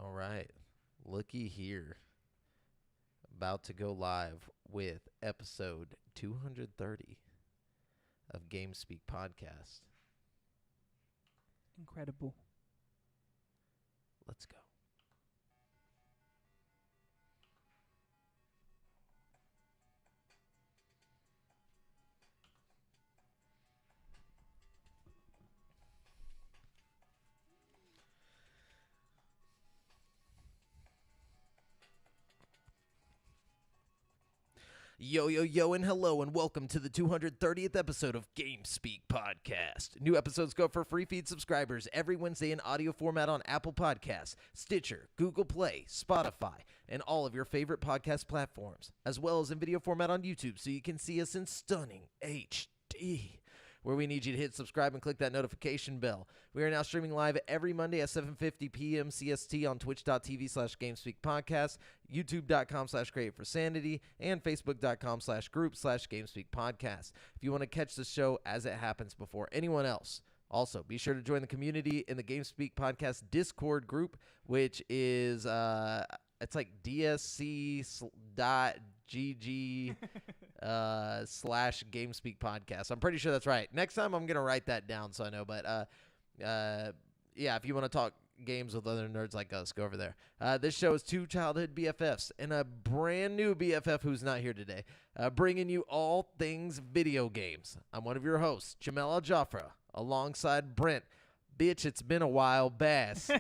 All right. Looky here. About to go live with episode 230 of GameSpeak Podcast. Incredible. Let's go. Yo, yo, yo, and hello, and welcome to the 230th episode of GameSpeak Podcast. New episodes go for free feed subscribers every Wednesday in audio format on Apple Podcasts, Stitcher, Google Play, Spotify, and all of your favorite podcast platforms, as well as in video format on YouTube so you can see us in stunning HD. Where we need you to hit subscribe and click that notification bell. We are now streaming live every Monday at 7:50 p.m. CST on twitch.tv/GameSpeakPodcast, youtube.com/CreateForSanity, and facebook.com/group/GameSpeakPodcast. If you want to catch the show as it happens before anyone else. Also, be sure to join the community in the GameSpeak Podcast Discord group, which is it's like dsc.gg /GameSpeak Podcast. I'm pretty sure that's right. Next time I'm going to write that down so I know. But yeah, if you want to talk games with other nerds like us, go over there. This show is two childhood BFFs and a brand new BFF who's not here today, bringing you all things video games. I'm one of your hosts, Jamel Al-Jafra, alongside Brent. Bitch, it's been a while, Bass.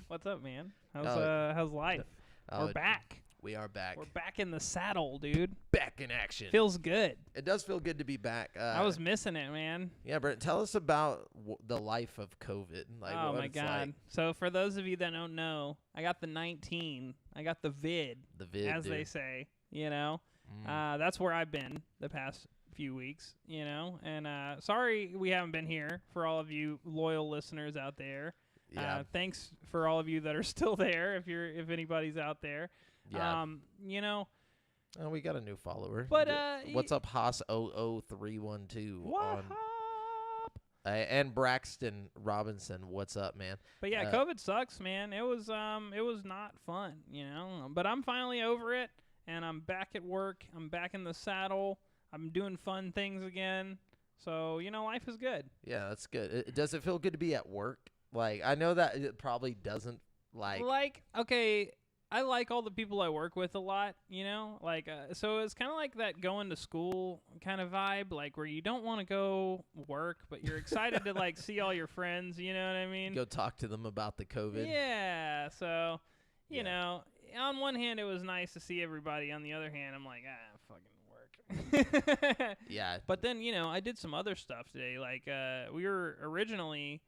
What's up, man? How's life? We're back. We are back. We're back in the saddle, dude. Back in action. Feels good. It does feel good to be back. I was missing it, man. Yeah, Brent, tell us about the life of COVID. Like, oh, what my it's God. like. So for those of you that don't know, I got the 19. I got the vid, as dude. they say, you know. That's where I've been the past few weeks, you know. And sorry we haven't been here for all of you loyal listeners out there. Yeah. Thanks for all of you that are still there, if anybody's out there. Yeah. You know. Oh, we got a new follower. But what's up, Haas00312? What up? And Braxton Robinson, what's up, man? But yeah, COVID sucks, man. It was not fun, you know. But I'm finally over it, and I'm back at work. I'm back in the saddle. I'm doing fun things again. So, you know, life is good. Yeah, that's good. Does it feel good to be at work? Like, I know that it probably doesn't, like okay, I like all the people I work with a lot, you know? Like, so it's kind of like that going to school kind of vibe, like where you don't want to go work, but you're excited to, like, see all your friends, you know what I mean? go talk to them about the COVID. Yeah, so, you know, on one hand, it was nice to see everybody. On the other hand, I'm like, fucking work. Yeah. But then, you know, I did some other stuff today. Like, we were originally,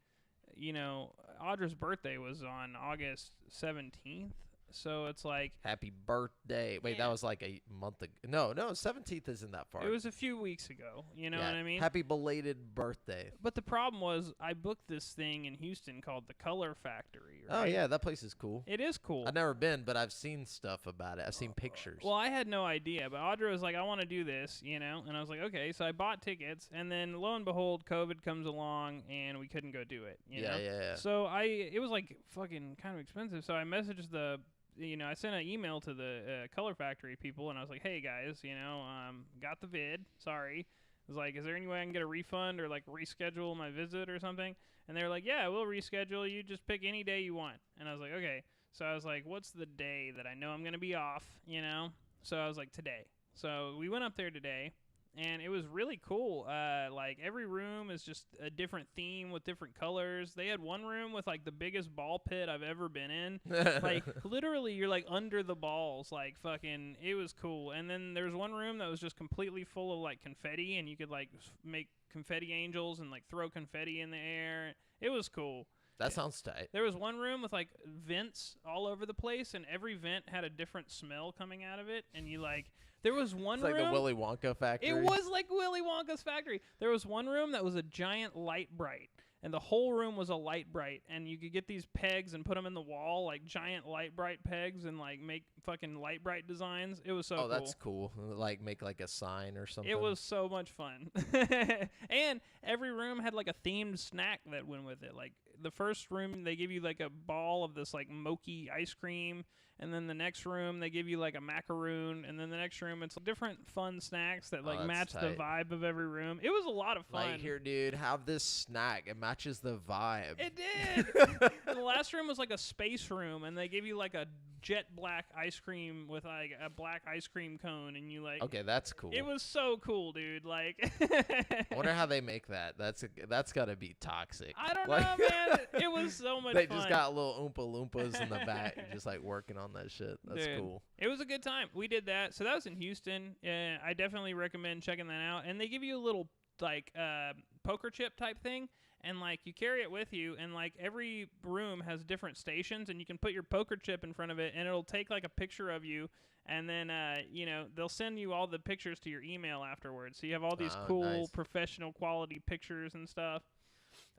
you know, Audra's birthday was on August 17th. So it's like... Happy birthday. Wait, that was like a month ago. No, 17th isn't that far. It was a few weeks ago. You know what I mean? Happy belated birthday. But the problem was I booked this thing in Houston called the Color Factory. Right? Oh, yeah, that place is cool. It is cool. I've never been, but I've seen stuff about it. I've seen pictures. Well, I had no idea, but Audra was like, I want to do this, you know? And I was like, okay. So I bought tickets, and then lo and behold, COVID comes along, and we couldn't go do it, you know? Yeah. So it was like fucking kind of expensive, so I messaged I sent an email to the Color Factory people, and I was like, hey, guys, you know, got the vid. Sorry. I was like, is there any way I can get a refund or, like, reschedule my visit or something? And they were like, yeah, we'll reschedule. You just pick any day you want. And I was like, okay. So I was like, what's the day that I know I'm going to be off, you know? So I was like, today. So we went up there today. And it was really cool. Like, every room is just a different theme with different colors. They had one room with, like, the biggest ball pit I've ever been in. Like, literally, you're, like, under the balls. Like, fucking, it was cool. And then there was one room that was just completely full of, like, confetti. And you could, like, make confetti angels and, like, throw confetti in the air. It was cool. That sounds tight. There was one room with, like, vents all over the place. And every vent had a different smell coming out of it. And you, like... There was one room... It's like the Willy Wonka factory. It was like Willy Wonka's factory. There was one room that was a giant light bright, and the whole room was a light bright, and you could get these pegs and put them in the wall, like giant light bright pegs, and like make fucking light bright designs. It was so cool. Oh, that's cool. Like make like a sign or something. It was so much fun. And every room had like a themed snack that went with it. Like the first room they give you like a ball of this like mochi ice cream, and then the next room they give you like a macaroon, and then the next room it's different fun snacks that like match the vibe of every room. It was a lot of fun. Like, here, dude, have this snack. It matches the vibe. It did. And the last room was like a space room, and they give you like a jet black ice cream with like a black ice cream cone, and you like. Okay, that's cool. It was so cool, dude. Like. I wonder how they make that. That's gotta be toxic. I don't know, man. It was so much they fun. just got little Oompa Loompas in the back, just like working on that shit. That's cool. It was a good time. We did that. So that was in Houston. I definitely recommend checking that out. And they give you a little like poker chip type thing, and like you carry it with you, and like every room has different stations, and you can put your poker chip in front of it, and it'll take like a picture of you. And then, they'll send you all the pictures to your email afterwards. So you have all these cool, professional quality pictures and stuff.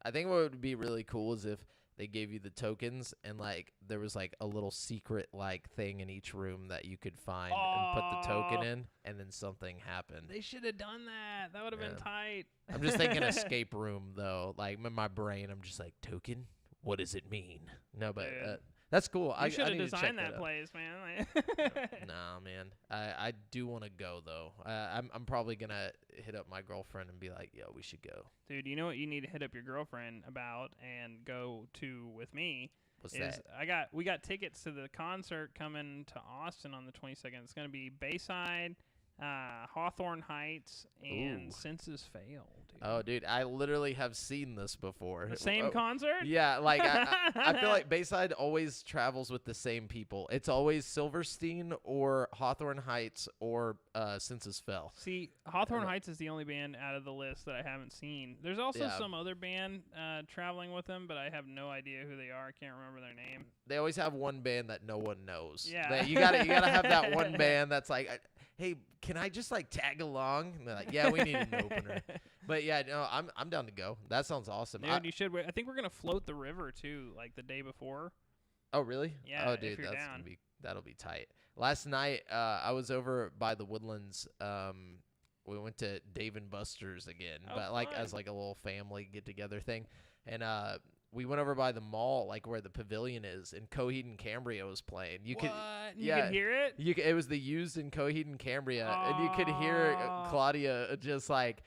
I think what would be really cool is if they gave you the tokens and, like, there was, like, a little secret, like, thing in each room that you could find and put the token in, and then something happened. They should have done that. That would have been tight. I'm just thinking escape room, though. Like, in my brain, I'm just like, token? What does it mean? No, but... that's cool. You should have designed that place, man. Nah, man. I do want to go though. I'm probably gonna hit up my girlfriend and be like, "Yo, we should go." Dude, you know what you need to hit up your girlfriend about and go to with me? What's that? We got tickets to the concert coming to Austin on the 22nd. It's gonna be Bayside, Hawthorne Heights, and Senses Fail. Dude. Oh, dude, I literally have seen this before. The same concert? Yeah, like I feel like Bayside always travels with the same people. It's always Silverstein or Hawthorne Heights or Senses Fail. See, Hawthorne Heights is the only band out of the list that I haven't seen. There's also some other band traveling with them, but I have no idea who they are. I can't remember their name. They always have one band that no one knows. Yeah. You gotta have that one band that's like, hey, can I just like tag along? And they're like, yeah, we need an opener. But yeah, no, I'm down to go. That sounds awesome. Dude, you should. I think we're gonna float the river too, like the day before. Oh really? Yeah. Oh dude, that'll be tight. Last night, I was over by the Woodlands. We went to Dave and Buster's again, but like fun. as like a little family get together thing, and we went over by the mall, like where the pavilion is, and Coheed and Cambria was playing. You could hear it? It was the Used in Coheed and Cambria, and you could hear Claudia just like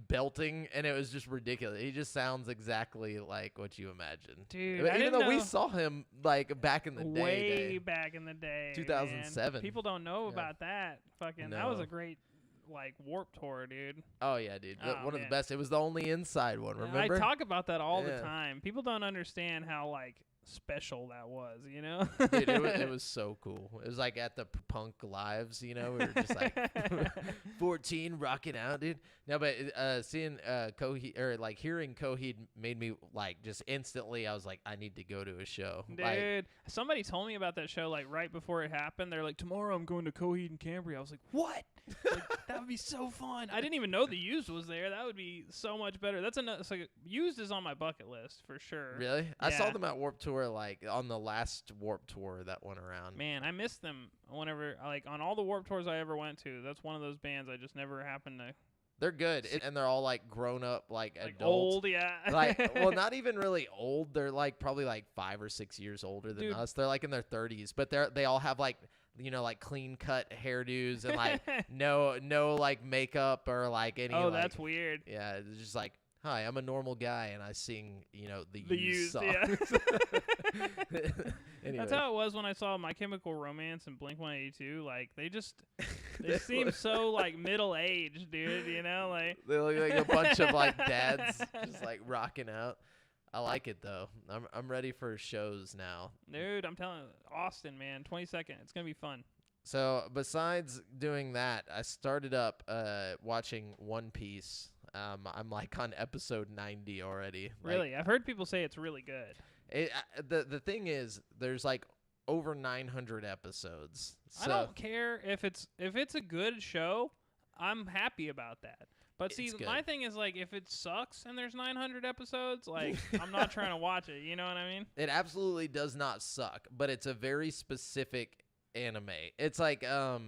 belting, and it was just ridiculous. He just sounds exactly like what you imagine. Dude, even though we saw him like back in the day. Way back in the day. 2007. Man. People don't know about that. That was a great like Warped Tour, dude. Oh yeah, dude. One of the best. It was the only inside one, remember? I talk about that all the time. People don't understand how like special that was, you know? Dude, it was so cool. It was like at the Punk Lives, you know? We were just like 14 rocking out, dude. No, but seeing Coheed, or like hearing Coheed made me like just instantly, I was like, I need to go to a show. Dude, like, somebody told me about that show like right before it happened. They're like, tomorrow I'm going to Coheed and Cambria. I was like, what? Like, that would be so fun. I didn't even know the Used was there. That would be so much better. That's another. Like, Used is on my bucket list for sure. Really? Yeah. I saw them at Warped Tour, like on the last Warped Tour that went around. Man, I miss them whenever, like on all the Warped Tours I ever went to. That's one of those bands I just never happened to. They're good, and they're all like grown up, like adults. Old, yeah. Like, well, not even really old. They're like probably like 5 or 6 years older than us. They're like in their 30s, but they all have like, you know, like clean cut hairdos and like no like makeup or like any. Oh, like, that's weird. Yeah, it's just like, hi, I'm a normal guy and I sing, you know, the Used songs. Yeah. Anyway. That's how it was when I saw My Chemical Romance and Blink-182. Like they seem so like middle aged, dude. You know, like they look like a bunch of like dads just like rocking out. I like it though. I'm ready for shows now. Dude, I'm telling you, Austin, man, 22nd. It's gonna be fun. So besides doing that, I started up watching One Piece. I'm like on episode 90 already. Really? I've heard people say it's really good. The thing is, there's like over 900 episodes. So. I don't care if it's a good show. I'm happy about that. But see, my thing is like if it sucks and there's 900 episodes, like I'm not trying to watch it. You know what I mean? It absolutely does not suck, but it's a very specific anime. It's like I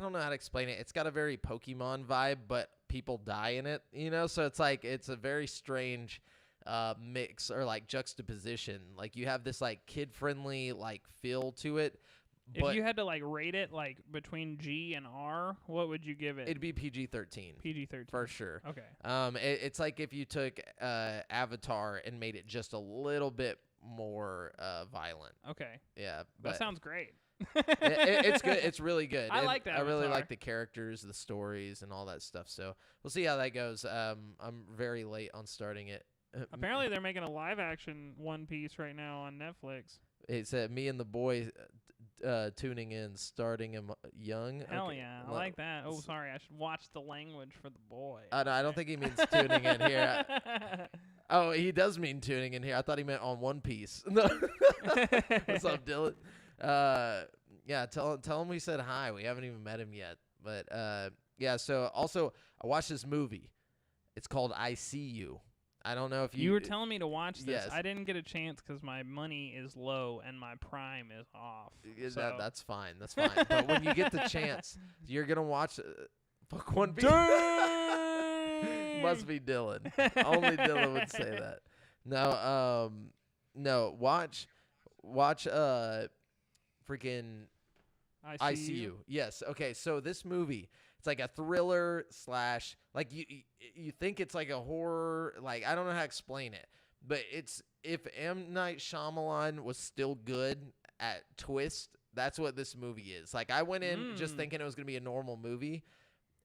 don't know how to explain it. It's got a very Pokemon vibe, but people die in it, you know? So it's like it's a very strange mix or like juxtaposition. Like you have this like kid-friendly like feel to it. But if you had to like rate it like between G and R, what would you give it? it'd be PG-13. PG-13 for sure. Okay. It's like if you took Avatar and made it just a little bit more violent. Okay. Yeah, That but sounds great. it's good. It's really good. I And liked I really Avatar. like the characters, the stories, and all that stuff. So we'll see how that goes. I'm very late on starting it. Apparently, they're making a live-action One Piece right now on Netflix. It said me and the boy tuning in, starting him young. Hell Okay. yeah, I like that. Oh, sorry, I should watch the language for the boy. No, I don't think he means tuning in here. Oh, he does mean tuning in here. I thought he meant on One Piece. No. What's up, Dylan? Yeah, tell him we said hi. We haven't even met him yet. But yeah, so also I watched this movie. It's called I See You. I don't know if You were telling me to watch this. Yes. I didn't get a chance because my money is low and my Prime is off. So. That's fine. That's fine. But when you get the chance, you're gonna watch fuck One Piece. Must be Dylan. Only Dylan would say that. No. Watch freaking I See You. Yes. Okay. So this movie, it's like a thriller slash, like you think it's like a horror, like I don't know how to explain it, but it's, if M. Night Shyamalan was still good at twist, that's what this movie is. Like I went in just thinking it was gonna be a normal movie,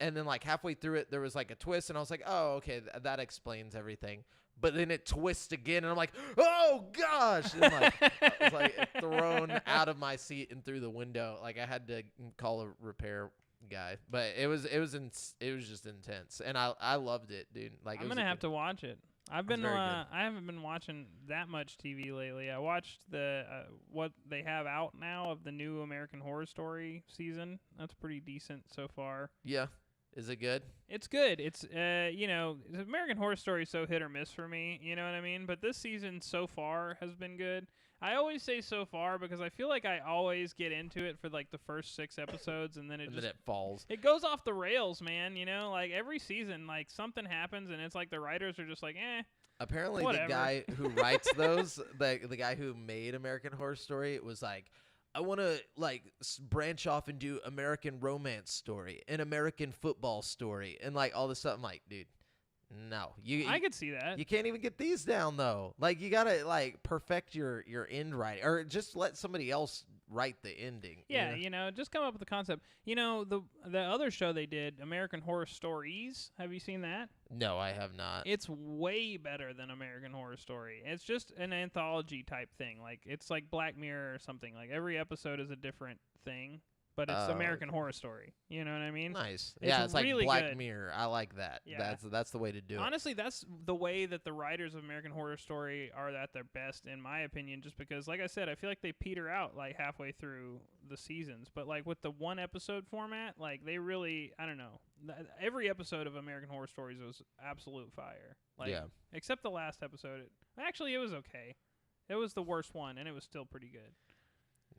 and then like halfway through it there was like a twist, and I was like, oh okay, that explains everything. But then it twists again, and I'm like, oh gosh! And like, I was like thrown out of my seat and through the window. Like I had to call a repair guy. But it was just intense, and I loved it, dude. Like I'm gonna have to watch it. I haven't been watching that much TV lately. I watched the what they have out now of the new American Horror Story season. That's pretty decent so far. Yeah. Is it good? It's good. It's American Horror Story is so hit or miss for me, you know what I mean? But this season so far has been good. I always say so far because I feel like I always get into it for like the first 6 episodes and then it falls. It goes off the rails, man, you know? Like every season like something happens and it's like the writers are just like, Apparently whatever. The guy who writes those, the guy who made American Horror Story, was like, I want to like branch off and do American Romance Story, an American Football Story, and like all this stuff. I'm like, dude, no, I could see that. You can't even get these down though. Like you gotta like perfect your end writing, or just let somebody else write the ending. Yeah, just come up with the concept. You know, the other show they did, American Horror Stories. Have you seen that? No, I have not. It's way better than American Horror Story. It's just an anthology type thing. Like it's like Black Mirror or something. Like every episode is a different thing, but it's American Horror Story. You know what I mean? Nice. It's like really Black good. Mirror. I like that. Yeah. That's the way to do it. Honestly, that's the way that the writers of American Horror Story are at their best, in my opinion, just because, like I said, I feel like they peter out like halfway through the seasons. But like with the one episode format, like they really, I don't know. Every episode of American Horror Stories was absolute fire. Like, yeah. Except the last episode. It was okay. It was the worst one, and it was still pretty good.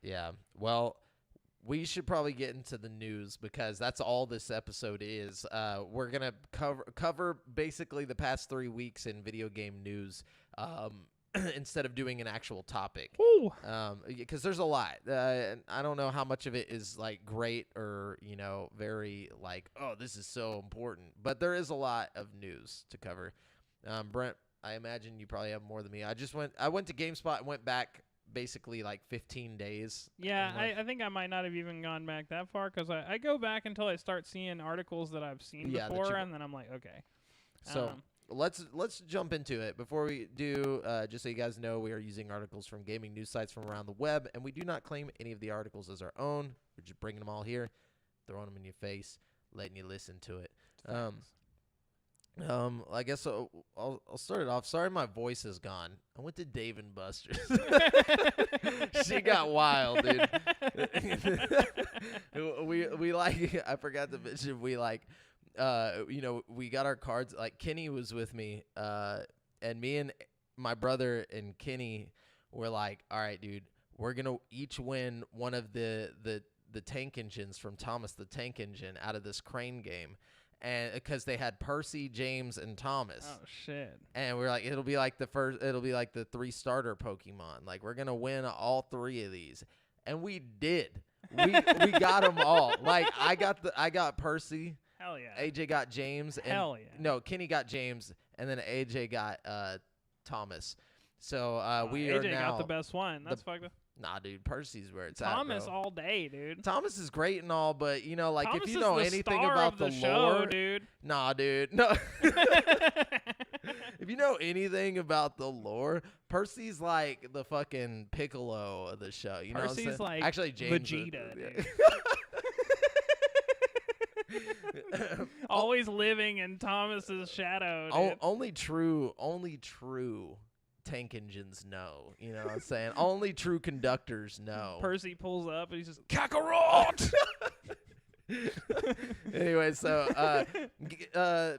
Yeah. Well, we should probably get into the news because that's all this episode is. We're going to cover basically the past 3 weeks in video game news instead of doing an actual topic. Ooh. Because there's a lot. I don't know how much of it is like great or, very like, oh, this is so important. But there is a lot of news to cover. Brent, I imagine you probably have more than me. I went to GameSpot and went back basically like 15 days. Yeah, I think I might not have even gone back that far because I go back until I start seeing articles that I've seen before, and then I'm like, okay. So let's jump into it. Before we do, just so you guys know, we are using articles from gaming news sites from around the web, and we do not claim any of the articles as our own. We're just bringing them all here, throwing them in your face, letting you listen to it. I guess I'll start it off. Sorry, my voice is gone. I went to Dave and Buster's. She got wild, dude. we like. I forgot to mention we like. We got our cards. Like Kenny was with me, and me and my brother and Kenny were like, all right, dude, we're gonna each win one of the tank engines from Thomas the Tank Engine out of this crane game. and because they had Percy, James, and Thomas. Oh shit. And we're like, it'll be like the 3 starter Pokemon. Like, we're gonna win all 3 of these, and we did. We got them all. Like, I got Percy. Hell yeah. AJ got James. And, Hell yeah. No, Kenny got James, and then AJ got Thomas. So we AJ are now got the best one. That's fucked up. Nah, dude, Percy's where it's Thomas at, bro. all day, dude. Thomas is great and all, but you know, like Thomas if you is know the anything star about of the show, lore, dude. nah, dude, no. If you know anything about the lore, Percy's like the fucking Piccolo of the show. You know what I'm Percy's saying? like Actually, James Vegeta, is, dude. Always living in Thomas's shadow, dude. only true tank engines know. You know what I'm saying? Only true conductors know. Percy pulls up and he's just Kakarot! Anyway, so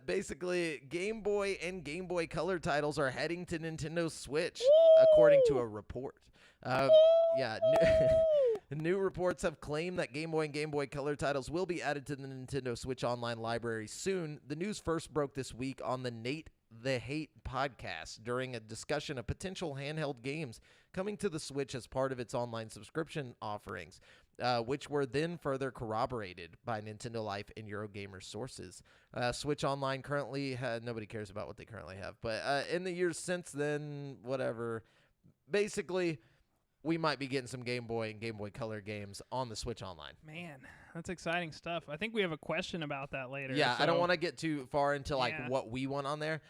basically, Game Boy and Game Boy Color titles are heading to Nintendo Switch, according to a report. New reports have claimed that Game Boy and Game Boy Color titles will be added to the Nintendo Switch Online library soon. The news first broke this week on the Nate the Hate podcast during a discussion of potential handheld games coming to the Switch as part of its online subscription offerings, which were then further corroborated by Nintendo Life and Eurogamer sources. Switch Online currently nobody cares about what they currently have, but in the years since then, whatever, basically, we might be getting some Game Boy and Game Boy Color games on the Switch Online. Man, that's exciting stuff. I think we have a question about that later. Yeah, so. I don't want to get too far into what we want on there,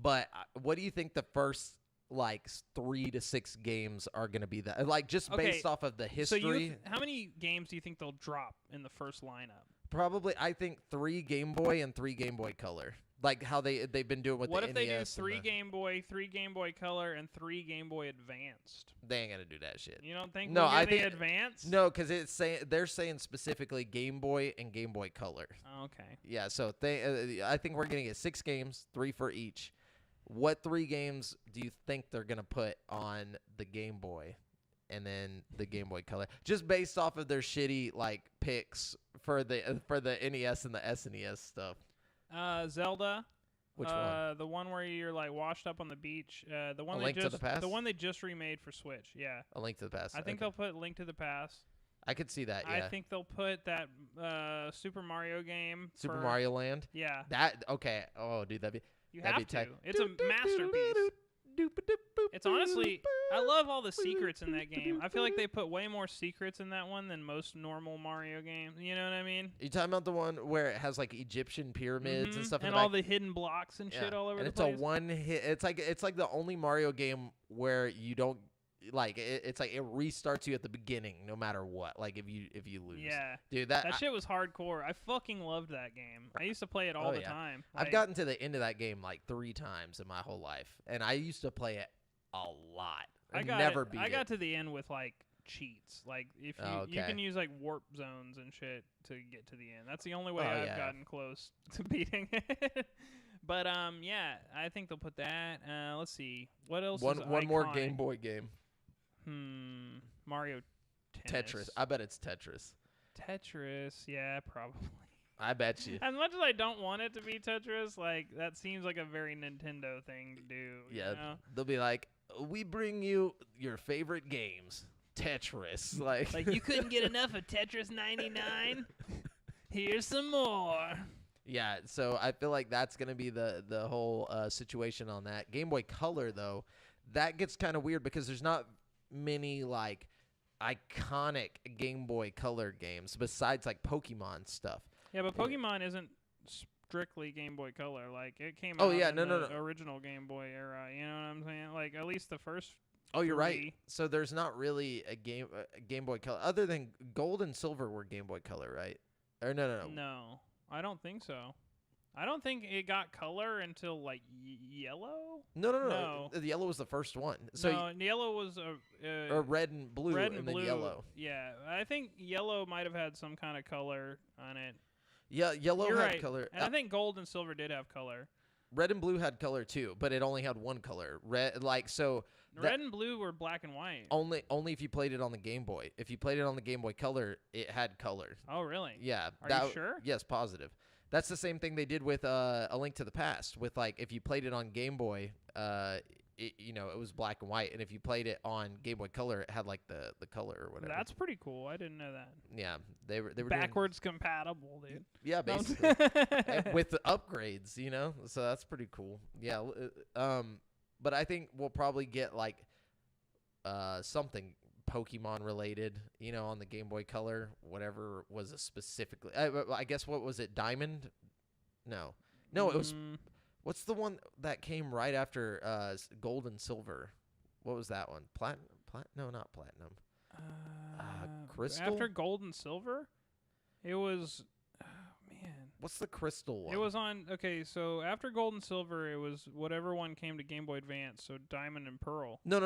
but what do you think the first 3 to 6 games are going to be that? Like, just based off of the history. So how many games do you think they'll drop in the first lineup? Probably, I think 3 Game Boy and 3 Game Boy Color. Like how they've been doing with the NES. What if they do 3 Game Boy, 3 Game Boy Color, and 3 Game Boy Advanced? They ain't gonna do that shit. You don't think? No, I think Advanced. No, because they're saying specifically Game Boy and Game Boy Color. Oh, okay. Yeah, so I think we're gonna get 6 games, 3 for each. What 3 games do you think they're gonna put on the Game Boy, and then the Game Boy Color? Just based off of their shitty picks for the NES and the SNES stuff. Zelda. Which one? The one where you're washed up on the beach. The one A Link to the Past? The one they just remade for Switch. Yeah. A Link to the Past. I think they'll put Link to the Past. I could see that. Yeah. I think they'll put that Super Mario game. Super Mario Land. Yeah. That okay? Oh, dude, that'd be to. It's a masterpiece. It's honestly, I love all the secrets in that game. I feel like they put way more secrets in that one than most normal Mario games. You know what I mean? You talking about the one where it has Egyptian pyramids and stuff, and all the hidden blocks and shit all over the place. And it's a one hit. It's like the only Mario game where you don't it's like it restarts you at the beginning no matter what. Like if you lose. Yeah, dude, that shit was hardcore. I fucking loved that game. I used to play it all the time. I've gotten to the end of that game 3 times in my whole life, and I used to play it a lot. I got to the end with cheats. If you can use warp zones and shit to get to the end. That's the only way I've gotten close to beating it. But yeah, I think they'll put that. Let's see. What else is one more Game Boy game. Mario Tennis. Tetris. I bet it's Tetris. Tetris, yeah, probably. I bet you. As much as I don't want it to be Tetris, that seems like a very Nintendo thing to do. Yeah, you know? They'll be like, we bring you your favorite games, Tetris. Like you couldn't get enough of Tetris 99? Here's some more. Yeah, so I feel like that's going to be the whole situation on that. Game Boy Color, though, that gets kind of weird because there's not many, iconic Game Boy Color games besides, Pokemon stuff. Yeah, but Pokemon isn't strictly Game Boy Color. It came out in the original Game Boy era. You know what I'm saying? At least the first Oh, you're right. So there's not really a Game Boy Color. Other than Gold and Silver were Game Boy Color, right? Or no. No, I don't think so. I don't think it got color until yellow. No. The yellow was the first one. So no, yellow was or red and blue, and blue. then yellow. Yeah, I think yellow might have had some kind of color on it. Yeah, yellow You're had right. color. And I think gold and silver did have color. Red and blue had color too, but it only had one color. Red and blue were black and white. Only if you played it on the Game Boy. If you played it on the Game Boy Color, it had color. Oh, really? Yeah. Are you sure? Yes, positive. That's the same thing they did with A Link to the Past. With like, if you played it on Game Boy, it was black and white, and if you played it on Game Boy Color, it had like the color or whatever. That's pretty cool. I didn't know that. Yeah, they were backwards compatible, dude. Yeah, basically. With the upgrades, so that's pretty cool. Yeah, but I think we'll probably get like something Pokemon related, on the Game Boy Color, whatever was a specifically. I guess what was it? Diamond? No, it was. What's the one that came right after Gold and Silver? What was that one? Platinum? No, not Platinum. Crystal? After Gold and Silver? It was... Oh, man. What's the Crystal one? It was on... Okay, so after Gold and Silver, it was whatever one came to Game Boy Advance, so Diamond and Pearl. No.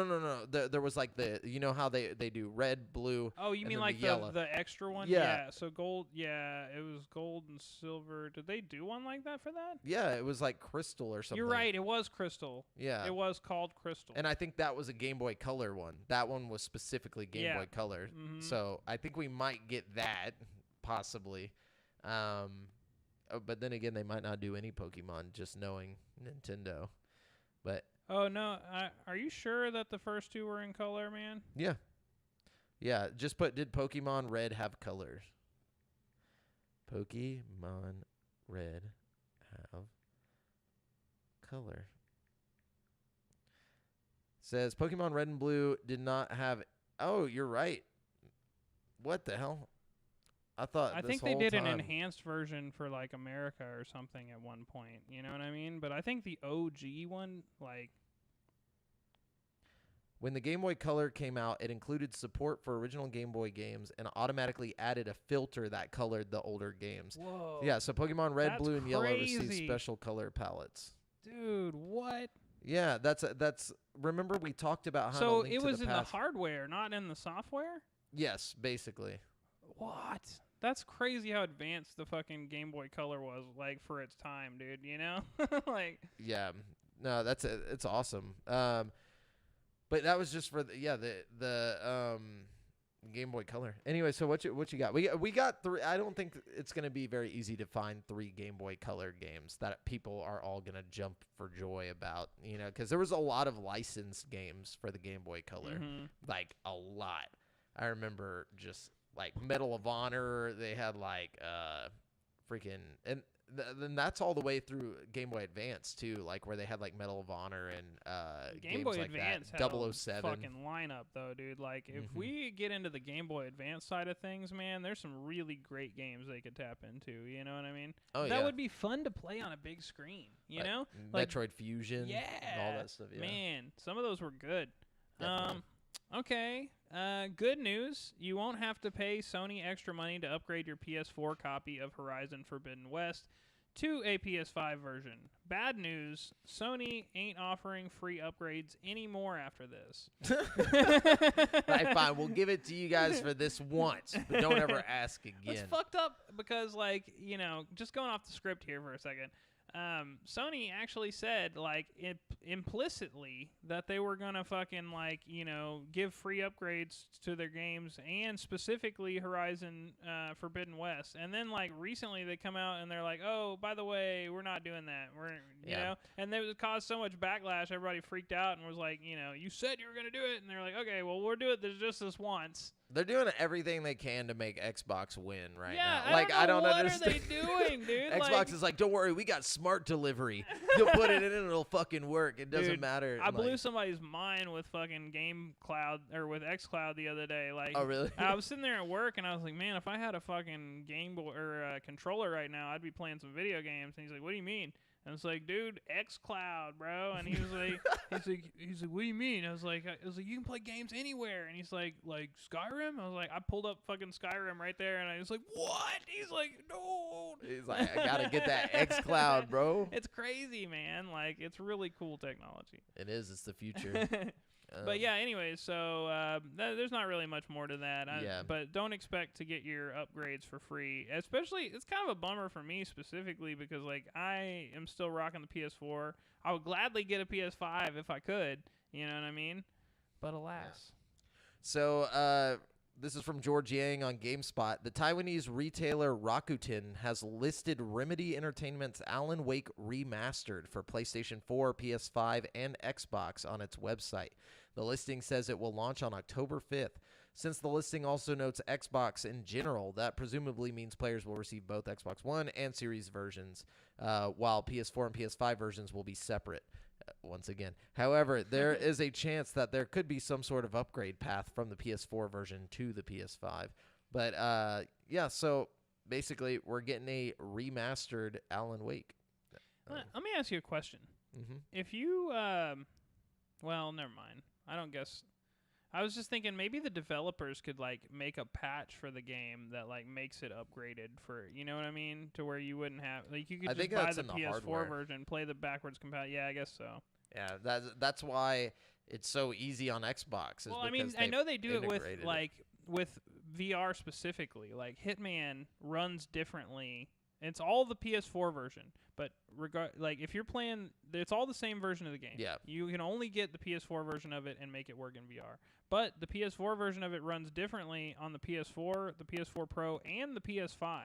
There was like how they do red, blue, Oh, you mean like yellow. the extra one? Yeah. So Gold... Yeah, it was Gold and Silver. Did they do one like that for that? Yeah, it was like Crystal or something. You're right. It was Crystal. Yeah. It was called Crystal. And I think that was a Game Boy Color one. That one was specifically Game Boy Color. Mm-hmm. So I think we might get that, possibly. But then again, they might not do any Pokemon, just knowing Nintendo. But oh, no. Are you sure that the first two were in color, man? yeah. Yeah, did Pokemon Red have colors? Pokemon Red have color. Says Pokemon Red and Blue did not have... Oh, you're right. What the hell? I think they did an enhanced version for like America or something at one point. You know what I mean? But I think the OG one, like... When the Game Boy Color came out, it included support for original Game Boy games and automatically added a filter that colored the older games. Whoa. Yeah, so Pokemon Red, That's Blue, and Yellow received crazy. special color palettes. Dude, what? Yeah, that's. Remember we talked about how. So it was in the hardware, not in the software? Yes, basically. What? That's crazy how advanced the fucking Game Boy Color was, like, for its time, dude, you know? Like... Yeah. No, it's awesome. But that was just for the Game Boy Color. Anyway, so what you got? We got 3. I don't think it's going to be very easy to find 3 Game Boy Color games that people are all going to jump for joy about, because there was a lot of licensed games for the Game Boy Color. Mm-hmm. Like a lot. I remember just like Medal of Honor, they had like freaking then that's all the way through Game Boy Advance too, like where they had like Medal of Honor and Game games Boy like Advance that. had 007. a fucking lineup though, dude. Like if we get into the Game Boy Advance side of things, man, there's some really great games they could tap into. You know what I mean? Oh, that yeah. would be fun to play on a big screen. You like know, Metroid Fusion. Yeah, and all that stuff. Yeah. Man, some of those were good. Definitely. Okay. Good news. You won't have to pay Sony extra money to upgrade your PS4 copy of Horizon Forbidden West to a PS5 version. Bad news, Sony ain't offering free upgrades anymore after this. Right, fine. We'll give it to you guys for this once, but don't ever ask again. It's fucked up because, like, just going off the script here for a second, Sony actually said, like, implicitly that they were gonna fucking, like, give free upgrades to their games, and specifically Horizon Forbidden West. And then, like, recently they come out and they're like, oh, by the way, we're not doing that. You know, and they caused so much backlash, everybody freaked out and was like, you said you were gonna do it, and they're like, okay, well, we'll do it. There's just this once. They're doing everything they can to make Xbox win right now. Yeah, Like, I don't what understand. What are they doing, dude? Xbox is like, don't worry, we got smart delivery. You'll put it in and it'll fucking work. It doesn't matter. I blew somebody's mind with fucking with xCloud the other day. Like, oh, really? I was sitting there at work and I was like, man, if I had a fucking Game Boy or a controller right now, I'd be playing some video games. And he's like, what do you mean? And it's like, dude, xCloud, bro. And he was like, he's like, what do you mean? I was like, you can play games anywhere. And he's like Skyrim. I was like, I pulled up fucking Skyrim right there, and I was like, what? He's like, no. He's like, I gotta get that xCloud, bro. It's crazy, man. Like, it's really cool technology. It is. It's the future. But yeah, anyways, so there's not really much more to that. Yeah. But don't expect to get your upgrades for free. Especially, it's kind of a bummer for me specifically because, like, I am still rocking the PS4. I would gladly get a PS5 if I could. You know what I mean? But alas. So This is from George Yang on GameSpot. The Taiwanese retailer Rakuten has listed Remedy Entertainment's Alan Wake Remastered for PlayStation 4, PS5, and Xbox on its website. The listing says it will launch on October 5th. Since the listing also notes Xbox in general, that presumably means players will receive both Xbox One and Series versions, while PS4 and PS5 versions will be separate. Once again. However, there is a chance that there could be some sort of upgrade path from the PS4 version to the PS5. But, yeah, so basically we're getting a remastered Alan Wake. Let me ask you a question. Mm-hmm. If you, well, never mind. I don't guess. I was just thinking maybe the developers could, like, make a patch for the game that, like, makes it upgraded for, you know what I mean? To where you wouldn't have, like, you could just buy the PS4 hardware version, play the backwards compatible. Yeah, I guess so. Yeah, that's why it's so easy on Xbox. Well, I mean, I know they do it with, like, with VR specifically. Like, Hitman runs differently. It's all the PS4 version, but like if you're playing, it's all the same version of the game. Yeah. You can only get the PS4 version of it and make it work in VR. But the PS4 version of it runs differently on the PS4, the PS4 Pro, and the PS5.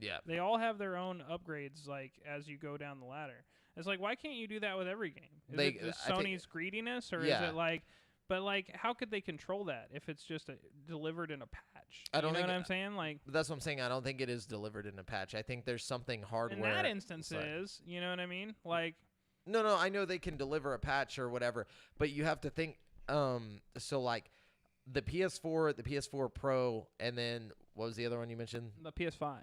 Yeah. They all have their own upgrades, like, as you go down the ladder. It's like, why can't you do that with every game? Is it just Sony's greediness, or is it like... But, like, how could they control that if it's just delivered in a patch? I don't know think what I'm saying? Like, that's what I'm saying. I don't think it is delivered in a patch. I think there's something hardware. In that instance, is, you know what I mean? Like, no, I know they can deliver a patch or whatever, but you have to think. So like, the PS4, the PS4 Pro, and then what was the other one you mentioned? The PS5.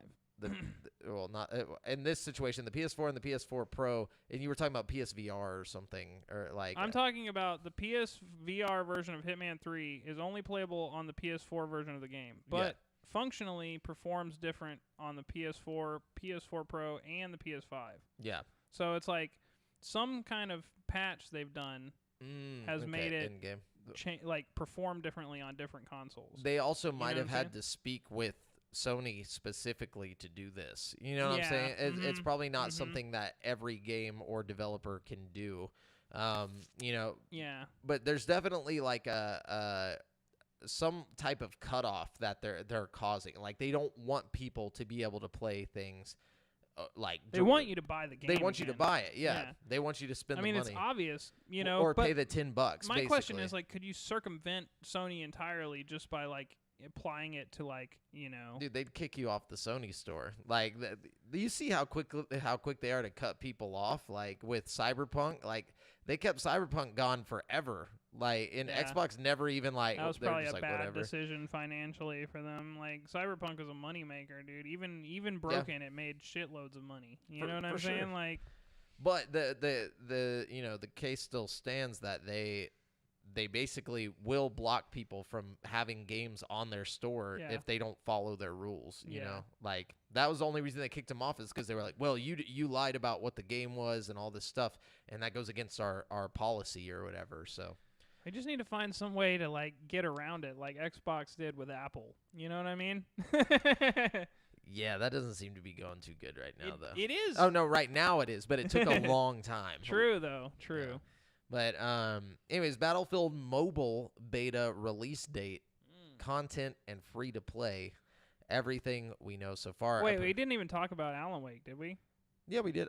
Well, not in this situation, the PS4 and the PS4 Pro, and you were talking about PSVR or something, or like. I'm talking about the PSVR version of Hitman 3 is only playable on the PS4 version of the game, but functionally performs different on the PS4, PS4 Pro, and the PS5. Yeah. So it's like some kind of patch they've done has made it in-game. like perform differently on different consoles. They also might have had to speak with Sony specifically to do this. You know what I'm saying? It's probably not something that every game or developer can do. You know. Yeah. But there's definitely like some type of cutoff that they're causing. Like, they don't want people to be able to play things. Like, they want you to buy the game. They want you to buy it. Yeah. They want you to spend the money. I mean, it's obvious, you know, or pay the $10. My question is, like, could you circumvent Sony entirely just by, like, applying it to, like, you know, dude, they'd kick you off the Sony store. Like, do you see how quick they are to cut people off? Like, with Cyberpunk, like, they kept Cyberpunk gone forever. Like, and Xbox never even, like, that was probably a like, bad whatever. decision financially for them. Like, Cyberpunk was a moneymaker, dude. Even broken, it made shitloads of money. You know what I'm saying? Like, but the you know, the case still stands that they basically will block people from having games on their store if they don't follow their rules. You know, like, that was the only reason they kicked them off, is because they were like, well, you lied about what the game was and all this stuff, and that goes against our policy or whatever. So they just need to find some way to, like, get around it, like Xbox did with Apple. You know what I mean? Yeah, that doesn't seem to be going too good right now, though. It is. Oh, no, right now it is, but it took a long time. True, though. True. Yeah. But anyways, Battlefield Mobile beta release date, content, and free to play. Everything we know so far. Wait, we didn't even talk about Alan Wake, did we? Yeah, we did.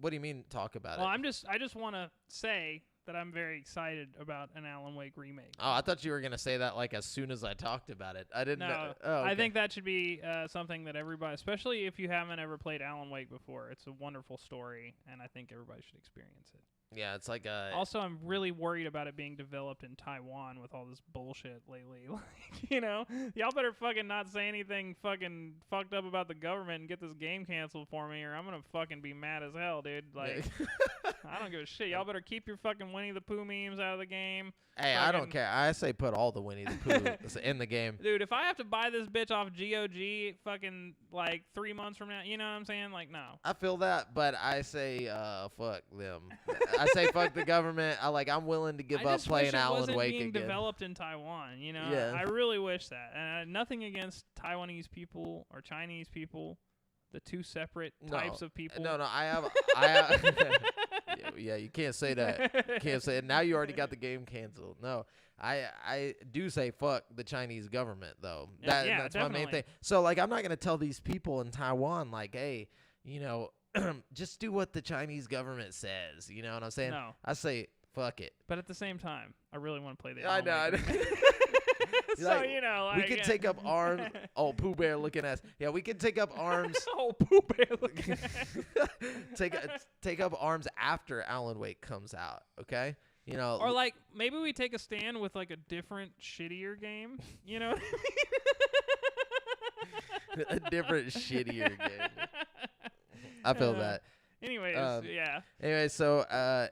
What do you mean talk about it? Well, I just want to say that I'm very excited about an Alan Wake remake. Oh, I thought you were gonna say that, like, as soon as I talked about it. I didn't know. Oh, okay. I think that should be something that everybody, especially if you haven't ever played Alan Wake before, it's a wonderful story, and I think everybody should experience it. Yeah, it's like a... Also, I'm really worried about it being developed in Taiwan with all this bullshit lately. Like, you know, y'all better fucking not say anything fucking fucked up about the government and get this game canceled for me, or I'm gonna fucking be mad as hell, dude. Like, I don't give a shit. Y'all better keep your fucking Winnie the Pooh memes out of the game. Hey, I don't care. I say put all the Winnie the Pooh in the game. Dude, if I have to buy this bitch off GOG fucking, like, 3 months from now, you know what I'm saying? Like, no. I feel that, but I say fuck them. I say fuck the government. I'm willing to give up playing Alan Wake again. Being developed in Taiwan, you know? Yeah. I really wish that. And nothing against Taiwanese people or Chinese people, the two separate types of people. No, I have yeah, you can't say that. You can't say it. Now you already got the game canceled. No, I do say fuck the Chinese government though. Yeah, That's my main definitely. thing. So like I'm not gonna tell these people in Taiwan like, hey, just do what the Chinese government says. You know what I'm saying? No. I say fuck it. But at the same time, I really want to play the I know. Alan Wake. So, Like, like, we can take up arms. Oh, Pooh Bear looking ass. Yeah, we can take up arms. Oh, Pooh Bear looking take up arms after Alan Wake comes out. Okay, Or like maybe we take a stand with like a different, shittier game. You know? a different shittier game. I feel that. Anyways, yeah. Anyway, so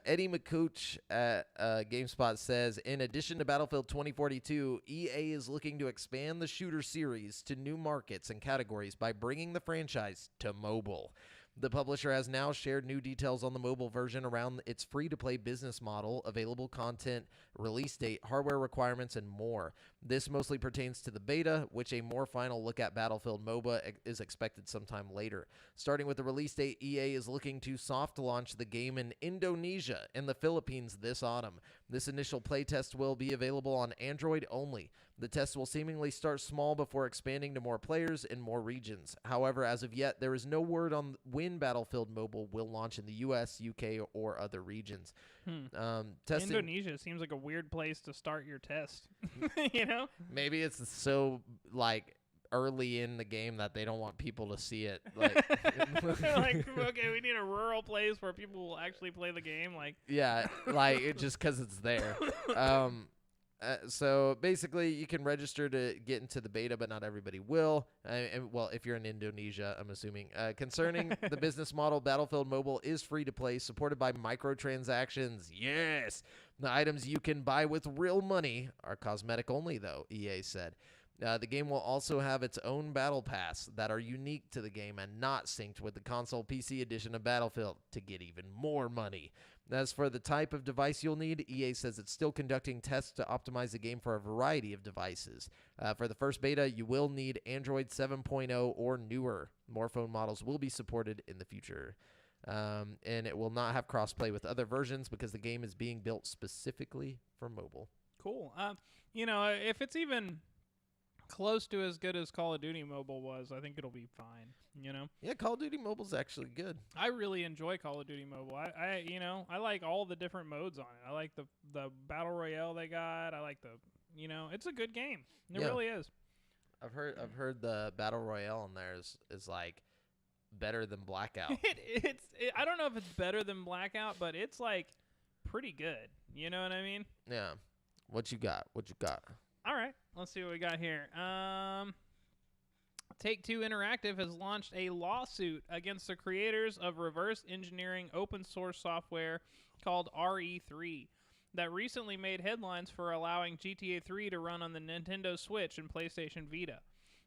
Eddie McCooch at GameSpot says, in addition to Battlefield 2042, EA is looking to expand the shooter series to new markets and categories by bringing the franchise to mobile. The publisher has now shared new details on the mobile version around its free-to-play business model, available content, release date, hardware requirements, and more. This mostly pertains to the beta, which a more final look at Battlefield MOBA is expected sometime later. Starting with the release date, EA is looking to soft launch the game in Indonesia and the Philippines this autumn. This initial playtest will be available on Android only. The test will seemingly start small before expanding to more players in more regions. However, as of yet, there is no word on when Battlefield Mobile will launch in the US, UK, or other regions. Testing, Indonesia seems like a weird place to start your test. Maybe it's so like early in the game that they don't want people to see it. Like, like, okay, we need a rural place where people will actually play the game. Like, yeah, like it just because it's there. So basically, you can register to get into the beta, but not everybody will. Well, if you're in Indonesia, I'm assuming. Concerning the business model, Battlefield Mobile is free to play, supported by microtransactions. Yes! The items you can buy with real money are cosmetic only, though, EA said. The game will also have its own battle pass that are unique to the game and not synced with the console PC edition of Battlefield to get even more money. As for the type of device you'll need, EA says it's still conducting tests to optimize the game for a variety of devices. For the first beta, you will need Android 7.0 or newer. More phone models will be supported in the future. And it will not have crossplay with other versions because the game is being built specifically for mobile. Cool. If it's even close to as good as Call of Duty Mobile was, I think it'll be fine. Yeah, Call of Duty Mobile's actually good. I really enjoy Call of Duty Mobile. I like all the different modes on it. I like the battle royale they got. I like it's a good game. It really is. I've heard the battle royale in there is like better than Blackout. I don't know if it's better than Blackout, but it's like pretty good. You know what I mean? Yeah. What you got? All right, let's see what we got here. Take-Two Interactive has launched a lawsuit against the creators of reverse engineering open source software called RE3 that recently made headlines for allowing GTA 3 to run on the Nintendo Switch and PlayStation Vita.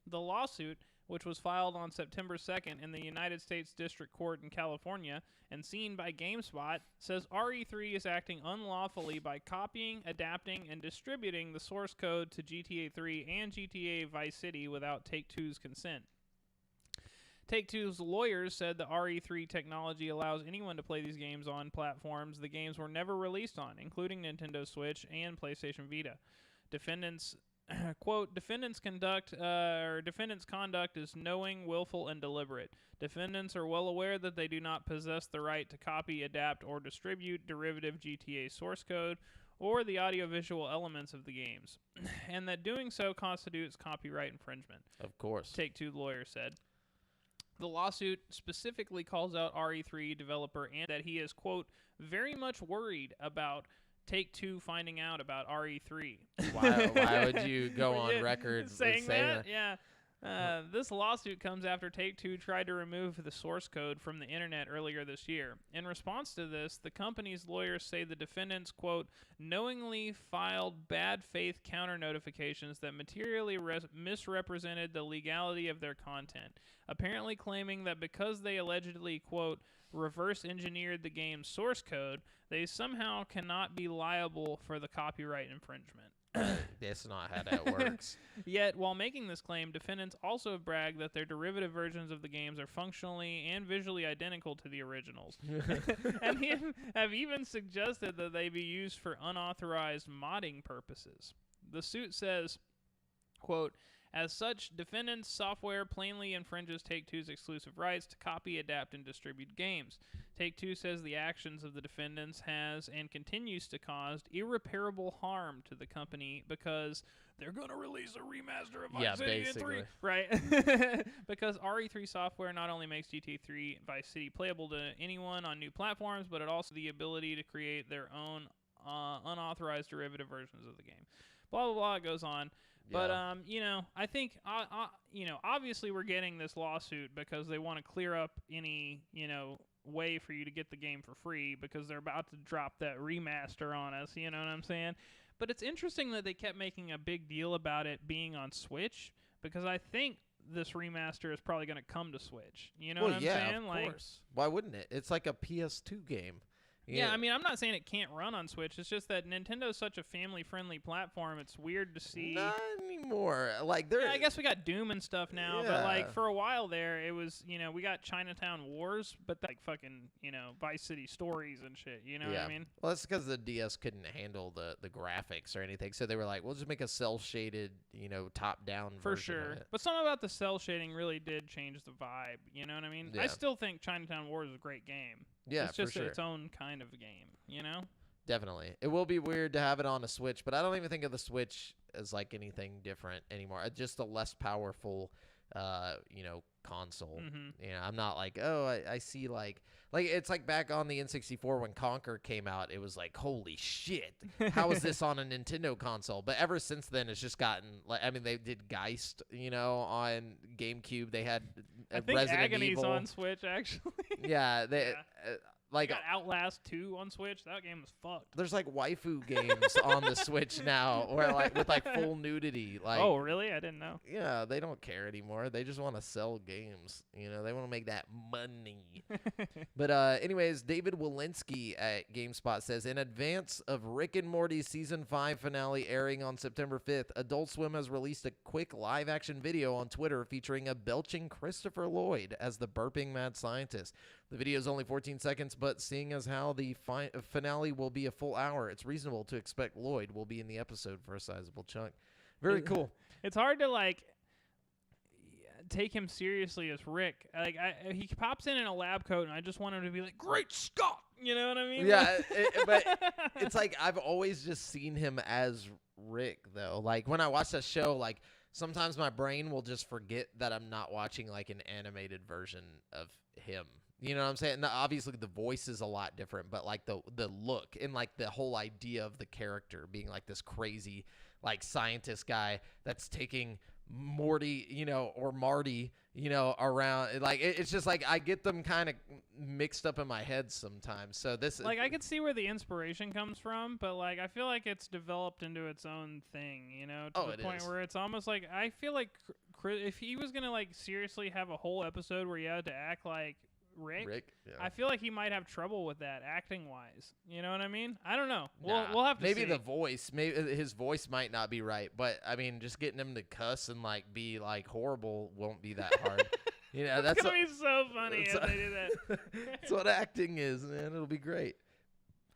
The lawsuit, which was filed on September 2nd in the United States District Court in California and seen by GameSpot, says RE3 is acting unlawfully by copying, adapting, and distributing the source code to GTA 3 and GTA Vice City without Take-Two's consent. Take-Two's lawyers said the RE3 technology allows anyone to play these games on platforms the games were never released on, including Nintendo Switch and PlayStation Vita. Defendants quote, defendants' conduct is knowing, willful, and deliberate. Defendants are well aware that they do not possess the right to copy, adapt, or distribute derivative GTA source code or the audiovisual elements of the games, and that doing so constitutes copyright infringement. Of course. Take-Two lawyer said. The lawsuit specifically calls out RE3 developer and that he is, quote, very much worried about Take-Two finding out about RE3. Why would you go on record saying that? Yeah. This lawsuit comes after Take-Two tried to remove the source code from the internet earlier this year. In response to this, the company's lawyers say the defendants, quote, knowingly filed bad faith counter notifications that materially misrepresented the legality of their content, apparently claiming that because they allegedly, quote, reverse engineered the game's source code, they somehow cannot be liable for the copyright infringement. That's not how that works. Yet, while making this claim, defendants also have bragged that their derivative versions of the games are functionally and visually identical to the originals, and have even suggested that they be used for unauthorized modding purposes. The suit says, quote, as such, defendants' software plainly infringes Take-Two's exclusive rights to copy, adapt, and distribute games. Take-Two says the actions of the defendants has and continues to cause irreparable harm to the company because they're going to release a remaster of Vice City in 3. Right? Because RE3 software not only makes GTA 3 Vice City playable to anyone on new platforms, but it also the ability to create their own unauthorized derivative versions of the game. Blah, blah, blah, it goes on. But, I think, obviously we're getting this lawsuit because they want to clear up any, way for you to get the game for free because they're about to drop that remaster on us, you know what I'm saying? But it's interesting that they kept making a big deal about it being on Switch because I think this remaster is probably going to come to Switch. You know what I'm saying? Of course. Why wouldn't it? It's like a PS2 game. Yeah, I mean, I'm not saying it can't run on Switch. It's just that Nintendo's such a family-friendly platform. It's weird to see. Not anymore. Like, I guess we got Doom and stuff now, but like for a while there, it was we got Chinatown Wars, but like fucking Vice City Stories and shit. You know what I mean? Well, that's because the DS couldn't handle the graphics or anything, so they were like, we'll just make a cel-shaded, top-down version. For sure. Of it. But something about the cel shading really did change the vibe. You know what I mean? Yeah. I still think Chinatown Wars is a great game. Yeah, it's just for sure. its own kind of game, Definitely. It will be weird to have it on a Switch, but I don't even think of the Switch as like anything different anymore. It's just a less powerful, console. Mm-hmm. I'm not like, I see like it's like back on the N64 when Conker came out, it was like, holy shit, how is this on a Nintendo console? But ever since then, it's just gotten like, I mean, they did Geist, on GameCube. They had I think Resident Agony's Evil on Switch, actually. Yeah, like got Outlast 2 on Switch. That game was fucked. There's like waifu games on the Switch now, where with full nudity. Like, oh, really? I didn't know. Yeah, they don't care anymore. They just want to sell games. They want to make that money. But anyways, David Walensky at GameSpot says, in advance of Rick and Morty's season 5 finale airing on September 5th, Adult Swim has released a quick live-action video on Twitter featuring a belching Christopher Lloyd as the burping mad scientist. The video is only 14 seconds, but seeing as how the finale will be a full hour, it's reasonable to expect Lloyd will be in the episode for a sizable chunk. Very cool. It's hard to take him seriously as Rick. He pops in a lab coat, and I just want him to be like, "Great Scott!" You know what I mean? Yeah, but it's like I've always just seen him as Rick, though. Like when I watch that show, like sometimes my brain will just forget that I'm not watching like an animated version of him. You know what I'm saying? Now, obviously, the voice is a lot different, but like the look and like the whole idea of the character being like this crazy like scientist guy that's taking Morty, or Marty, around. Like it's just like I get them kind of mixed up in my head sometimes. So this I could see where the inspiration comes from, but like I feel like it's developed into its own thing, to the point where it's almost like I feel like if he was gonna like seriously have a whole episode where he had to act like Rick, yeah. I feel like he might have trouble with that acting wise. You know what I mean? I don't know. We'll have to see. Maybe the voice, maybe his voice might not be right, but I mean, just getting him to cuss and like be like horrible won't be that hard. That's gonna be so funny if they do that. That's what acting is, man. It'll be great.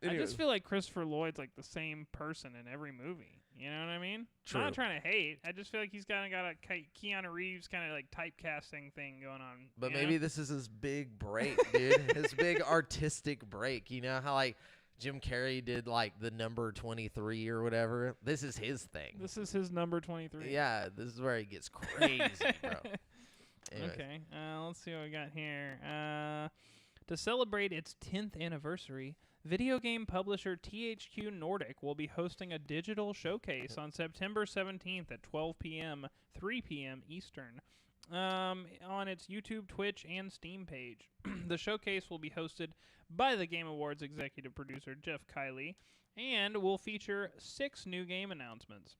Anyway. I just feel like Christopher Lloyd's like the same person in every movie. You know what I mean? True. I'm not trying to hate. I just feel like he's kind of got a Keanu Reeves kind of like typecasting thing going on. But maybe this is his big break, dude. His big artistic break. You know how like Jim Carrey did like the number 23 or whatever? This is his thing. This is his number 23. Yeah, this is where he gets crazy, bro. Anyways. Okay, let's see what we got here. To celebrate its 10th anniversary, video game publisher THQ Nordic will be hosting a digital showcase on September 17th at 12 p.m., 3 p.m. Eastern, on its YouTube, Twitch, and Steam page. The showcase will be hosted by the Game Awards executive producer Jeff Kiley and will feature 6 new game announcements.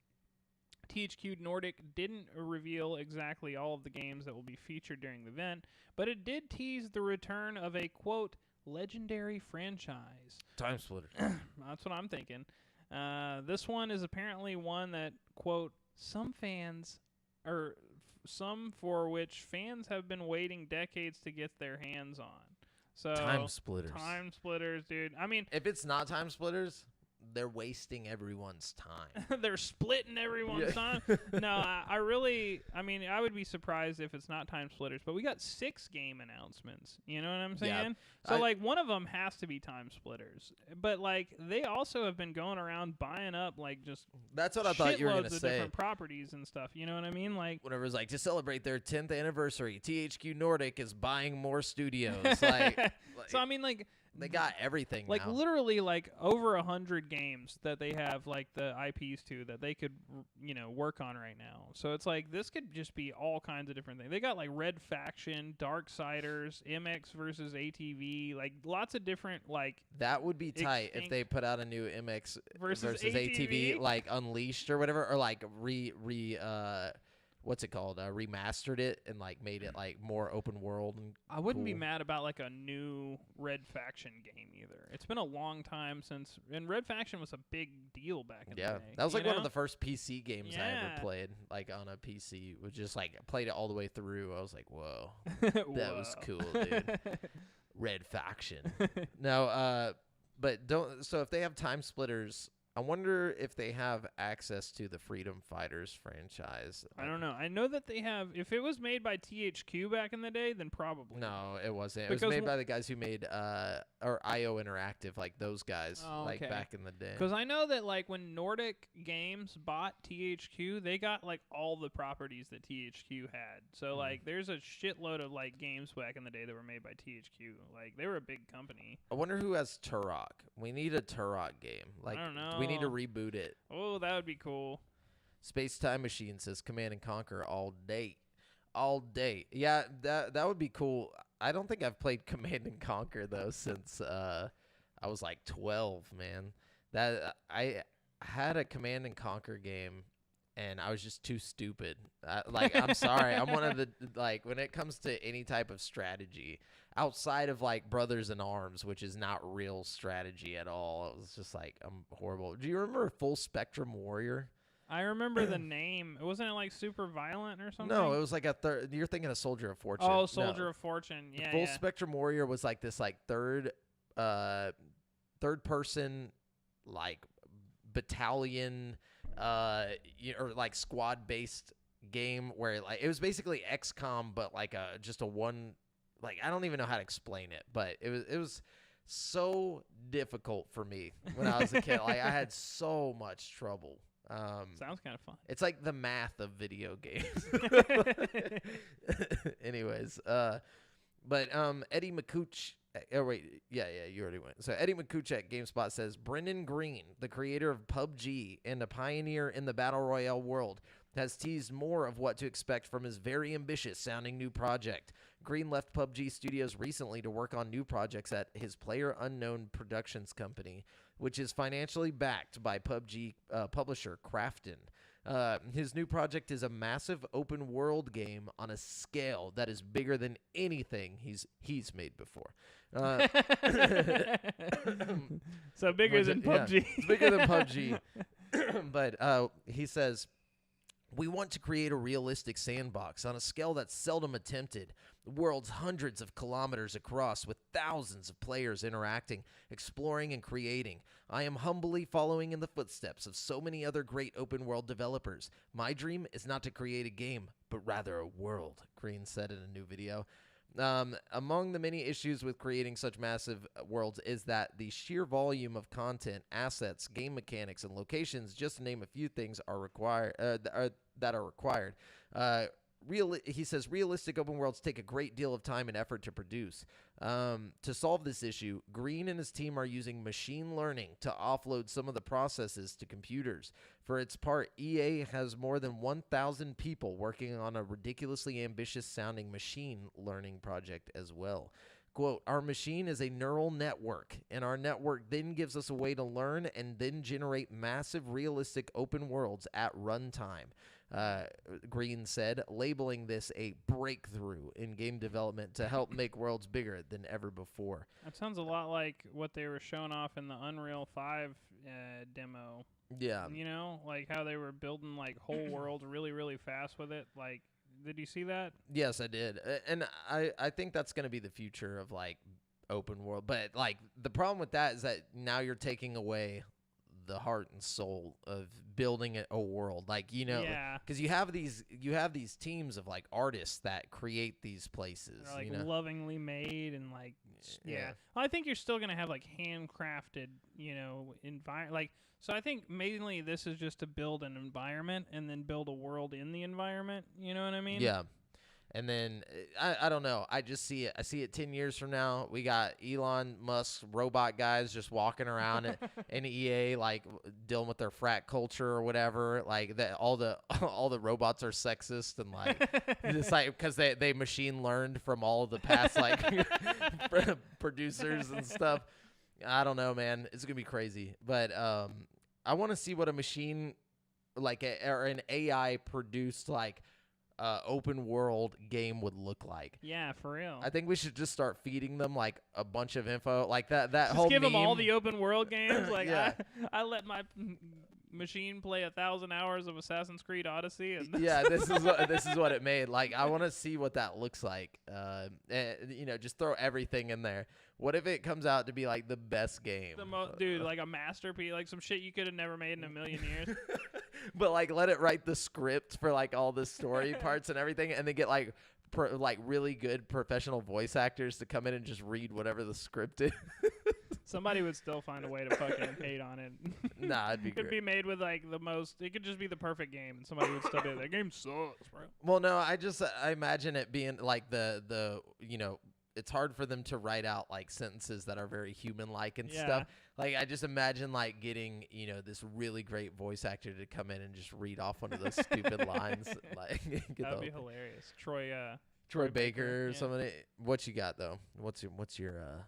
THQ Nordic didn't reveal exactly all of the games that will be featured during the event, but it did tease the return of a, quote, legendary franchise. Time Splitters. That's what I'm thinking. This one is apparently one that, quote, some for which fans have been waiting decades to get their hands on. So Time Splitters. Time Splitters, dude. I mean, if it's not Time Splitters, they're wasting everyone's time. they're splitting everyone's time. No, I mean, I would be surprised if it's not Time Splitters, but we got 6 game announcements. You know what I'm saying? Yeah. So, like, one of them has to be Time Splitters. But, like, they also have been going around buying up, like, just That's what I thought you were going to shitloads of say. different properties and stuff. You know what I mean? Like, Whenever it was like, to celebrate their 10th anniversary, THQ Nordic is buying more studios. like, so, I mean, like, they got everything like now. literally like over 100 games that they have like the IPs to that they could work on right now. So it's like this could just be all kinds of different things. They got like Red Faction, Darksiders, MX versus ATV, like lots of different like. That would be tight if they put out a new MX versus ATV like Unleashed or whatever, or like what's it called? Remastered it and like made it like more open world. And I wouldn't be cool. mad about like a new Red Faction game either. It's been a long time since, and Red Faction was a big deal back in the day. That was like you one know? of the first PC games I Yeah. ever played, like on a PC. Was just like played it all the way through. I was like, whoa, that was cool, dude. Red Faction. No, but don't. So if they have Time Splitters, I wonder if they have access to the Freedom Fighters franchise. I don't know. I know that they have. If it was made by THQ back in the day, then probably. No, it wasn't. It Because was made by the guys who made or IO Interactive, like those guys, like okay. back in the day. Because I know that like when Nordic Games bought THQ, they got like all the properties that THQ had. So like there's a shitload of like games back in the day that were made by THQ. Like they were a big company. I wonder who has Turok. We need a Turok game. Like I don't know. we need to reboot it. Oh, that would be cool. Space Time Machine says Command and Conquer all day. All day. Yeah, that would be cool. I don't think I've played Command and Conquer though since I was like 12, man. That I had a Command and Conquer game and I was just too stupid. I'm sorry. I'm one of the like when it comes to any type of strategy outside of like Brothers in Arms, which is not real strategy at all. It was just like I'm horrible. Do you remember Full Spectrum Warrior? I remember the name. Wasn't it like super violent or something? No, it was like a third. You're thinking of Soldier of Fortune. Oh, Soldier of Fortune. Yeah, Full Spectrum Warrior was like this like third person like battalion or like squad based game where like it was basically XCOM but like just a one, like I don't even know how to explain it, but it was so difficult for me when I was a kid. Like I had so much trouble. Sounds kind of fun. It's like the math of video games. Anyways, but Eddie McCooch. Oh wait, yeah, you already went. So Eddie McCooch at GameSpot says Brendan Green, the creator of PUBG and a pioneer in the battle royale world, has teased more of what to expect from his very ambitious sounding new project. Green left PUBG Studios recently to work on new projects at his PlayerUnknown Productions company, which is financially backed by PUBG publisher Krafton. His new project is a massive open world game on a scale that is bigger than anything he's made before. So bigger than PUBG. Yeah, it's bigger than PUBG. But he says, we want to create a realistic sandbox on a scale that's seldom attempted. The world's hundreds of kilometers across with thousands of players interacting, exploring, and creating. I am humbly following in the footsteps of so many other great open-world developers. My dream is not to create a game, but rather a world, Green said in a new video. Among the many issues with creating such massive worlds is that the sheer volume of content, assets, game mechanics, and locations, just to name a few things, are required. He says realistic open worlds take a great deal of time and effort to produce. To solve this issue, Green and his team are using machine learning to offload some of the processes to computers. For its part, EA has more than 1,000 people working on a ridiculously ambitious sounding machine learning project as well. Quote, our machine is a neural network, and our network then gives us a way to learn and then generate massive realistic open worlds at runtime. Green said, labeling this a breakthrough in game development to help make worlds bigger than ever before. That sounds a lot like what they were showing off in the Unreal 5 demo. Yeah. You know, like how they were building like whole worlds really, really fast with it. Like, did you see that? Yes, I did. And I think that's going to be the future of like open world. But like the problem with that is that now you're taking away the heart and soul of building a world, like, you know, because you have these teams of like artists that create these places. They're, like, you know? lovingly made and like Well, I think you're still gonna have like handcrafted, you know, like. So I think mainly this is just to build an environment and then build a world in the environment. You know what I mean? Yeah. And then, I don't know. I just see it. I see it 10 years from now. We got Elon Musk's robot guys just walking around in EA, like, dealing with their frat culture or whatever. Like, that all the robots are sexist and, like, just, like, because they machine learned from all of the past, like, producers and stuff. I don't know, man. It's going to be crazy. But I want to see what a machine, like, or an AI-produced, like, open world game would look like. Yeah, for real. I think we should just start feeding them like a bunch of info, like that just whole give meme. them all the open world games. Like, yeah. I let my machine play 1,000 hours of Assassin's Creed Odyssey. And yeah, this is what it made. Like, I want to see what that looks like. And, you know, just throw everything in there. What if it comes out to be like the best game? Dude, like a masterpiece, like some shit you could have never made in a million years. But like, let it write the script for like all the story parts and everything, and then get like really good professional voice actors to come in and just read whatever the script is. Somebody would still find a way to fucking hate on it. Nah, it'd be It could great. be made with like the most. It could just be the perfect game, and somebody would still be like, "That game sucks, bro." Well, no, I imagine it being like the you know, it's hard for them to write out like sentences that are very human-like and stuff. Like, I just imagine like getting, you know, this really great voice actor to come in and just read off one of those stupid lines. Like, That'd be hilarious. Troy Baker or yeah. somebody. What you got though? What's your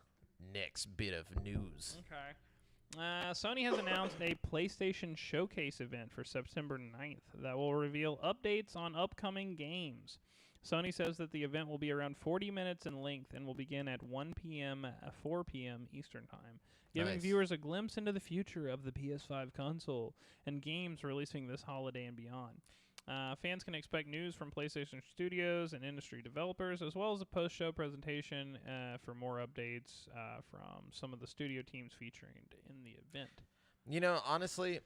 next bit of news? Okay. Sony has announced a PlayStation Showcase event for September 9th that will reveal updates on upcoming games. Sony says that the event will be around 40 minutes in length and will begin at 1 p.m. 4 p.m. Eastern Time, giving viewers a glimpse into the future of the PS5 console and games releasing this holiday and beyond. Fans can expect news from PlayStation Studios and industry developers, as well as a post-show presentation for more updates from some of the studio teams featuring in the event. You know, honestly,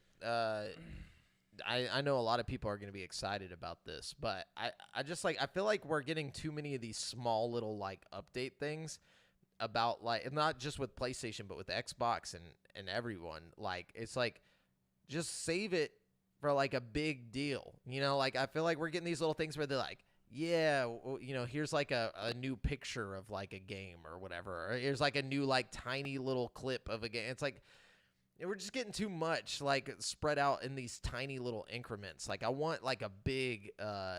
I know a lot of people are going to be excited about this, but I just like, I feel like we're getting too many of these small little like update things about like, not just with PlayStation, but with Xbox and everyone. Like, it's like, just save it for like a big deal, you know? Like, I feel like we're getting these little things where they're like, yeah, well, you know, here's like a new picture of like a game or whatever. Or here's like a new like tiny little clip of a game. It's like, we're just getting too much, like, spread out in these tiny little increments. Like, I want, like, a big,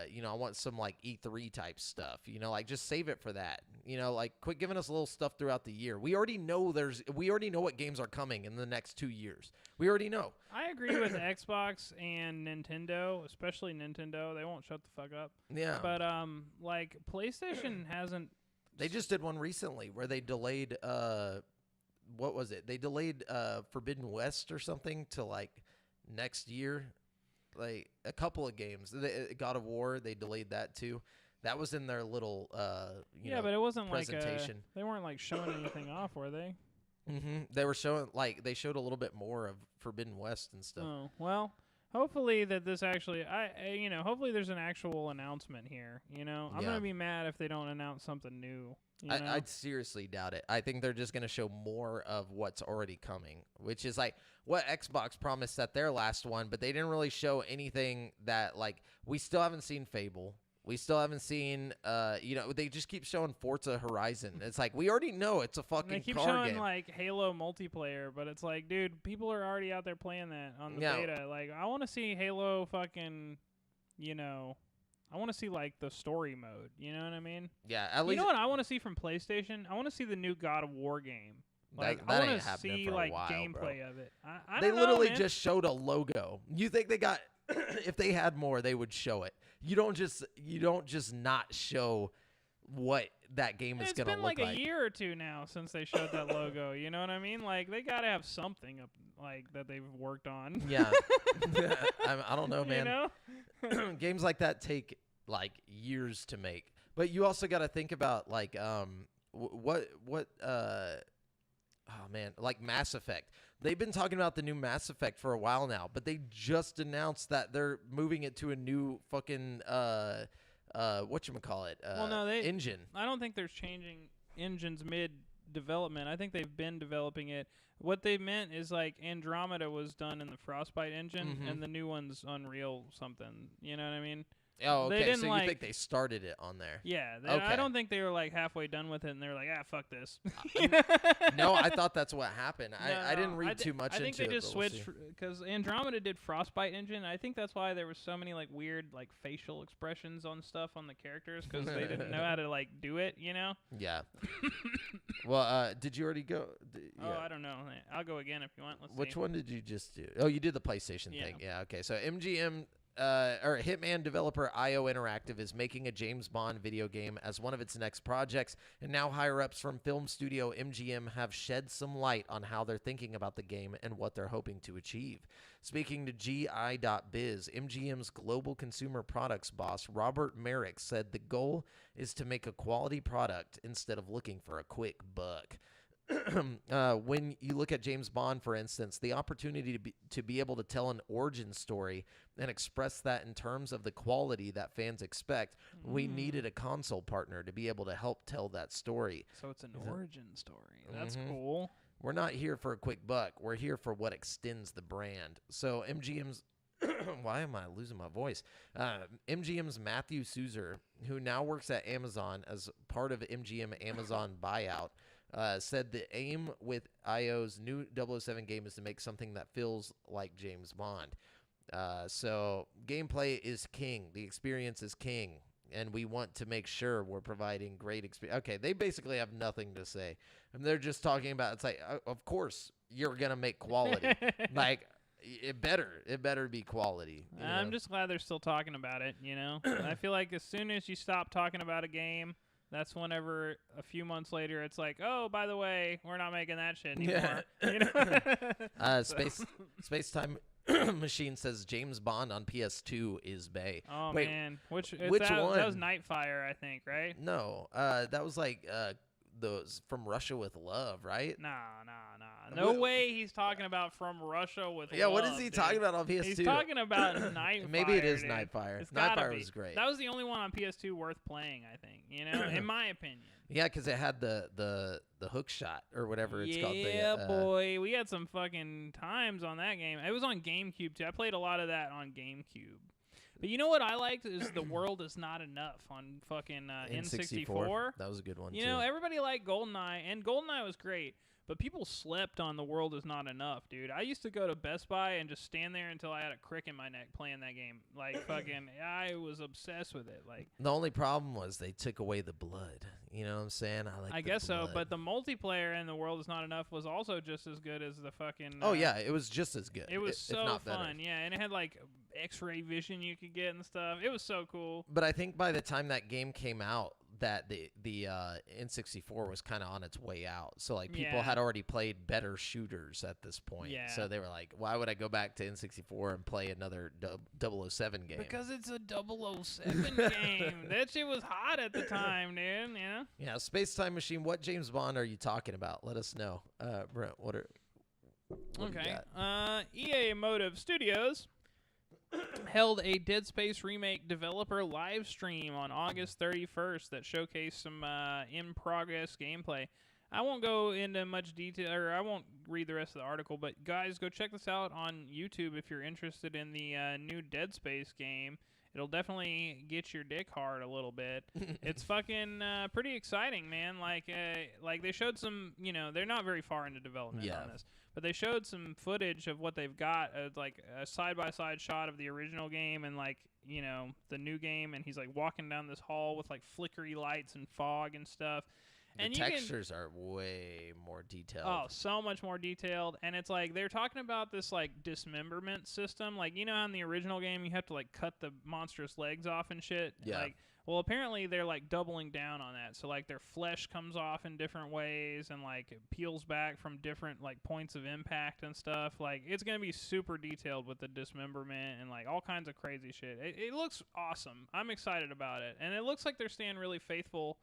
you know, I want some, like, E3 type stuff. You know, like, just save it for that. You know, like, quit giving us little stuff throughout the year. We already know what games are coming in the next 2 years. We already know. I agree with Xbox and Nintendo, especially Nintendo. They won't shut the fuck up. Yeah. But, like, PlayStation hasn't... They just did one recently where they delayed, what was it? They delayed Forbidden West or something to like next year. Like a couple of games. God of War, they delayed that too. That was in their little you know, but it wasn't presentation. like they weren't like showing anything off, were they? Mm-hmm. They were showing like they showed a little bit more of Forbidden West and stuff. Oh, well, hopefully that this actually you know, hopefully there's an actual announcement here, you know. I'm going to be mad if they don't announce something new. I'd seriously doubt it. I think they're just going to show more of what's already coming, which is like what Xbox promised at their last one, but they didn't really show anything that, like, we still haven't seen Fable. We still haven't seen, you know, they just keep showing Forza Horizon. It's like, we already know it's a fucking car game. They keep showing, like, Halo multiplayer, but it's like, dude, people are already out there playing that on the beta. Like, I want to see Halo fucking, you know... I want to see, like, the story mode. You know what I mean? Yeah, at least... You know what I want to see from PlayStation? I want to see the new God of War game. Like, that I ain't want to see, for a like, while, gameplay bro. of it. I they don't literally know, man. just showed a logo. You think they got if they had more, they would show it. You don't just not show what that game is going to look like. It's been like a year or two now since they showed that logo. You know what I mean? Like, they got to have something up, like, that they've worked on. Yeah. I don't know, man. You know? Games like that take, like, years to make. But you also got to think about, like, like Mass Effect. They've been talking about the new Mass Effect for a while now, but they just announced that they're moving it to a new fucking whatchamacallit, engine. I don't think they're changing engines mid-development. I think they've been developing it. What they meant is, like, Andromeda was done in the Frostbite engine, and the new one's Unreal something. You know what I mean? Oh, okay. They didn't, so you think they started it on there? Yeah. Okay. I don't think they were, like, halfway done with it, and they were like, fuck this. No, I thought that's what happened. I didn't read too much into it. I think they just switched, because Andromeda did Frostbite engine. I think that's why there was so many, like, weird, like, facial expressions on stuff on the characters, because they didn't know how to, like, do it, you know? Yeah. Well, did you already go? Oh, I don't know. I'll go again if you want. Let's Which see. one did you just do? Oh, you did the PlayStation thing. Yeah, okay. So MGM... or Hitman developer IO Interactive is making a James Bond video game as one of its next projects, and now higher-ups from film studio MGM have shed some light on how they're thinking about the game and what they're hoping to achieve. Speaking to GI.biz, MGM's global consumer products boss Robert Merrick said the goal is to make a quality product instead of looking for a quick buck. When you look at James Bond, for instance, the opportunity to be able to tell an origin story and express that in terms of the quality that fans expect, we needed a console partner to be able to help tell that story. So it's an origin story. That's cool. We're not here for a quick buck. We're here for what extends the brand. So MGM's why am I losing my voice? MGM's Matthew Souzer, who now works at Amazon as part of MGM Amazon buyout, said the aim with IO's new 007 game is to make something that feels like James Bond. So gameplay is king. The experience is king. And we want to make sure we're providing great experience. Okay, they basically have nothing to say. And they're just talking about, it's like, of course, you're going to make quality. Like, it better be quality. I'm just glad they're still talking about it, you know? I feel like as soon as you stop talking about a game, that's whenever a few months later it's like, oh, by the way, we're not making that shit anymore. You know? Space Time Machine says James Bond on PS2 is bae. Oh, wait, man. Which one? That was Nightfire, I think, right? No. That was like those From Russia with Love, right? Nah. No way he's talking about From Russia with Love. Yeah, what is he dude. talking about on PS2? He's talking about Nightfire. Maybe it is dude. Nightfire. It's gotta Nightfire be. was great. That was the only one on PS2 worth playing, I think. You know, in my opinion. Yeah, because it had the hook shot or whatever it's called. Yeah, boy, we had some fucking times on that game. It was on GameCube too. I played a lot of that on GameCube. But you know what I liked is The World Is Not Enough on fucking N64. That was a good one, You know, everybody liked GoldenEye, and GoldenEye was great. But people slept on The World Is Not Enough, dude. I used to go to Best Buy and just stand there until I had a crick in my neck playing that game. Like, fucking, I was obsessed with it. Like, the only problem was they took away the blood. You know what I'm saying? I guess so, but the multiplayer in The World Is Not Enough was also just as good as the fucking... oh, yeah, it was just as good. It was if so not fun, better. yeah, and it had, like, X-ray vision you could get and stuff. It was so cool. But I think by the time that game came out, that the N64 was kind of on its way out. So, like, people had already played better shooters at this point. Yeah. So they were like, why would I go back to N64 and play another 007 game? Because it's a 007 game. That shit was hot at the time, dude, you know? Yeah, Space Time Machine, what James Bond are you talking about? Let us know. Brent, what do you got? EA Motive Studios held a Dead Space remake developer live stream on August 31st that showcased some in-progress gameplay. I won't go into much detail, or I won't read the rest of the article, but guys, go check this out on YouTube if you're interested in the new Dead Space game. It'll definitely get your dick hard a little bit. It's fucking pretty exciting, man. Like they showed some, you know, they're not very far into development on this, but they showed some footage of what they've got, like a side-by-side shot of the original game and, like, you know, the new game, and he's like walking down this hall with like flickery lights and fog and stuff. And the textures are way more detailed. Oh, so much more detailed. And it's like they're talking about this like dismemberment system. Like, you know, in the original game, you have to like cut the monstrous legs off and shit. Yeah. Like, well, apparently they're like doubling down on that. So like their flesh comes off in different ways and like it peels back from different like points of impact and stuff. Like it's gonna be super detailed with the dismemberment and like all kinds of crazy shit. It looks awesome. I'm excited about it, and it looks like they're staying really faithful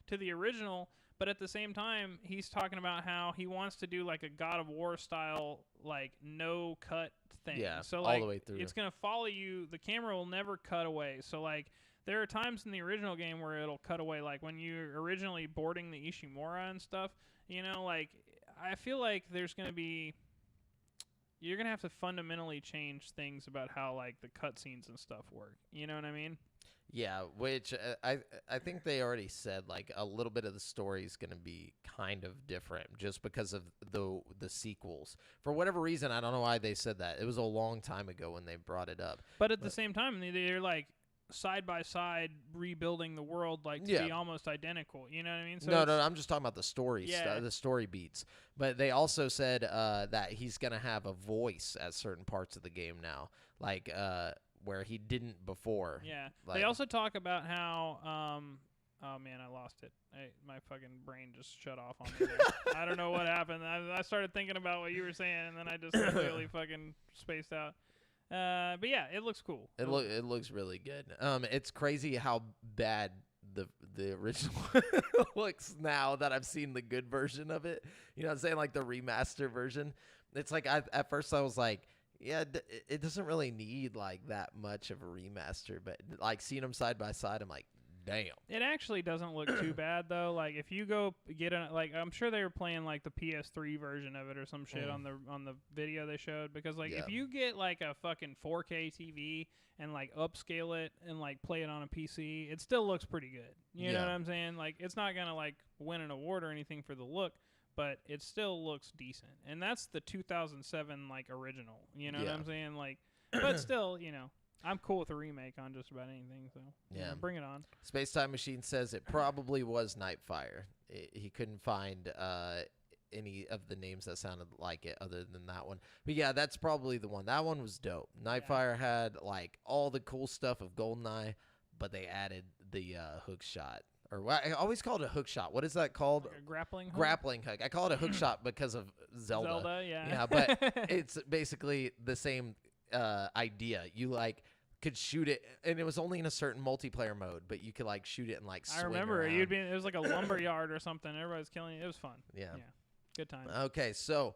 to the original. But at the same time, he's talking about how he wants to do like a God of War style like no cut thing. Yeah, so like all the way through. It's gonna follow you. The camera will never cut away. So like. There are times in the original game where it'll cut away, like when you're originally boarding the Ishimura and stuff, you know, like, I feel like there's going to be, you're going to have to fundamentally change things about how, like, the cutscenes and stuff work. You know what I mean? Yeah, which I think they already said, like, a little bit of the story is going to be kind of different just because of the sequels. For whatever reason, I don't know why they said that. It was a long time ago when they brought it up. But at the same time, they're, like, side by side rebuilding the world like to be almost identical, you know what I mean? So no, I'm just talking about the story stuff, the story beats. But they also said that he's gonna have a voice at certain parts of the game now, like where he didn't before. Yeah, like, they also talk about how oh man, I lost it. My fucking brain just shut off on me there. I don't know what happened. I started thinking about what you were saying, and then I just completely fucking spaced out. But yeah, it looks cool. It looks really good. It's crazy how bad the original looks now that I've seen the good version of it. You know what I'm saying? Like the remaster version. It's like at first I was like, yeah, it doesn't really need like that much of a remaster, but like seeing them side by side, I'm like, damn. It actually doesn't look too bad though. Like if you go get like I'm sure they were playing like the PS3 version of it or some shit on the video they showed, because like if you get like a fucking 4K TV and like upscale it and like play it on a PC, it still looks pretty good. You know what I'm saying? Like it's not going to like win an award or anything for the look, but it still looks decent. And that's the 2007 like original, you know what I'm saying? Like but still, you know, I'm cool with a remake on just about anything, so bring it on. Space Time Machine says it probably was Nightfire. He couldn't find any of the names that sounded like it other than that one. But yeah, that's probably the one. That one was dope. Nightfire had like all the cool stuff of GoldenEye, but they added the hook shot. Or I always call it a hook shot. What is that called? Like a grappling hook? Grappling hook. I call it a hook shot because of Zelda. Zelda, yeah. Yeah, but it's basically the same idea. You like could shoot it, and it was only in a certain multiplayer mode, but you could like shoot it and like swing I remember around. it was like a lumber yard or something. Everybody was killing it. It was fun. Yeah. Good time. Okay, so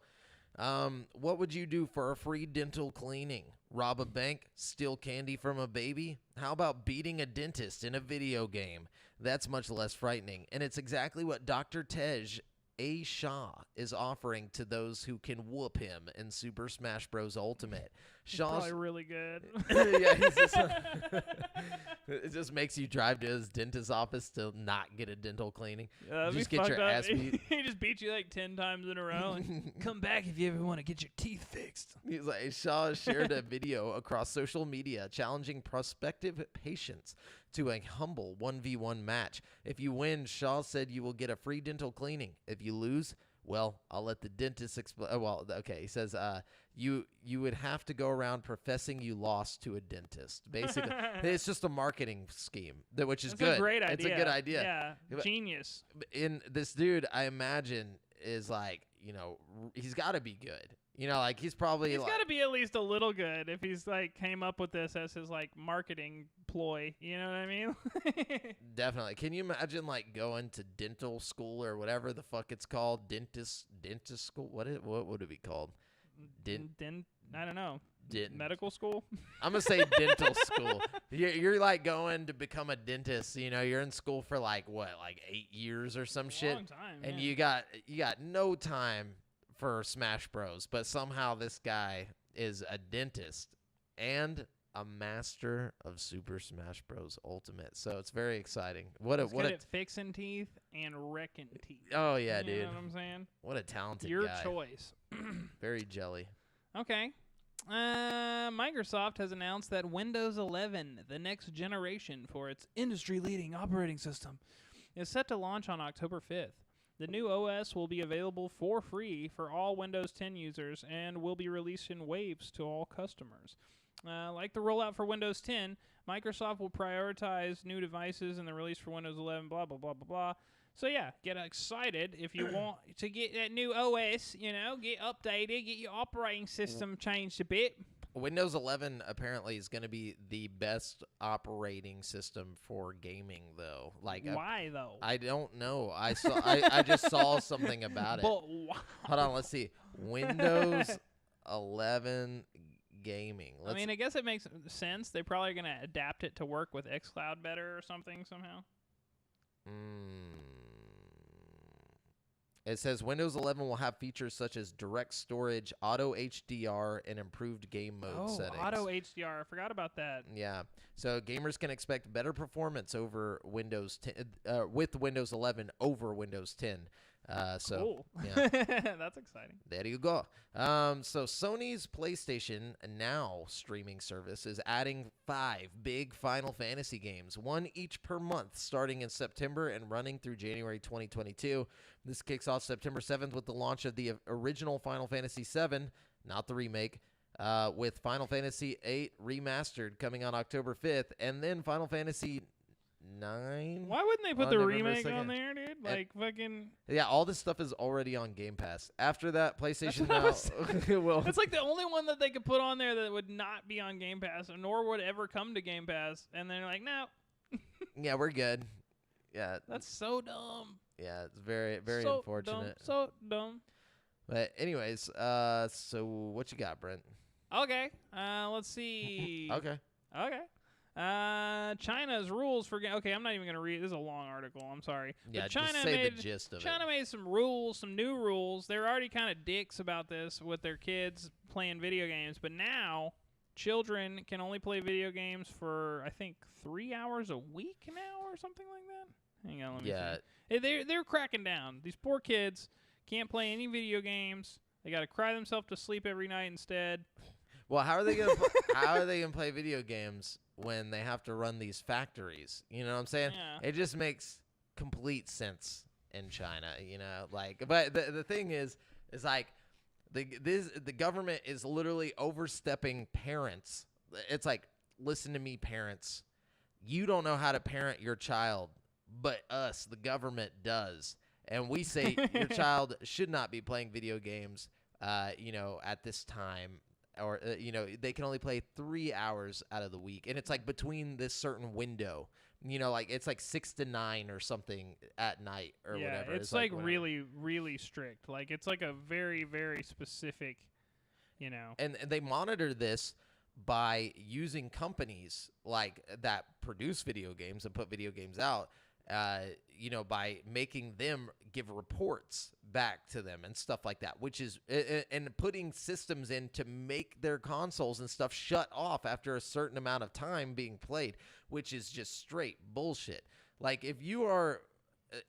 what would you do for a free dental cleaning? Rob a bank? Steal candy from a baby? How about beating a dentist in a video game? That's much less frightening, and it's exactly what Dr. Tej A. Shaw is offering to those who can whoop him in Super Smash Bros. Ultimate. Shaw's probably really good. Yeah, he's just, it just makes you drive to his dentist's office to not get a dental cleaning. Just get your ass beat. He just beat you like 10 times in a row. And come back if you ever want to get your teeth fixed. He's like, Shaw shared a video across social media challenging prospective patients to a humble 1v1 match. If you win, Shaw said you will get a free dental cleaning. If you lose, well, I'll let the dentist explain. Well, okay, he says you would have to go around professing you lost to a dentist. Basically, it's just a marketing scheme, which is good. It's a great idea. It's a good idea. Yeah, genius. In this dude, I imagine, is like, you know, he's got to be good. You know, like he's got to be at least a little good if he's like came up with this as his like marketing ploy. You know what I mean? Definitely. Can you imagine like going to dental school or whatever the fuck it's called? Dentist school? What would it be called? I don't know. Medical school? I'm gonna say dental school. You're like going to become a dentist. You know, you're in school for like what, like 8 years or some shit. Long time, and yeah. you got no time for Smash Bros. But somehow this guy is a dentist and a master of Super Smash Bros. Ultimate. So it's very exciting. What at fixing teeth and wrecking teeth. Oh yeah, you dude. know what I'm saying? What a talented Your guy. choice. Very jelly. Okay. Microsoft has announced that Windows 11, the next generation for its industry-leading operating system, is set to launch on October 5th. The new OS will be available for free for all Windows 10 users and will be released in waves to all customers. Like the rollout for Windows 10, Microsoft will prioritize new devices in the release for Windows 11, blah, blah, blah, blah, blah. So, yeah, get excited if you want to get that new OS, get updated, get your operating system changed a bit. Windows 11 apparently is going to be the best operating system for gaming, though. Why, though? I don't know. I just saw something about it. But why? Hold on, let's see. Windows 11 gaming. I guess it makes sense. They're probably going to adapt it to work with xCloud better or something somehow. It says Windows 11 will have features such as direct storage, auto HDR, and improved game mode settings. Auto HDR. I forgot about that. Yeah. So gamers can expect better performance over Windows 10 with Windows 11 over Windows 10. Cool. Yeah. That's exciting. There you go. So Sony's PlayStation Now streaming service is adding 5 big Final Fantasy games, one each per month, starting in September and running through January 2022. This kicks off September 7th with the launch of the original Final Fantasy VII, not the remake, with Final Fantasy VIII Remastered coming on October 5th, and then Final Fantasy 9. Why wouldn't they put the remake on there, dude? Yeah, all this stuff is already on Game Pass. After that, PlayStation Now. It's like the only one that they could put on there that would not be on Game Pass, nor would ever come to Game Pass. And they're like, no. Yeah, we're good. Yeah, that's so dumb. Yeah, it's very, very so unfortunate. So dumb. But anyways, so what you got, Brent? Okay. Let's see. Okay. China's rules for okay. I'm not even gonna read. This is a long article. I'm sorry. Yeah, but China just say the gist of it. China made some rules, some new rules. They're already kind of dicks about this with their kids playing video games, but now children can only play video games for I think 3 hours a week now or something like that. Hang on, let me see. They're cracking down. These poor kids can't play any video games. They got to cry themselves to sleep every night instead. Well, how are they gonna play video games when they have to run these factories? You know what I'm saying? Yeah. It just makes complete sense in China. But the thing is like the government is literally overstepping parents. It's like, listen to me, parents. You don't know how to parent your child, but us, the government, does. And we say your child should not be playing video games, at this time. Or, they can only play 3 hours out of the week. And it's like between this certain window, it's like 6 to 9 or something at night or whatever. It's like really, really strict. Like it's like a very, very specific, And they monitor this by using companies like that produce video games and put video games out, by making them give reports back to them and stuff like that, which is and putting systems in to make their consoles and stuff shut off after a certain amount of time being played, which is just straight bullshit. Like if you are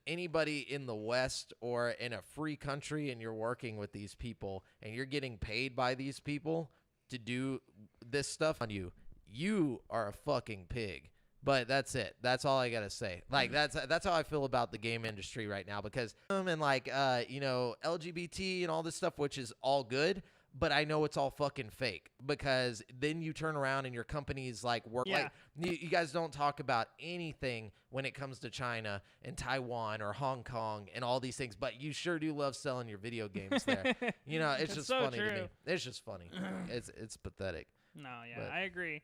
anybody in the West or in a free country and you're working with these people and you're getting paid by these people to do this stuff on you, you are a fucking pig. But that's it. That's all I gotta say. Like that's how I feel about the game industry right now, because LGBT and all this stuff, which is all good, but I know it's all fucking fake, because then you turn around and your companies like work like you guys don't talk about anything when it comes to China and Taiwan or Hong Kong and all these things, but you sure do love selling your video games there. It's just so funny true. to me. It's just funny. It's pathetic. No, But I agree.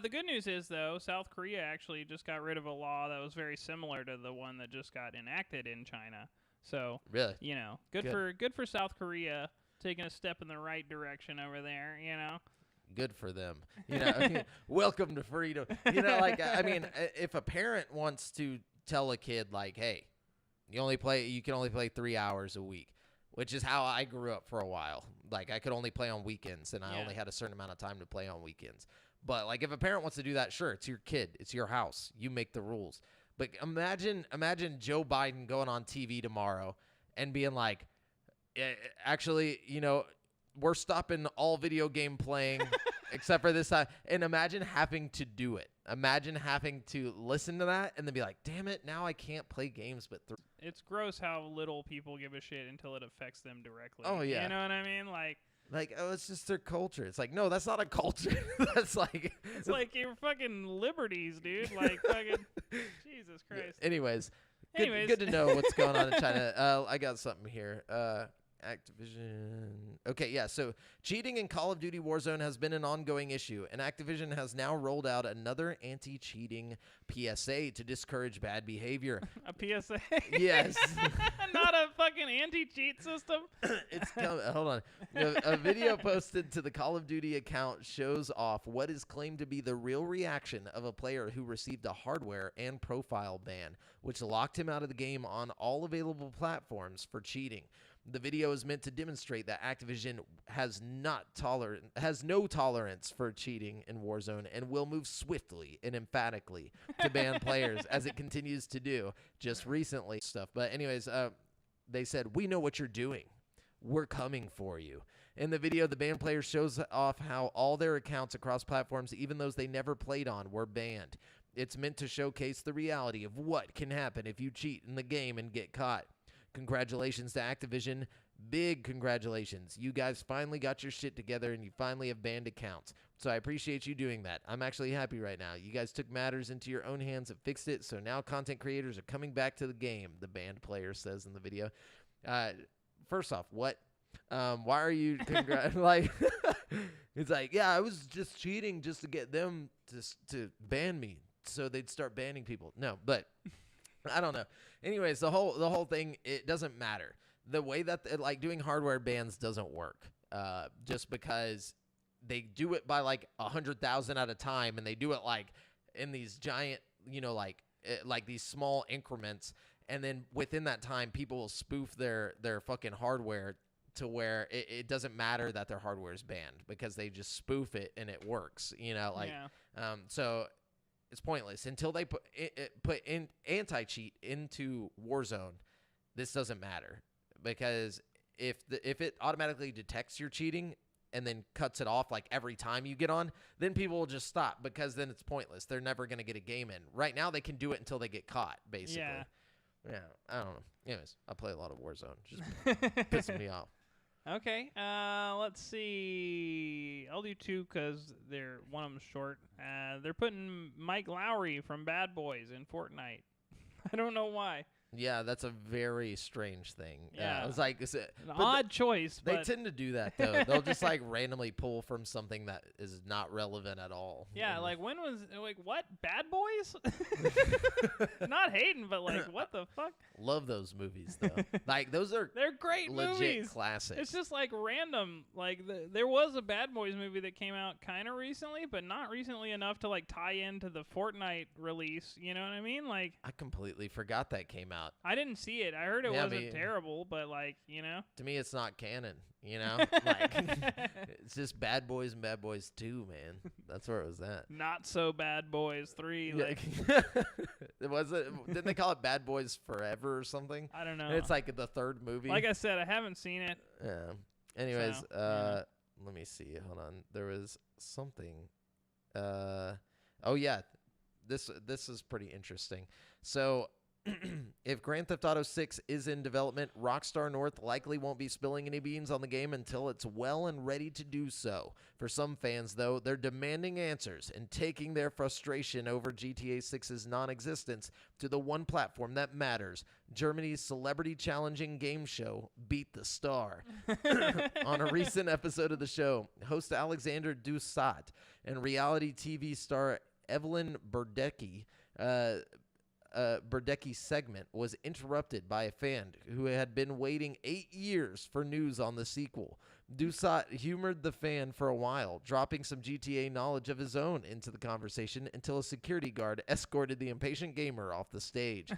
The good news is, though, South Korea actually just got rid of a law that was very similar to the one that just got enacted in China. So, really, good for South Korea taking a step in the right direction over there. Good for them. Welcome to freedom. If a parent wants to tell a kid like, hey, you can only play 3 hours a week, which is how I grew up for a while. Like I could only play on weekends, and I only had a certain amount of time to play on weekends. But like if a parent wants to do that, sure, it's your kid, it's your house, you make the rules. But imagine Joe Biden going on TV tomorrow and being like, actually, we're stopping all video game playing except for this time. And imagine having to do it. Imagine having to listen to that and then be like, damn it, now I can't play games but It's gross how little people give a shit until it affects them directly. Oh, yeah. You know what I mean? Like, oh, it's just their culture. It's like, no, that's not a culture. That's like... It's like your fucking liberties, dude. Like, fucking... Jesus Christ. Anyways, good to know what's going on in China. I got something here. Activision. Okay, yeah, so cheating in Call of Duty Warzone has been an ongoing issue, and Activision has now rolled out another anti-cheating PSA to discourage bad behavior. A PSA? Yes. Not a fucking anti-cheat system? Hold on. A video posted to the Call of Duty account shows off what is claimed to be the real reaction of a player who received a hardware and profile ban, which locked him out of the game on all available platforms for cheating. The video is meant to demonstrate that Activision has no tolerance for cheating in Warzone and will move swiftly and emphatically to ban players as it continues to do just recently stuff. But anyways, they said, "We know what you're doing. We're coming for you." In the video, the banned player shows off how all their accounts across platforms, even those they never played on, were banned. It's meant to showcase the reality of what can happen if you cheat in the game and get caught. Congratulations to Activision. Big congratulations. You guys finally got your shit together and you finally have banned accounts. So I appreciate you doing that. I'm actually happy right now. You guys took matters into your own hands and fixed it, so now content creators are coming back to the game, the banned player says in the video. First off, what? Why are you like it's like, yeah, I was just cheating just to get them to ban me so they'd start banning people. No, but I don't know. Anyways, the whole thing, it doesn't matter. The way that like doing hardware bans doesn't work. Just because they do it by like 100,000 at a time, and they do it like in these giant, like these small increments, and then within that time, people will spoof their fucking hardware to where it doesn't matter that their hardware is banned because they just spoof it and it works. So. It's pointless until they put in anti-cheat into Warzone. This doesn't matter because if it automatically detects your cheating and then cuts it off like every time you get on, then people will just stop because then it's pointless. They're never going to get a game in. Right now they can do it until they get caught, basically. Yeah, I don't know. Anyways, I play a lot of Warzone. Just pissing me off. Okay, let's see. I'll do two because one of them's short. They're putting Mike Lowry from Bad Boys in Fortnite. I don't know why. Yeah, that's a very strange thing. Yeah, it's like an odd choice. They tend to do that though. They'll just like randomly pull from something that is not relevant at all. Yeah, like when was what Bad Boys? Not hating, but like what the fuck? Love those movies though. Like they're great legit movies. Classics. It's just like random. Like there was a Bad Boys movie that came out kind of recently, but not recently enough to like tie into the Fortnite release. You know what I mean? Like I completely forgot that came out. I didn't see it. I heard it wasn't terrible, but like, to me it's not canon, like it's just Bad Boys and Bad Boys 2, man. That's where it was at. Not so Bad Boys 3. Like didn't they call it Bad Boys Forever or something? I don't know. And it's like the third movie. Like I said, I haven't seen it. Yeah. Anyways, let me see. Hold on. There was something. Oh yeah. This is pretty interesting. So if Grand Theft Auto 6 is in development, Rockstar North likely won't be spilling any beans on the game until it's well and ready to do so. For some fans, though, they're demanding answers and taking their frustration over GTA 6's non-existence to the one platform that matters, Germany's celebrity challenging game show, Beat the Star. On a recent episode of the show, host Alexander Dusat and reality TV star Evelyn Burdecki's segment was interrupted by a fan who had been waiting 8 years for news on the sequel. Dusat humored the fan for a while, dropping some GTA knowledge of his own into the conversation until a security guard escorted the impatient gamer off the stage.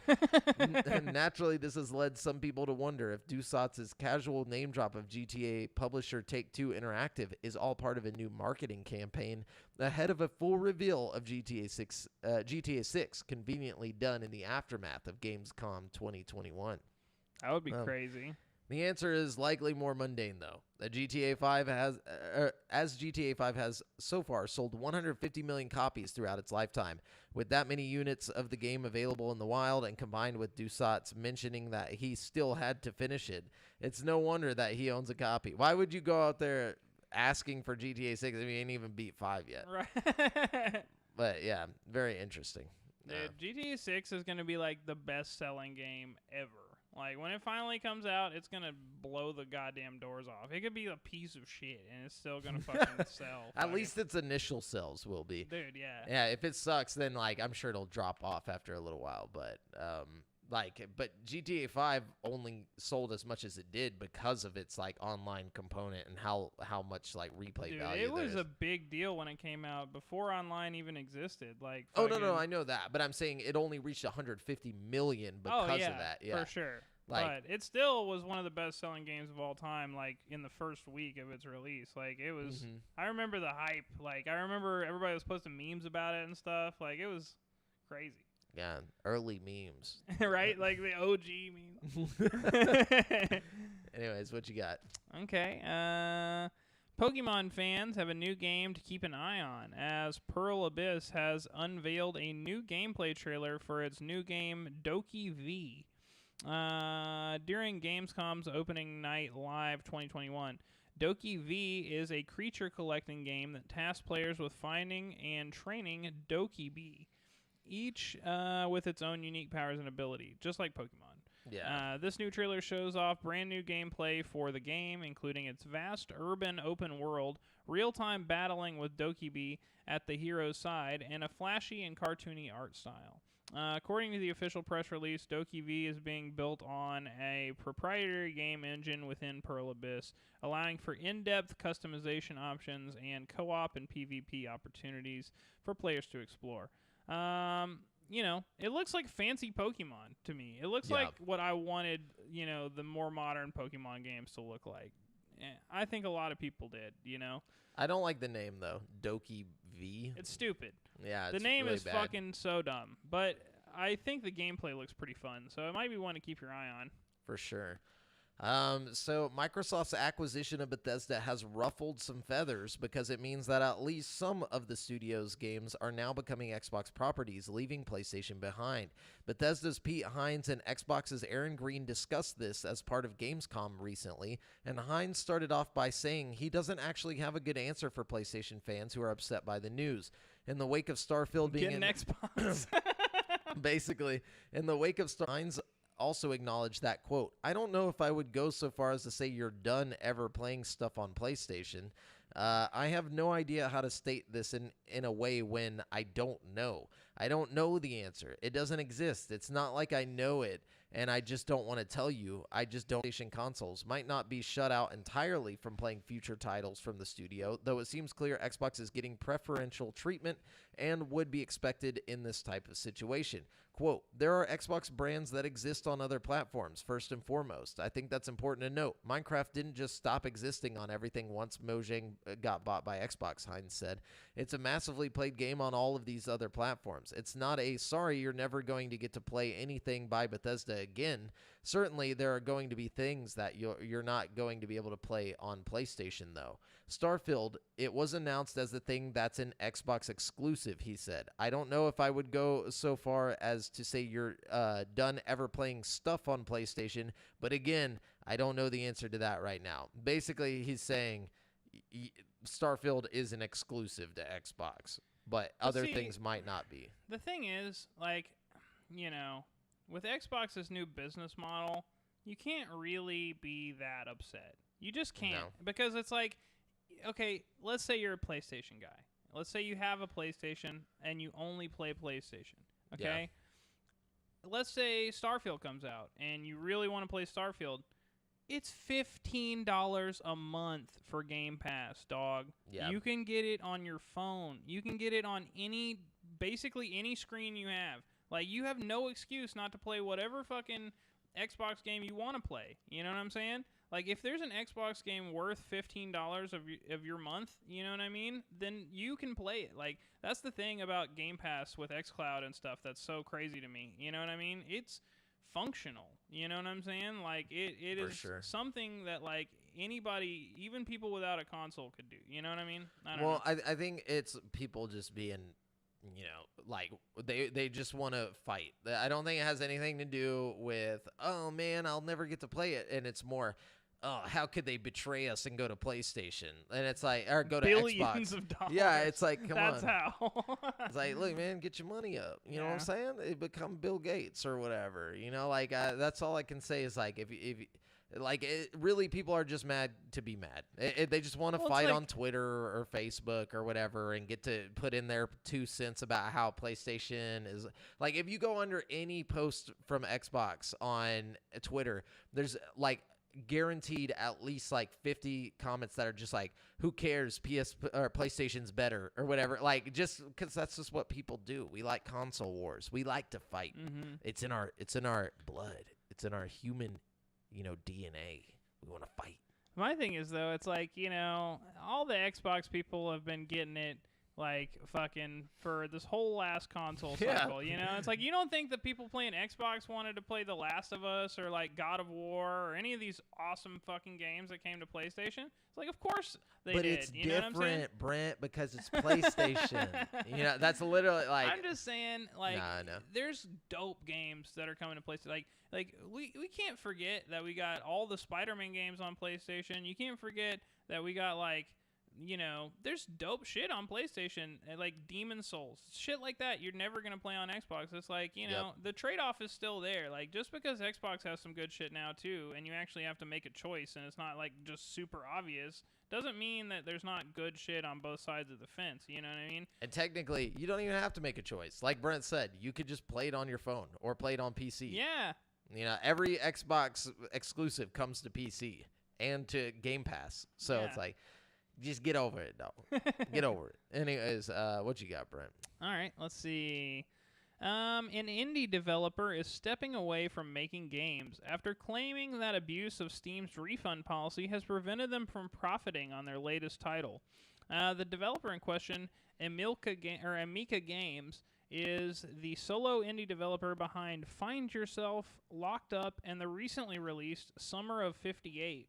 And naturally, this has led some people to wonder if Dusat's casual name drop of GTA publisher Take-Two Interactive is all part of a new marketing campaign ahead of a full reveal of GTA 6 conveniently done in the aftermath of Gamescom 2021. That would be crazy. The answer is likely more mundane, though. GTA 5 as GTA 5 has so far sold 150 million copies throughout its lifetime. With that many units of the game available in the wild, and combined with Dusat's mentioning that he still had to finish it, it's no wonder that he owns a copy. Why would you go out there asking for GTA 6 if you ain't even beat 5 yet? Right. But yeah, very interesting. Dude, GTA 6 is going to be like the best-selling game ever. Like, when it finally comes out, it's going to blow the goddamn doors off. It could be a piece of shit, and it's still going to fucking sell. At least its initial sales will be. Dude, yeah. Yeah, if it sucks, then, like, I'm sure it'll drop off after a little while. But, but GTA 5 only sold as much as it did because of its, like, online component and how much, like, replay value it was there is. a big deal when it came out, before online even existed. Like, oh, no, I know that. But I'm saying it only reached 150 million because of that. Yeah, for sure. Like, but it still was one of the best-selling games of all time, like, in the first week of its release. Like, it was... I remember the hype. Like, I remember everybody was posting memes about it and stuff. Like, it was crazy. Yeah, early memes. Right? Like, the OG memes. Anyways, what you got? Okay. Pokemon fans have a new game to keep an eye on, as Pearl Abyss has unveiled a new gameplay trailer for its new game, Doki V. During Gamescom's opening night live 2021, Doki V is a creature collecting game that tasks players with finding and training Doki Bee, each with its own unique powers and ability, just like Pokemon. Yeah. This new trailer shows off brand new gameplay for the game, including its vast urban open world, real-time battling with Doki Bee at the hero's side, and a flashy and cartoony art style. According to the official press release, Doki V is being built on a proprietary game engine within Pearl Abyss, allowing for in-depth customization options and co-op and PvP opportunities for players to explore. It looks like fancy Pokemon to me. It looks like what I wanted, the more modern Pokemon games to look like. I think a lot of people did, I don't like the name, though. Doki V. It's stupid. Yeah, the name really is bad. fucking so dumb. But I think the gameplay looks pretty fun, so it might be one to keep your eye on. For sure. So Microsoft's acquisition of Bethesda has ruffled some feathers because it means that at least some of the studio's games are now becoming Xbox properties, leaving PlayStation behind. Bethesda's Pete Hines and Xbox's Aaron Green discussed this as part of Gamescom recently, and Hines started off by saying he doesn't actually have a good answer for PlayStation fans who are upset by the news. In the wake of Starfield being an Xbox. Basically, in the wake of Hines also acknowledged that, quote, I don't know if I would go so far as to say you're done ever playing stuff on PlayStation. I have no idea how to state this in a way when I don't know. I don't know the answer. It doesn't exist. It's not like I know it, and I just don't want to tell you. I just don't. PlayStation consoles might not be shut out entirely from playing future titles from the studio, though it seems clear Xbox is getting preferential treatment and would be expected in this type of situation. Quote, there are Xbox brands that exist on other platforms, first and foremost. I think that's important to note. Minecraft didn't just stop existing on everything once Mojang got bought by Xbox, Hines said. It's a massively played game on all of these other platforms. It's not a, sorry, you're never going to get to play anything by Bethesda again. Certainly, there are going to be things that you're not going to be able to play on PlayStation, though. Starfield, it was announced as the thing that's an Xbox exclusive, he said. I don't know if I would go so far as to say you're done ever playing stuff on PlayStation, but again, I don't know the answer to that right now. Basically, he's saying Starfield is an exclusive to Xbox, but other things might not be. The thing is, with Xbox's new business model, you can't really be that upset. You just can't. No. Because it's like, okay, let's say you're a PlayStation guy. Let's say you have a PlayStation and you only play PlayStation. Okay? Yeah. Let's say Starfield comes out and you really want to play Starfield. It's $15 a month for Game Pass, dog. Yeah. You can get it on your phone. You can get it on basically any screen you have. Like, you have no excuse not to play whatever fucking Xbox game you want to play. You know what I'm saying? Like, if there's an Xbox game worth $15 of your month, you know what I mean? Then you can play it. Like, that's the thing about Game Pass with xCloud and stuff that's so crazy to me. You know what I mean? It's functional. You know what I'm saying? Like it For is sure. something that like anybody, even people without a console, could do. You know what I mean? I don't know. I think it's people just being, like they just want to fight. I don't think it has anything to do with, oh man, I'll never get to play it, and it's more, oh, how could they betray us and go to PlayStation? And it's like, or go to Billions Xbox. of dollars. Yeah, it's like, come That's on. how. It's like, look, man, get your money up. You know what I'm Yeah. saying? It become Bill Gates or whatever. Like that's all I can say is like if like really people are just mad to be mad. They just want to Well, it's fight like- on Twitter or Facebook or whatever and get to put in their 2 cents about how PlayStation is. Like if you go under any post from Xbox on Twitter, there's like guaranteed at least like 50 comments that are just like, who cares, PS or PlayStation's better or whatever, like just because that's just what people do. We like console wars, we like to fight. Mm-hmm. It's in our blood, it's in our human DNA. We want to fight. My thing is, though, it's like, all the Xbox people have been getting it, like, fucking for this whole last console Yeah. cycle, It's like, you don't think that people playing Xbox wanted to play The Last of Us or, like, God of War or any of these awesome fucking games that came to PlayStation? It's like, of course they But did. it's You know what I'm saying? different, Brent, because it's PlayStation. That's literally like. I'm just saying, like, Nah, I know. there's dope games that are coming to PlayStation. Like we can't forget that we got all the Spider-Man games on PlayStation. You can't forget that we got, like, there's dope shit on PlayStation, like Demon Souls, shit like that. You're never gonna play on Xbox. It's like, Yep. the trade-off is still there. Like, just because Xbox has some good shit now too, and you actually have to make a choice, and it's not like just super obvious, doesn't mean that there's not good shit on both sides of the fence. You know what I mean? And technically, you don't even have to make a choice. Like Brent said, you could just play it on your phone or play it on PC. Yeah. Every Xbox exclusive comes to PC and to Game Pass. So Yeah. it's like, just get over it, dog. Get over it. Anyways, what you got, Brent? All right, let's see. An indie developer is stepping away from making games after claiming that abuse of Steam's refund policy has prevented them from profiting on their latest title. The developer in question, Amica Games, is the solo indie developer behind Find Yourself, Locked Up, and the recently released Summer of 58.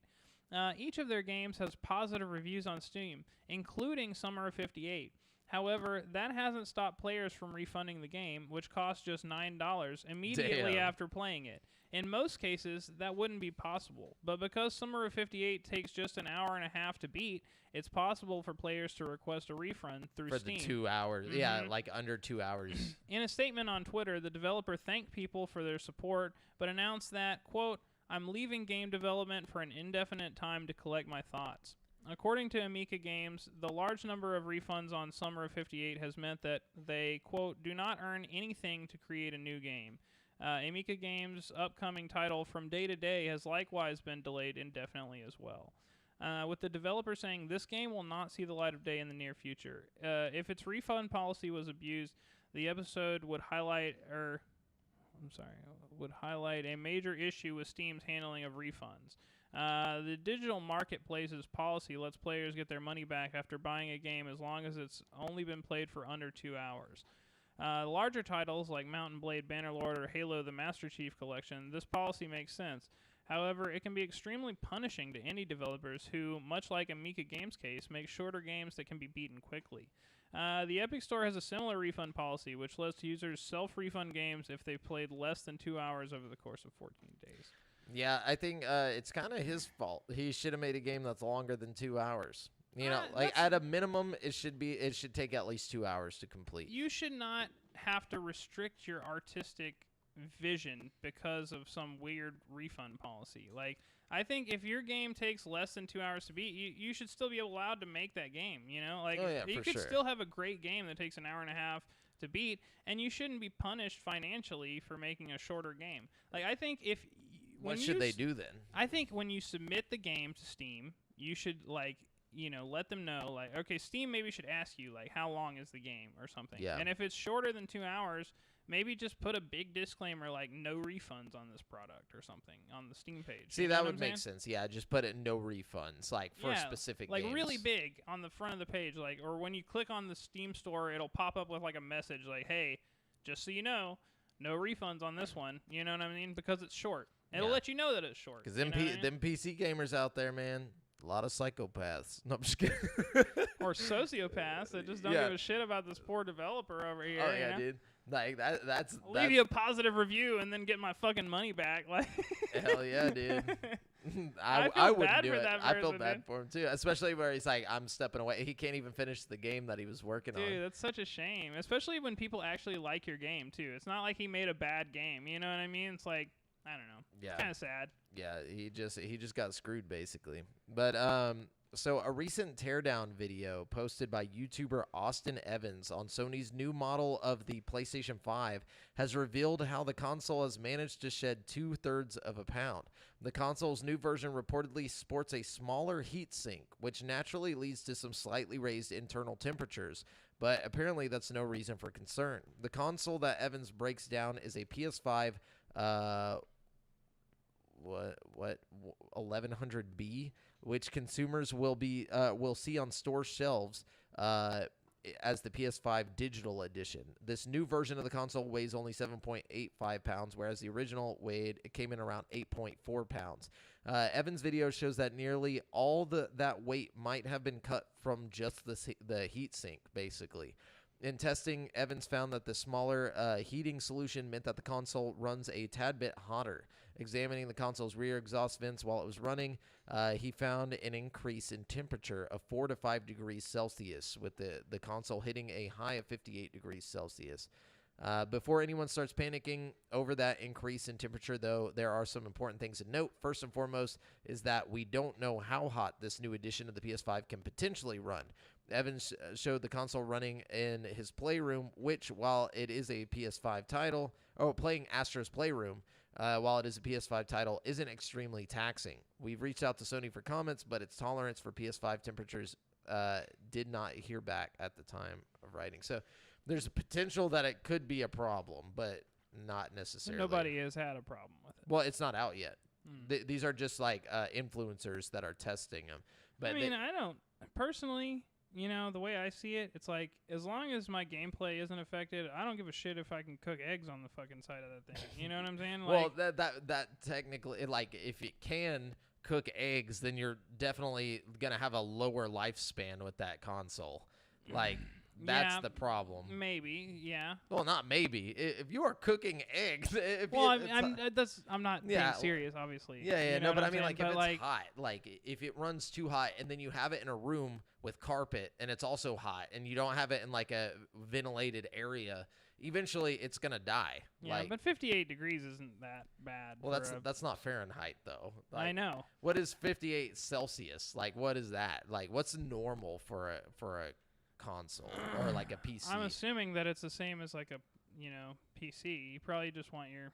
Each of their games has positive reviews on Steam, including Summer of 58. However, that hasn't stopped players from refunding the game, which costs just $9 immediately Damn. after playing it. In most cases, that wouldn't be possible, but because Summer of 58 takes just an hour and a half to beat, it's possible for players to request a refund through For Steam. the 2 hours. Yeah, Mhm. like under 2 hours. In a statement on Twitter, the developer thanked people for their support, but announced that, quote, "I'm leaving game development for an indefinite time to collect my thoughts." According to Amica Games, the large number of refunds on Summer of 58 has meant that they, quote, "do not earn anything to create a new game." Amica Games' upcoming title From Day to Day has likewise been delayed indefinitely as well. With the developer saying this game will not see the light of day in the near future. If its refund policy was abused, the episode would highlight a major issue with Steam's handling of refunds. The digital marketplace's policy lets players get their money back after buying a game as long as it's only been played for under 2 hours. Larger titles like Mountain Blade Bannerlord or Halo the Master Chief Collection, this policy makes sense. However, it can be extremely punishing to indie developers who, much like Amica Games' case, make shorter games that can be beaten quickly. The Epic Store has a similar refund policy, which lets users self-refund games if they've played less than 2 hours over the course of 14 days. Yeah, I think it's kind of his fault. He should have made a game that's longer than 2 hours. Like at a minimum, it should take at least 2 hours to complete. You should not have to restrict your artistic vision because of some weird refund policy. Like, I think if your game takes less than 2 hours to beat, you should still be allowed to make that game, Like, Oh, yeah, you for could sure. still have a great game that takes an hour and a half to beat, and you shouldn't be punished financially for making a shorter game. Like, I think if... What should they do then? I think when you submit the game to Steam, you should, like, let them know, like, okay, Steam maybe should ask you, like, how long is the game or something. Yeah. And if it's shorter than 2 hours, maybe just put a big disclaimer, like, no refunds on this product or something on the Steam page. See, You know that what would I'm make saying? sense. Yeah, just put it no refunds, like for Yeah, specific like games. really big on the front of the page, like, or when you click on the Steam store, it'll pop up with like a message like, hey, just so you know, no refunds on this one. You know what I mean? Because it's short. It'll Yeah. let you know that it's short. Because you know what I mean? them PC gamers out there, man, a lot of psychopaths. No, I'm just kidding. Or sociopaths that just don't Yeah. give a shit about this poor developer over here. Oh you yeah, know? dude. Like that's I'll leave you a positive review and then get my fucking money back. Like, hell yeah, dude. I I feel wouldn't bad do for it. that I feel person, bad dude. for him too, especially where he's like, I'm stepping away. He can't even finish the game that he was working Dude, on. that's such a shame. Especially when people actually like your game too. It's not like he made a bad game. You know what I mean? It's like, I don't know. Yeah. It's kind of sad. Yeah, he just got screwed basically. But so a recent teardown video posted by YouTuber Austin Evans on Sony's new model of the PlayStation 5 has revealed how the console has managed to shed 2/3 of a pound. The console's new version reportedly sports a smaller heatsink, which naturally leads to some slightly raised internal temperatures, but apparently that's no reason for concern. The console that Evans breaks down is a PS5 what 1100B, which consumers will see on store shelves as the PS5 digital edition. This new version of the console weighs only 7.85 pounds, whereas the original came in around 8.4 pounds. Evan's video shows that nearly all that weight might have been cut from just the heat sink, basically. In testing, Evans found that the smaller heating solution meant that the console runs a tad bit hotter. Examining the console's rear exhaust vents while it was running, he found an increase in temperature of 4 to 5 degrees Celsius, with the console hitting a high of 58 degrees Celsius. Before anyone starts panicking over that increase in temperature, though, there are some important things to note. First and foremost is that we don't know how hot this new edition of the PS5 can potentially run. Evans showed the console running in his playroom, which, while it is a PS5 title, playing Astro's Playroom, while it is a PS5 title, isn't extremely taxing. We've reached out to Sony for comments, but its tolerance for PS5 temperatures did not hear back at the time of writing. So there's a potential that it could be a problem, but not necessarily. Nobody has had a problem with it. Well, it's not out yet. These are just like influencers that are testing them. But I mean, I don't personally. You know, the way I see it, it's like, as long as my gameplay isn't affected, I don't give a shit if I can cook eggs on the fucking side of that thing. You know what I'm saying? Well, Like, that technically, like, if it can cook eggs, then you're definitely gonna have a lower lifespan with that console. Like, that's yeah, the problem. maybe, yeah. Well, not maybe. If you are cooking eggs, Well, I'm not Yeah, being serious, obviously. yeah, You know no, what but I I'm mean, saying? like, if But, it's hot, like, if it runs too hot and then you have it in a room with carpet and it's also hot and you don't have it in, like, a ventilated area, eventually it's going to die. yeah, Like, but 58 degrees isn't that bad. well, for that's not Fahrenheit, though. I Like, know. what is 58 Celsius? Like, what is that? Like, what's normal for a console or like a PC? I'm assuming that it's the same as like a, PC. You probably just want your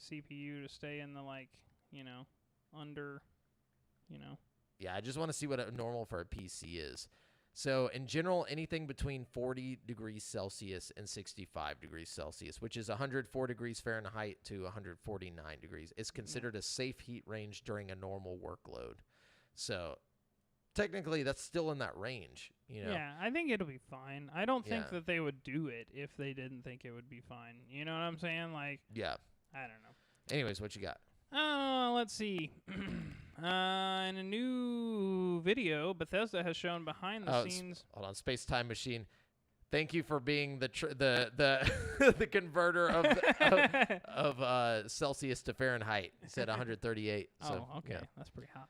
CPU to stay in the under, Yeah, I just want to see what a normal for a PC is. So, in general, anything between 40 degrees Celsius and 65 degrees Celsius, which is 104 degrees Fahrenheit to 149 degrees, is considered a safe heat range during a normal workload. So, technically, that's still in that range, Yeah, I think it'll be fine. I don't think Yeah. that they would do it if they didn't think it would be fine. You know what I'm saying? Like, Yeah. I don't know. Anyways, what you got? Let's see. In a new video, Bethesda has shown behind the scenes. Hold on, Space Time Machine. Thank you for being the the converter of Celsius to Fahrenheit. It said 138. So, okay, yeah. that's pretty hot.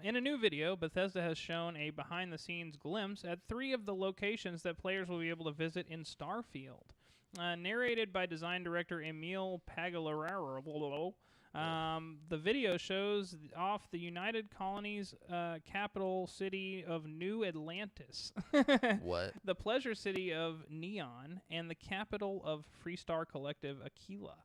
In a new video, Bethesda has shown a behind-the-scenes glimpse at 3 of the locations that players will be able to visit in Starfield. Narrated by design director Emil Pagalararo, the video shows off the United Colony's capital city of New Atlantis, What? the pleasure city of Neon, and the capital of Freestar Collective Aquila.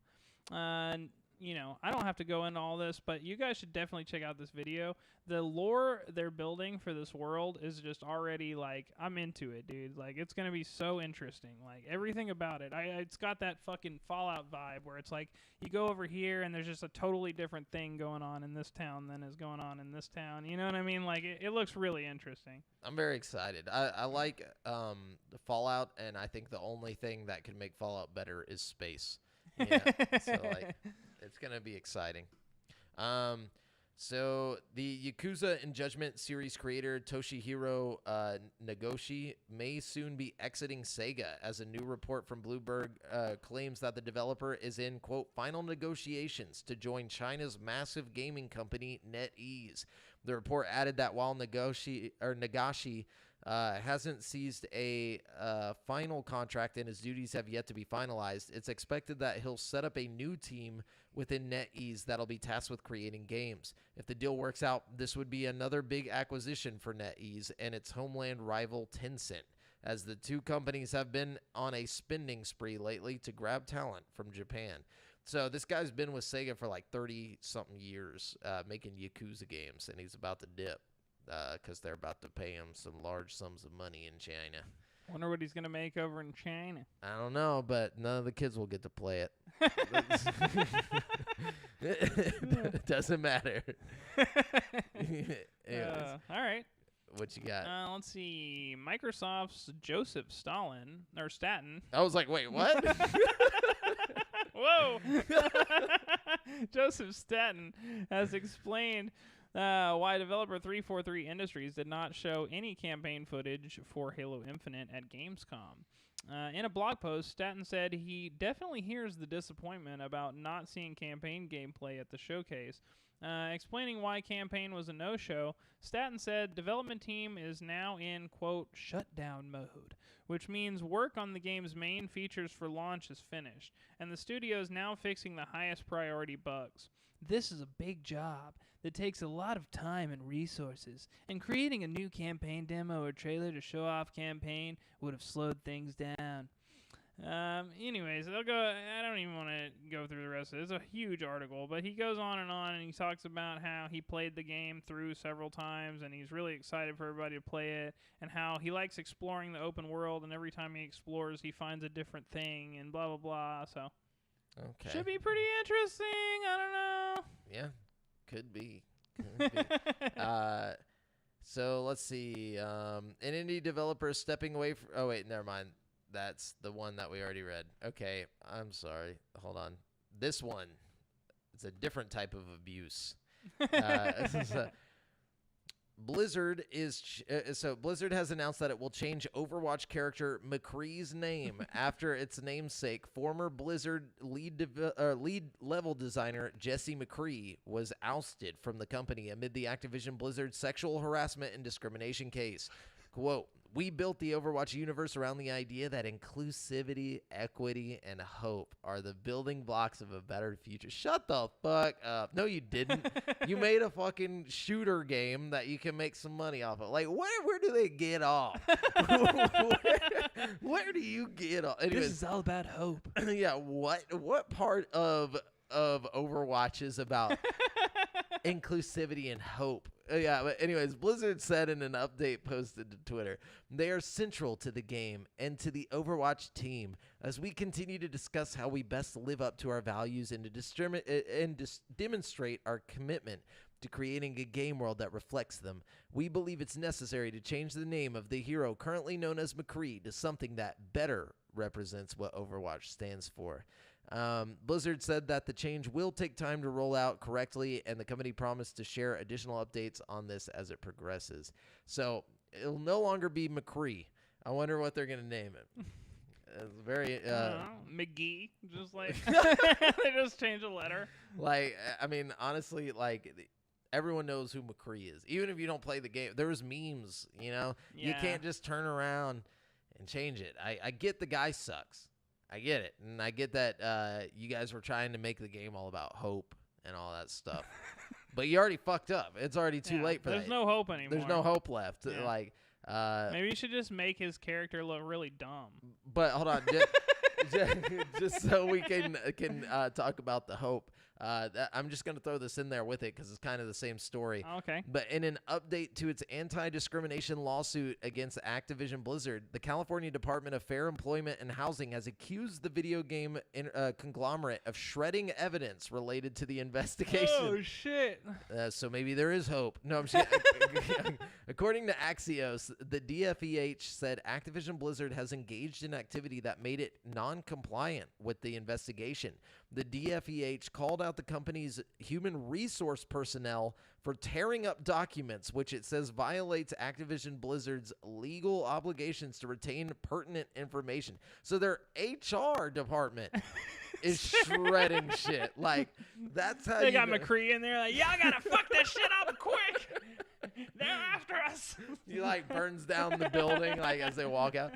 I don't have to go into all this, but you guys should definitely check out this video. The lore they're building for this world is just already, like, I'm into it, dude. Like, it's going to be so interesting. Like, everything about it. It's got that fucking Fallout vibe where it's like, you go over here and there's just a totally different thing going on in this town than is going on in this town. You know what I mean? Like, it looks really interesting. I'm very excited. I like the Fallout, and I think the only thing that can make Fallout better is space. Yeah, so, like, it's going to be exciting. So the Yakuza and Judgment series creator Toshihiro Nagoshi may soon be exiting Sega, as a new report from Bloomberg claims that the developer is in, quote, final negotiations to join China's massive gaming company NetEase. The report added that while Nagashi hasn't seized a final contract and his duties have yet to be finalized, it's expected that he'll set up a new team within NetEase that'll be tasked with creating games. If the deal works out, this would be another big acquisition for NetEase and its homeland rival Tencent, as the two companies have been on a spending spree lately to grab talent from Japan. So this guy's been with Sega for like 30-something years making Yakuza games, and he's about to dip because they're about to pay him some large sums of money in China. Wonder what he's going to make over in China. I don't know, but none of the kids will get to play it. It doesn't matter. Anyways, all right. What you got? Let's see. Microsoft's Joseph Staten. I was like, wait, what? Whoa. Joseph Staten has explained why developer 343 Industries did not show any campaign footage for Halo Infinite at Gamescom. In a blog post, Staten said he definitely hears the disappointment about not seeing campaign gameplay at the showcase. Explaining why campaign was a no-show, Staten said development team is now in, quote, shutdown mode, which means work on the game's main features for launch is finished, and the studio is now fixing the highest priority bugs. This is a big job that takes a lot of time and resources, and creating a new campaign demo or trailer to show off campaign would have slowed things down. Anyways, I don't even want to go through the rest of it. It's a huge article, but he goes on, and he talks about how he played the game through several times, and he's really excited for everybody to play it, and how he likes exploring the open world, and every time he explores, he finds a different thing, and blah, blah, blah, so. Okay. Should be pretty interesting. I don't know. Yeah, could be. So let's see. An indie developer is stepping away from... Oh, wait, never mind. That's the one that we already read. Okay, I'm sorry. Hold on. This one, it's a different type of abuse. Blizzard Blizzard has announced that it will change Overwatch character McCree's name after its namesake, former Blizzard lead level designer Jesse McCree, was ousted from the company amid the Activision Blizzard sexual harassment and discrimination case. Quote, "We built the Overwatch universe around the idea that inclusivity, equity, and hope are the building blocks of a better future." Shut the fuck up. No, you didn't. You made a fucking shooter game that you can make some money off of. Like, where do they get off? where do you get off? Anyways, This is all about hope. yeah, what part of Overwatch is about inclusivity and hope? Yeah, but anyways, Blizzard said in an update posted to Twitter, "They are central to the game and to the Overwatch team as we continue to discuss how we best live up to our values and to demonstrate our commitment to creating a game world that reflects them. We believe it's necessary to change the name of the hero currently known as McCree to something that better represents what Overwatch stands for." Blizzard said that the change will take time to roll out correctly, and the company promised to share additional updates on this as it progresses. So it'll no longer be McCree. I wonder what they're going to name it. It's very McGee, just like they just change a letter. Like, I mean, honestly, like, everyone knows who McCree is. Even if you don't play the game, there's memes, you know? Yeah. You can't just turn around and change it. I get the guy sucks. I get it. And I get that you guys were trying to make the game all about hope and all that stuff. But you already fucked up. It's already too late for that. There's no hope anymore. There's no hope left. Yeah. Like, maybe you should just make his character look really dumb. But hold on. Just so we can talk about the hope. I'm just going to throw this in there with it because it's kind of the same story. Okay. But in an update to its anti-discrimination lawsuit against Activision Blizzard, the California Department of Fair Employment and Housing has accused the video game conglomerate of shredding evidence related to the investigation. Oh, shit. So maybe there is hope. No, I'm just According to Axios, the DFEH said Activision Blizzard has engaged in activity that made it non-compliant with the investigation. The DFEH called out the company's human resource personnel for tearing up documents, which it says violates Activision Blizzard's legal obligations to retain pertinent information. So their HR department is shredding shit. Like, that's how they got McCree in there like, y'all gotta fuck that shit up quick. They're after us. He like burns down the building like as they walk out.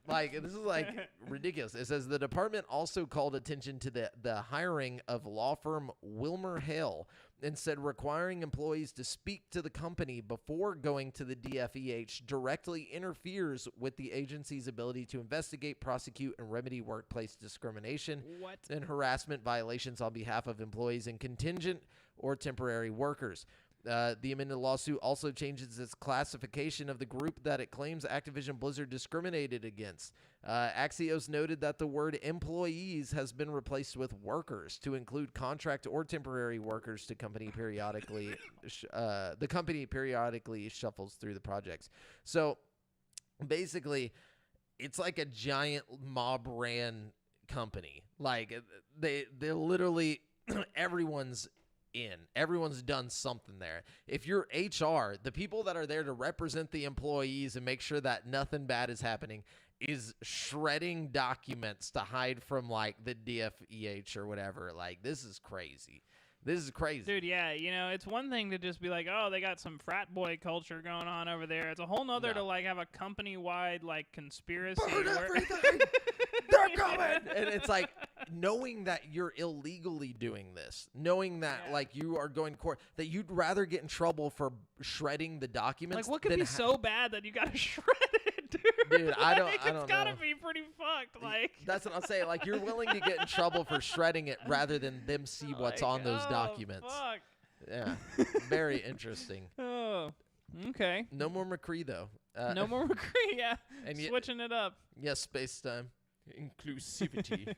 Like, this is like ridiculous. It says the department also called attention to the hiring of law firm Wilmer Hale and said requiring employees to speak to the company before going to the DFEH directly interferes with the agency's ability to investigate, prosecute, and remedy workplace discrimination and harassment violations on behalf of employees and contingent or temporary workers. The amended lawsuit also changes its classification of the group that it claims Activision Blizzard discriminated against. Axios noted that the word employees has been replaced with workers to include contract or temporary workers. The company periodically shuffles through the projects. So basically, it's like a giant mob ran company. Like they literally everyone's done something there. If you're HR, the people that are there to represent the employees and make sure that nothing bad is happening is shredding documents to hide from like the DFEH or whatever. Like, this is crazy. This is crazy. Dude, yeah, you know, it's one thing to just be like, oh, they got some frat boy culture going on over there. It's a whole nother to like have a company-wide like conspiracy. Burn everything! They're coming! And it's like, knowing that you're illegally doing this, knowing that like you are going to court, that you'd rather get in trouble for shredding the documents. Like, what could be so bad that you got to shred it, dude? Dude, I don't know. It's got to be pretty fucked. Like, that's what I'm saying. Like, you're willing to get in trouble for shredding it rather than them see what's on those documents. Fuck. Yeah, very interesting. Oh, okay. No more McCree though. No more McCree. Yeah, and switching it up. Yes, space time, inclusivity.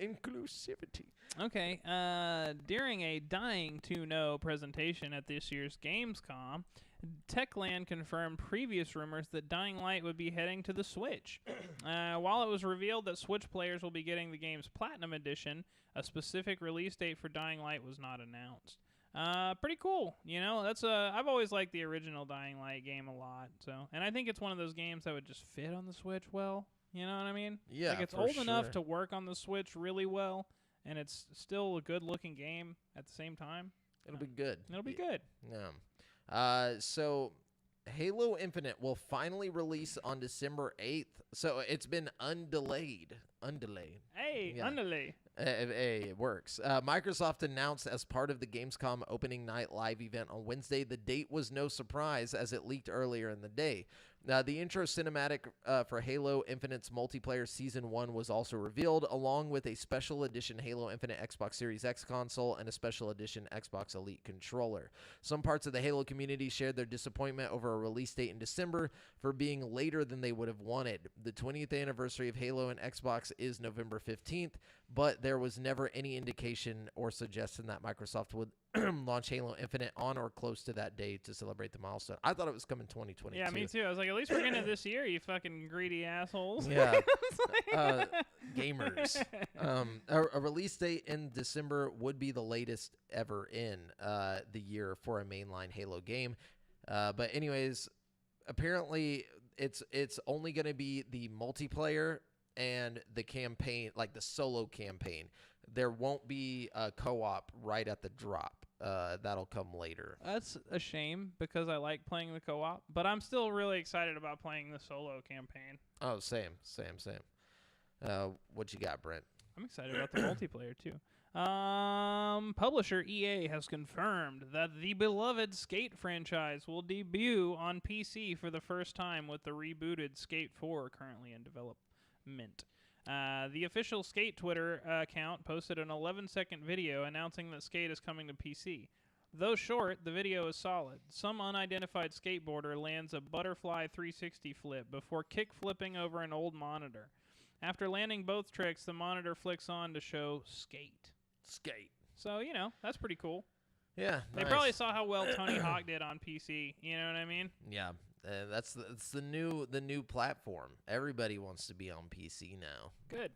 Inclusivity. Okay. During a Dying to Know presentation at this year's Gamescom, Techland confirmed previous rumors that Dying Light would be heading to the Switch. While it was revealed that Switch players will be getting the game's Platinum Edition, a specific release date for Dying Light was not announced. Pretty cool. You know, that's I've always liked the original Dying Light game a lot. So, and I think it's one of those games that would just fit on the Switch well. You know what I mean? Yeah, like it's old enough to work on the Switch really well, and it's still a good-looking game at the same time. It'll be good. It'll be good. Yeah. So Halo Infinite will finally release on December 8th. So it's been undelayed. Hey, yeah. undelay. It works. Microsoft announced as part of the Gamescom opening night live event on Wednesday. The date was no surprise as it leaked earlier in the day. The intro cinematic for Halo Infinite's multiplayer Season 1 was also revealed, along with a special edition Halo Infinite Xbox Series X console and a special edition Xbox Elite controller. Some parts of the Halo community shared their disappointment over a release date in December for being later than they would have wanted. The 20th anniversary of Halo and Xbox is November 15th, but there was never any indication or suggestion that Microsoft would launch Halo Infinite on or close to that day to celebrate the milestone. I thought it was coming 2022. Yeah, me too. I was like, at least we're getting it this year, you fucking greedy assholes. Yeah. Gamers. A release date in December would be the latest ever in the year for a mainline Halo game. But anyways, apparently it's only going to be the multiplayer and the campaign, like the solo campaign. There won't be a co-op right at the drop. That'll come later. That's a shame because I like playing the co-op, but I'm still really excited about playing the solo campaign. Oh, same. What you got, Brent? I'm excited about the multiplayer too. Publisher EA has confirmed that the beloved Skate franchise will debut on PC for the first time with the rebooted Skate 4 currently in development. The official Skate Twitter account posted an 11-second video announcing that Skate is coming to PC. Though short, the video is solid. Some unidentified skateboarder lands a butterfly 360 flip before kick flipping over an old monitor. After landing both tricks, the monitor flicks on to show Skate. So, that's pretty cool. Yeah, They probably saw how well Tony Hawk did on PC. You know what I mean? Yeah, that's the new platform. Everybody wants to be on PC now. Good.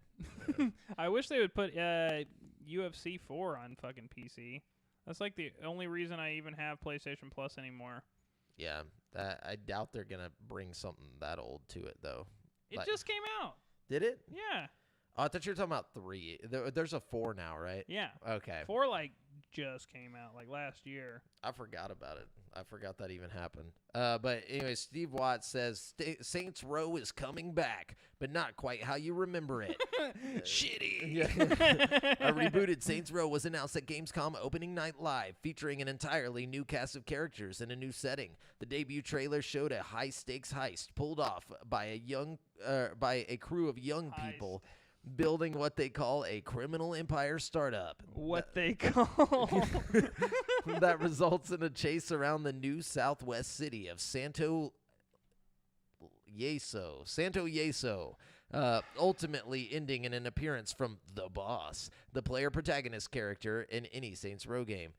I wish they would put UFC 4 on fucking PC. That's like the only reason I even have PlayStation Plus anymore. Yeah, I doubt they're gonna bring something that old to it though. It just came out. Did it? Yeah. Oh, I thought you were talking about 3. There's a 4 now, right? Yeah. Okay. 4 just came out last year. I forgot about it. I forgot that even happened. But anyway, Steve Watts says Saints Row is coming back, but not quite how you remember it. Shitty. Yeah. A rebooted Saints Row was announced at Gamescom opening night live, featuring an entirely new cast of characters in a new setting. The debut trailer showed a high-stakes heist pulled off by a crew of young people building what they call a criminal empire startup. They call that results in a chase around the new southwest city of Santo Yeso, ultimately ending in an appearance from the boss, the player protagonist character in any Saints Row game.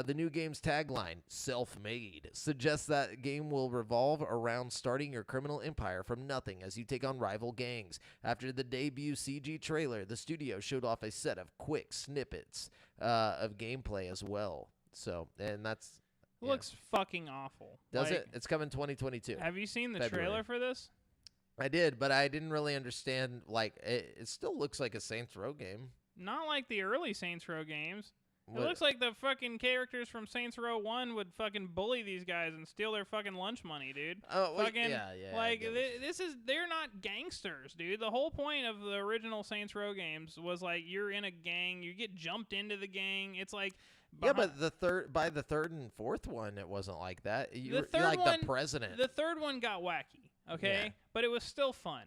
The new game's tagline, self-made, suggests that game will revolve around starting your criminal empire from nothing as you take on rival gangs. After the debut CG trailer, the studio showed off a set of quick snippets of gameplay as well. So, and that's... Looks fucking awful. Does it? It's coming 2022. Have you seen the February. trailer for this? I did, but I didn't really understand. It still looks like a Saints Row game. Not like the early Saints Row games. What? It looks like the fucking characters from Saints Row 1 would fucking bully these guys and steal their fucking lunch money, dude. Oh, wait, fucking, yeah. They're not gangsters, dude. The whole point of the original Saints Row games was you're in a gang, you get jumped into the gang. It's like... Yeah, but by the third and fourth one, it wasn't like that. You're the president. The third one got wacky, okay? Yeah. But it was still fun.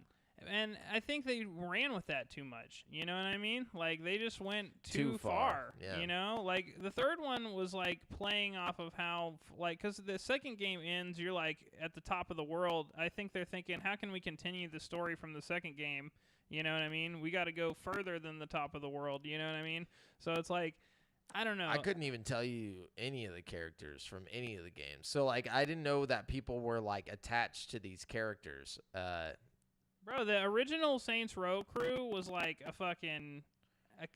And I think they ran with that too much. You know what I mean? They just went too far. Yeah. You know? The third one was, playing off of how, because the second game ends, you're, at the top of the world. I think they're thinking, how can we continue the story from the second game? You know what I mean? We got to go further than the top of the world. You know what I mean? So it's I don't know. I couldn't even tell you any of the characters from any of the games. So, I didn't know that people were, attached to these characters. Bro, the original Saints Row crew was a fucking, a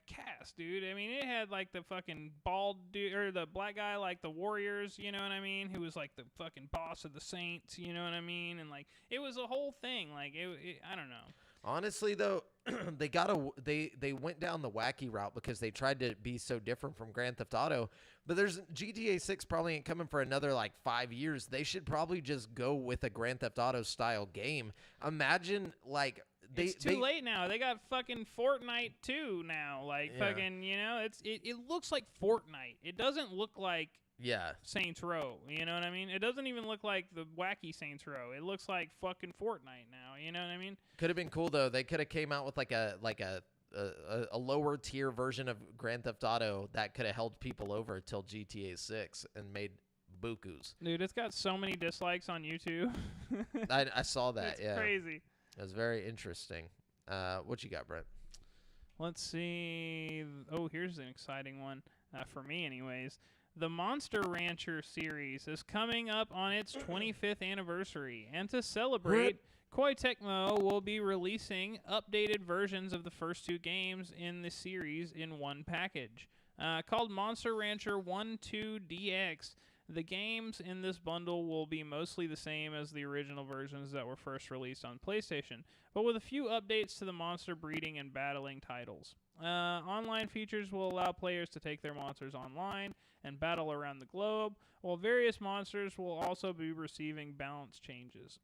cast, dude. I mean, it had the fucking bald dude, or the black guy, the Warriors, you know what I mean? Who was the fucking boss of the Saints, you know what I mean? And it was a whole thing. I don't know. Honestly, though, they went down the wacky route because they tried to be so different from Grand Theft Auto. But there's GTA 6 probably ain't coming for another 5 years. They should probably just go with a Grand Theft Auto style game. Imagine it's too late now. They got fucking Fortnite 2 now. Fucking, it looks like Fortnite. It doesn't look like Saints Row. You know what I mean? It doesn't even look like the wacky Saints Row. It looks like fucking Fortnite now. You know what I mean? Could have been cool though. They could have came out with a lower tier version of Grand Theft Auto that could have held people over till GTA 6 and made bukus. Dude, it's got so many dislikes on YouTube. I saw that. It's crazy. It was very interesting. What you got, Brent? Let's see. Oh, here's an exciting one for me, anyways. The Monster Rancher series is coming up on its 25th anniversary, and to celebrate, Koei Tecmo will be releasing updated versions of the first 2 games in the series in one package. Called Monster Rancher 1-2 DX, the games in this bundle will be mostly the same as the original versions that were first released on PlayStation, but with a few updates to the monster breeding and battling titles. Online features will allow players to take their monsters online and battle around the globe, while various monsters will also be receiving balance changes.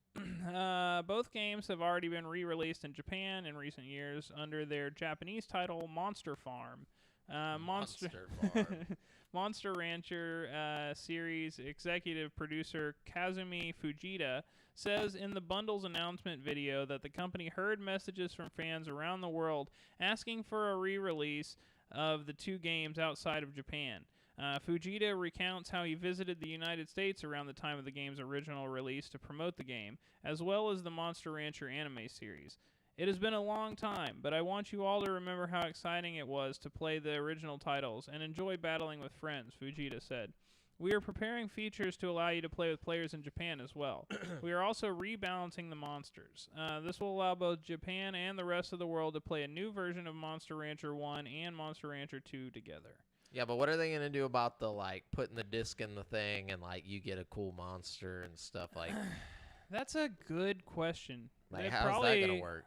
Both games have already been re-released in Japan in recent years under their Japanese title Monster Farm. Monster Farm. Monster Rancher series executive producer Kazumi Fujita says in the bundle's announcement video that the company heard messages from fans around the world asking for a re-release of the two games outside of Japan. Fujita recounts how he visited the United States around the time of the game's original release to promote the game, as well as the Monster Rancher anime series. It has been a long time, but I want you all to remember how exciting it was to play the original titles and enjoy battling with friends, Fujita said. We are preparing features to allow you to play with players in Japan as well. We are also rebalancing the monsters. This will allow both Japan and the rest of the world to play a new version of Monster Rancher 1 and Monster Rancher 2 together. Yeah, but what are they going to do about the, like, putting the disc in the thing and, like, you get a cool monster and stuff like... That's a good question. Like, how's that going to work?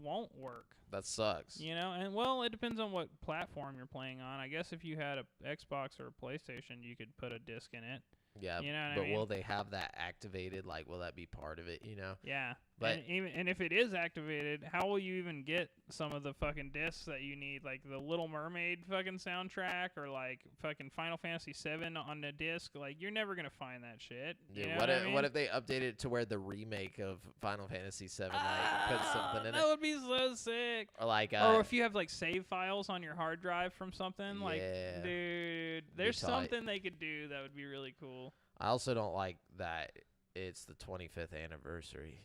Won't work. That sucks. You know, and, well, it depends on what platform you're playing on. I guess if you had a Xbox or a PlayStation, you could put a disc in it. Yeah, you know but I mean? Will they have that activated? Like, will that be part of it, you know? Yeah. But and if it is activated, how will you even get some of the fucking discs that you need? Like the Little Mermaid fucking soundtrack or like fucking Final Fantasy 7 on the disc? Like, you're never going to find that shit. Dude, you know what if they updated it to where the remake of Final Fantasy 7 like put something in that it? would be so sick. Or like or if you have like save files on your hard drive from something, like, yeah, dude, there's something they could do that would be really cool. I also don't like that it's the 25th anniversary.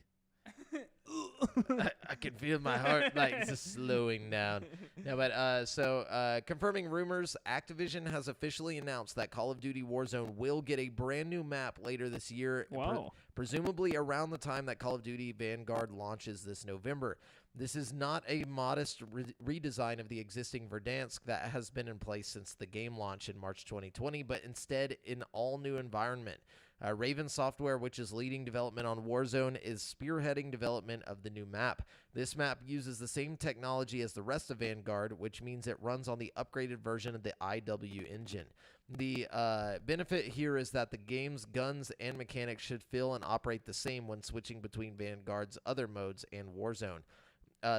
I can feel my heart like just slowing down. No, but confirming rumors, Activision has officially announced that Call of Duty Warzone will get a brand new map later this year, presumably around the time that Call of Duty Vanguard launches this November. This is not a modest redesign of the existing Verdansk that has been in place since the game launch in March 2020, but instead an all-new environment. Raven Software, which is leading development on Warzone, is spearheading development of the new map. This map uses the same technology as the rest of Vanguard, which means it runs on the upgraded version of the IW engine. The benefit here is that the game's guns and mechanics should feel and operate the same when switching between Vanguard's other modes and Warzone.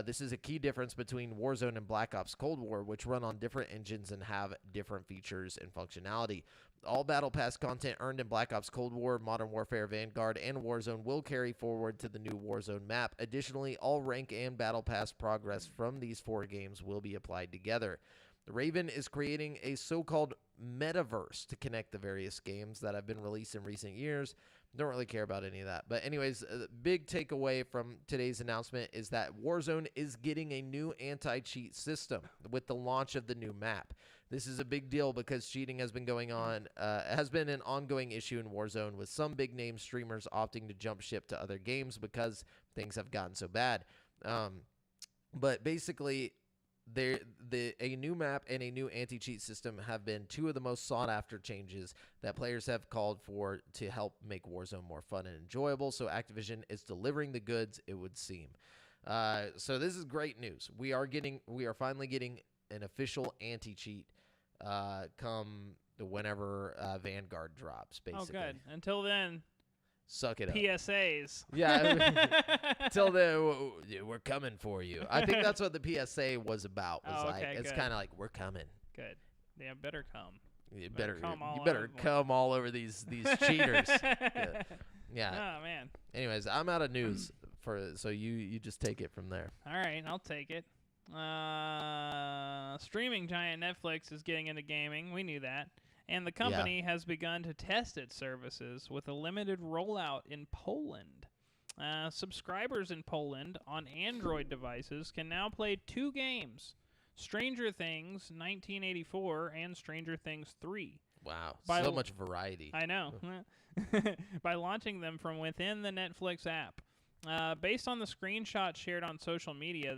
This is a key difference between Warzone and Black Ops Cold War, which run on different engines and have different features and functionality. All Battle Pass content earned in Black Ops Cold War, Modern Warfare, Vanguard, and Warzone will carry forward to the new Warzone map. Additionally, all rank and Battle Pass progress from these 4 games will be applied together. Raven is creating a so-called metaverse to connect the various games that have been released in recent years. Don't really care about any of that. But anyways, the big takeaway from today's announcement is that Warzone is getting a new anti-cheat system with the launch of the new map. This is a big deal because cheating has been has been an ongoing issue in Warzone, with some big name streamers opting to jump ship to other games because things have gotten so bad. But basically, a new map and a new anti-cheat system have been 2 of the most sought-after changes that players have called for to help make Warzone more fun and enjoyable. So Activision is delivering the goods, it would seem. So this is great news. We are finally getting an official anti-cheat come whenever Vanguard drops, basically. Oh, good. Until then, suck it up. PSAs. Yeah. Until then, we're coming for you. I think that's what the PSA was about. It's kind of like, we're coming. Good. Yeah, better come. You better come all over these cheaters. Yeah. Oh, man. Anyways, I'm out of news so you just take it from there. All right, I'll take it. Streaming giant Netflix is getting into gaming. We knew that. And the company has begun to test its services with a limited rollout in Poland. Subscribers in Poland on Android devices can now play 2 games, Stranger Things 1984 and Stranger Things 3. Wow, so much variety. I know. By launching them from within the Netflix app. Based on the screenshot shared on social media,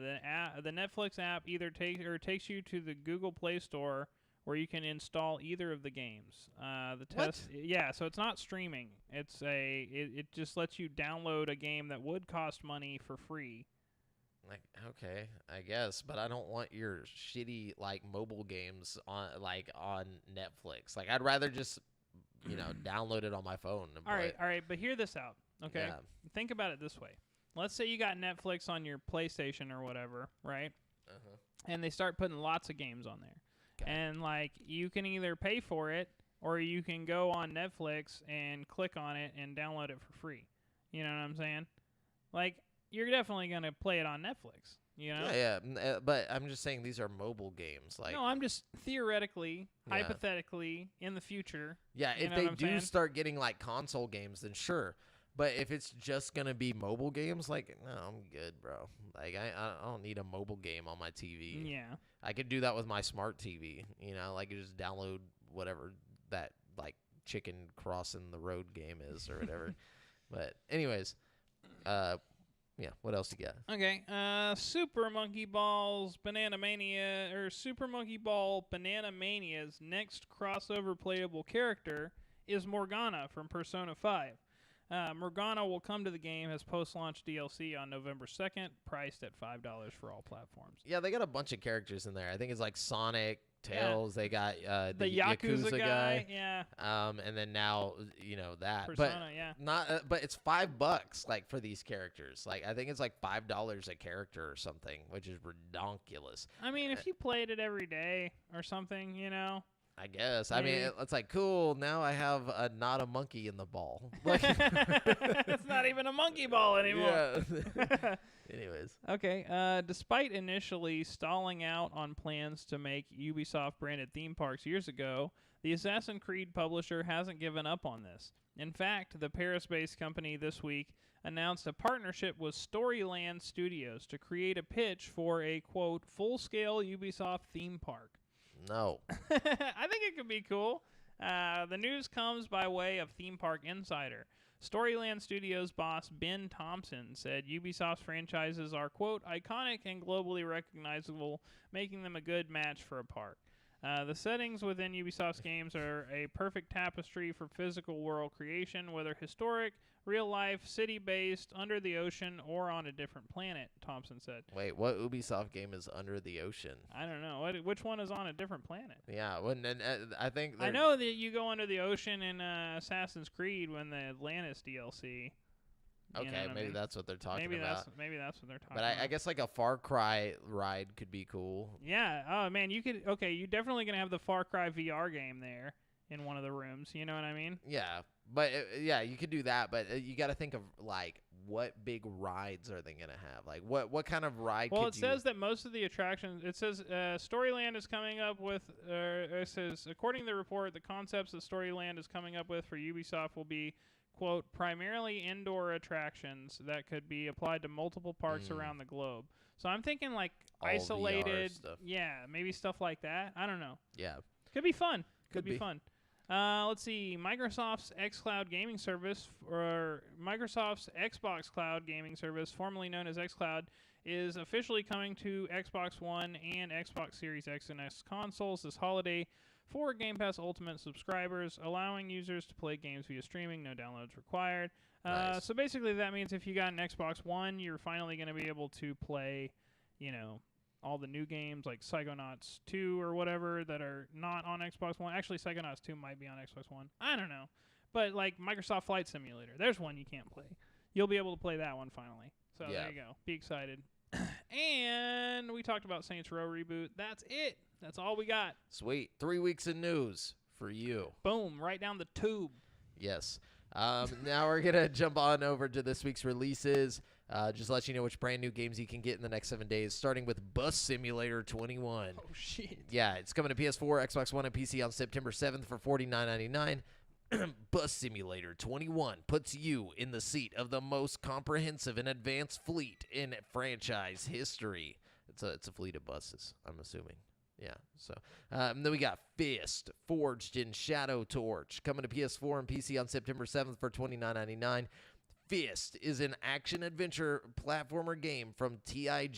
the Netflix app either takes you to the Google Play Store, where you can install either of the games. So it's not streaming. It just lets you download a game that would cost money for free. Like, okay, I guess, but I don't want your shitty mobile games on Netflix. Like, I'd rather just download it on my phone and play it. All right, but hear this out. Okay? Yeah. Think about it this way. Let's say you got Netflix on your PlayStation or whatever, right? Uh-huh. And they start putting lots of games on there. Okay. And, like, you can either pay for it or you can go on Netflix and click on it and download it for free. You know what I'm saying? Like, you're definitely going to play it on Netflix, you know? Yeah, but I'm just saying these are mobile games. Like, No, I'm just theoretically, Yeah. hypothetically, in the future. yeah, you if know they what I'm do saying? start getting, like, console games, then sure. But if it's just going to be mobile games, like, no, I'm good, bro. Like, I don't need a mobile game on my TV. Yeah. I could do that with my smart TV, you know? Like, just download whatever that, like, chicken crossing the road game is or whatever. But anyways, yeah, what else you got? Okay, Super Monkey Ball's Banana Mania, or Super Monkey Ball Banana Mania's next crossover playable character is Morgana from Persona 5. Morgana will come to the game as post-launch DLC on November 2nd, priced at $5 for all platforms. Yeah, they got a bunch of characters in there. I think it's like Sonic, Tails. They got The Yakuza guy, yeah. And then now that. Persona, yeah. Not, but it's $5 like for these characters. Like I think it's like $5 a character or something, which is redonkulous. I mean, if you played it every day or something, you know. I guess. I mean, it's like cool. Now I have not a monkey in the ball. Like, it's not even a monkey ball anymore. Yeah. Anyways. Okay. Despite initially stalling out on plans to make Ubisoft-branded theme parks years ago, the Assassin's Creed publisher hasn't given up on this. In fact, the Paris-based company this week announced a partnership with Storyland Studios to create a pitch for a, quote, full-scale Ubisoft theme park. No. I think it could be cool. The news comes by way of Theme Park Insider. Storyland Studios boss Ben Thompson said Ubisoft's franchises are, quote, iconic and globally recognizable, making them a good match for a park. The settings within Ubisoft's games are a perfect tapestry for physical world creation, whether historic, real-life, city-based, under the ocean, or on a different planet, Thompson said. Wait, what Ubisoft game is under the ocean? I don't know. Which one is on a different planet? Yeah, I think... I know that you go under the ocean in Assassin's Creed when the Atlantis DLC. Okay, maybe that's what they're talking about. Maybe that's what they're talking about. But I guess like a Far Cry ride could be cool. Yeah. Oh, man, you could... Okay, you're definitely going to have the Far Cry VR game there in one of the rooms. You know what I mean? Yeah. But, yeah, you could do that. But you got to think of, like, what big rides are they going to have? Like, what kind of ride Well, it says that most of the attractions... It says Storyland is coming up with... it says, according to the report, the concepts that Storyland is coming up with for Ubisoft will be... quote, primarily indoor attractions that could be applied to multiple parks around the globe. So I'm thinking like all isolated, VR stuff. Yeah, maybe stuff like that. I don't know. Yeah. Could be fun. Could be fun. Let's see. Microsoft's xCloud gaming service, or Microsoft's Xbox Cloud gaming service, formerly known as xCloud, is officially coming to Xbox One and Xbox Series X and S consoles this holiday for Game Pass Ultimate subscribers, allowing users to play games via streaming, no downloads required. Nice. So basically that means if you got an Xbox One, you're finally going to be able to play, all the new games like Psychonauts 2 or whatever that are not on Xbox One. Actually, Psychonauts 2 might be on Xbox One. I don't know. But like Microsoft Flight Simulator, there's one you can't play. You'll be able to play that one finally. So There you go. Be excited. And we talked about Saints Row reboot. That's it. That's all we got. Sweet. 3 weeks of news for you. Boom. Right down the tube. Yes. Now we're going to jump on over to this week's releases. Just let you know which brand new games you can get in the next 7 days, starting with Bus Simulator 21. Oh, shit. Yeah, it's coming to PS4, Xbox One, and PC on September 7th for $49.99. Bus Simulator 21 puts you in the seat of the most comprehensive and advanced fleet in franchise history. It's a fleet of buses, I'm assuming. Yeah, so then we got Fist, Forged in Shadow Torch, coming to PS4 and PC on September 7th for $29.99. Fist is an action-adventure platformer game from TI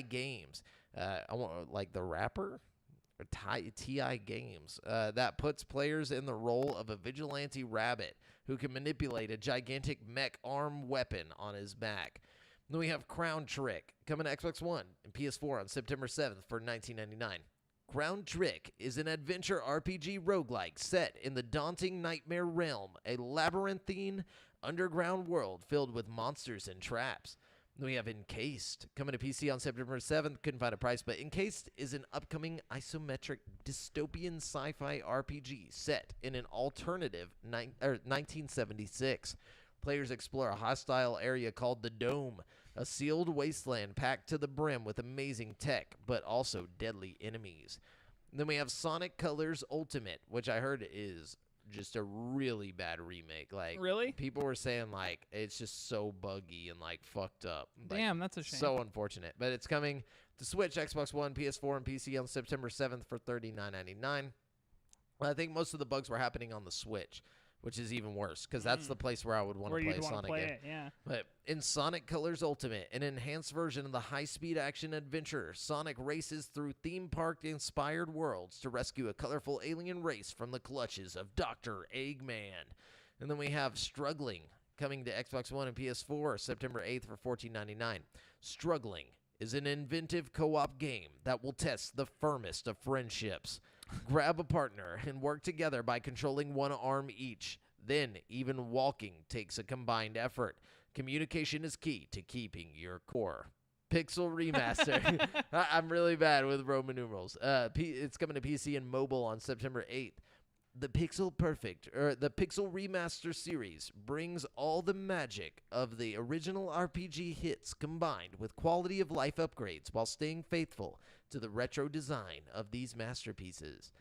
Games. I want like the rapper? TI Games that puts players in the role of a vigilante rabbit who can manipulate a gigantic mech arm weapon on his back. Then we have Crown Trick coming to Xbox One and PS4 on September 7th for $19.99. Crown Trick is an adventure RPG roguelike set in the daunting nightmare realm, a labyrinthine underground world filled with monsters and traps. Then we have Encased, coming to PC on September 7th. Couldn't find a price, but Encased is an upcoming isometric dystopian sci-fi RPG set in an alternative 1976. Players explore a hostile area called the Dome, a sealed wasteland packed to the brim with amazing tech, but also deadly enemies. Then we have Sonic Colors Ultimate, which I heard is just a really bad remake. Like, Really? people were saying, like, it's just so buggy and, like, fucked up. Like, Damn, that's a shame. so unfortunate. But it's coming to Switch, Xbox One, PS4, and PC on September 7th for $39.99. I think most of the bugs were happening on the Switch, which is even worse, because that's the place where I would want to play a Sonic game. Yeah. But in Sonic Colors Ultimate, an enhanced version of the high-speed action adventure, Sonic races through theme park-inspired worlds to rescue a colorful alien race from the clutches of Dr. Eggman. And then we have Struggling, coming to Xbox One and PS4 September 8th for $14.99. Struggling is an inventive co-op game that will test the firmest of friendships. Grab a partner and work together by controlling one arm each. Then, even walking takes a combined effort. Communication is key to keeping your core. Pixel Remaster. I'm really bad with Roman numerals. It's coming to PC and mobile on September 8th. The Pixel Remaster series brings all the magic of the original RPG hits combined with quality of life upgrades while staying faithful to the retro design of these masterpieces.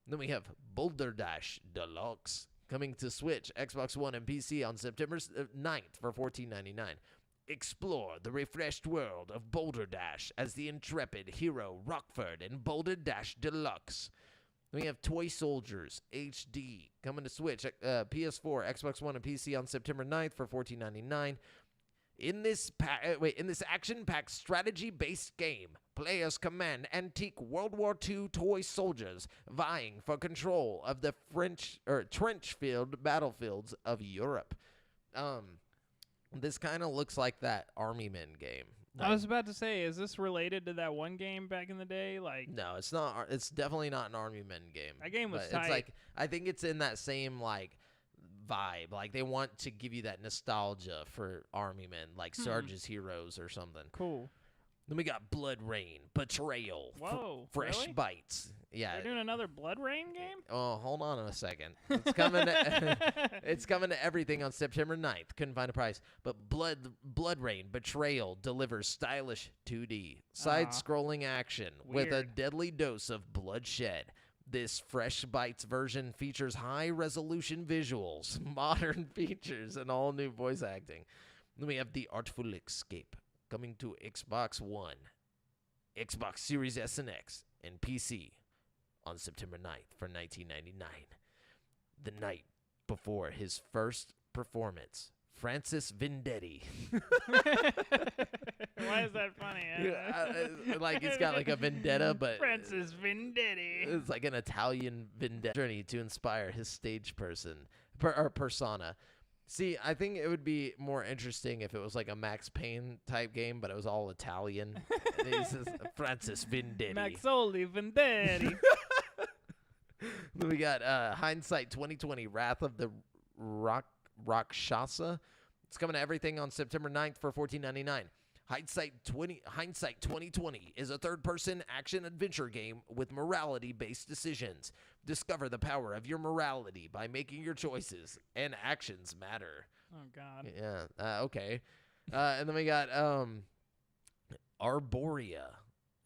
Then we have Boulder Dash Deluxe, coming to Switch, Xbox One, and PC on September 9th for $14.99. Explore the refreshed world of Boulder Dash as the intrepid hero Rockford in Boulder Dash Deluxe. Then we have Toy Soldiers HD, coming to Switch, PS4, Xbox One, and PC on September 9th for $14.99. In this action-packed strategy-based game, players command antique World War II toy soldiers vying for control of the trench-filled battlefields of Europe. This kind of looks like that Army Men game. I was about to say, is this related to that one game back in the day? Like, no, it's not. It's definitely not an Army Men game. That game was tight. It's like, I think it's in that same like vibe. Like, they want to give you that nostalgia for Army Men, like Sarge's Heroes or something. Cool. Then we got Blood Rain, Betrayal, Whoa, Fresh really? Bites. Yeah. They're doing another Blood Rain game? Oh, hold on a second. It's coming it's coming to everything on September 9th. Couldn't find a price. But Blood Rain Betrayal delivers stylish 2D side-scrolling action with a deadly dose of bloodshed. This Fresh Bites version features high-resolution visuals, modern features, and all-new voice acting. Then we have The Artful Escape, coming to Xbox One, Xbox Series S and X, and PC on September 9th for $19.99. The night before his first performance, Francis Vendetti. Why is that funny? Like, it's got like a vendetta, but Francis Vendetti. it's like an Italian vendetta journey to inspire his stage persona. See, I think it would be more interesting if it was like a Max Payne type game, but it was all Italian. And he says Francis Vendetti. Maxoli Vendetti. Then we got Hindsight 2020, Wrath of the Rakshasa. It's coming to everything on September 9th for $14.99. Hindsight 2020 is a third-person action-adventure game with morality-based decisions. Discover the power of your morality by making your choices, and actions matter. Oh, God. Yeah, okay. And then we got Arborea,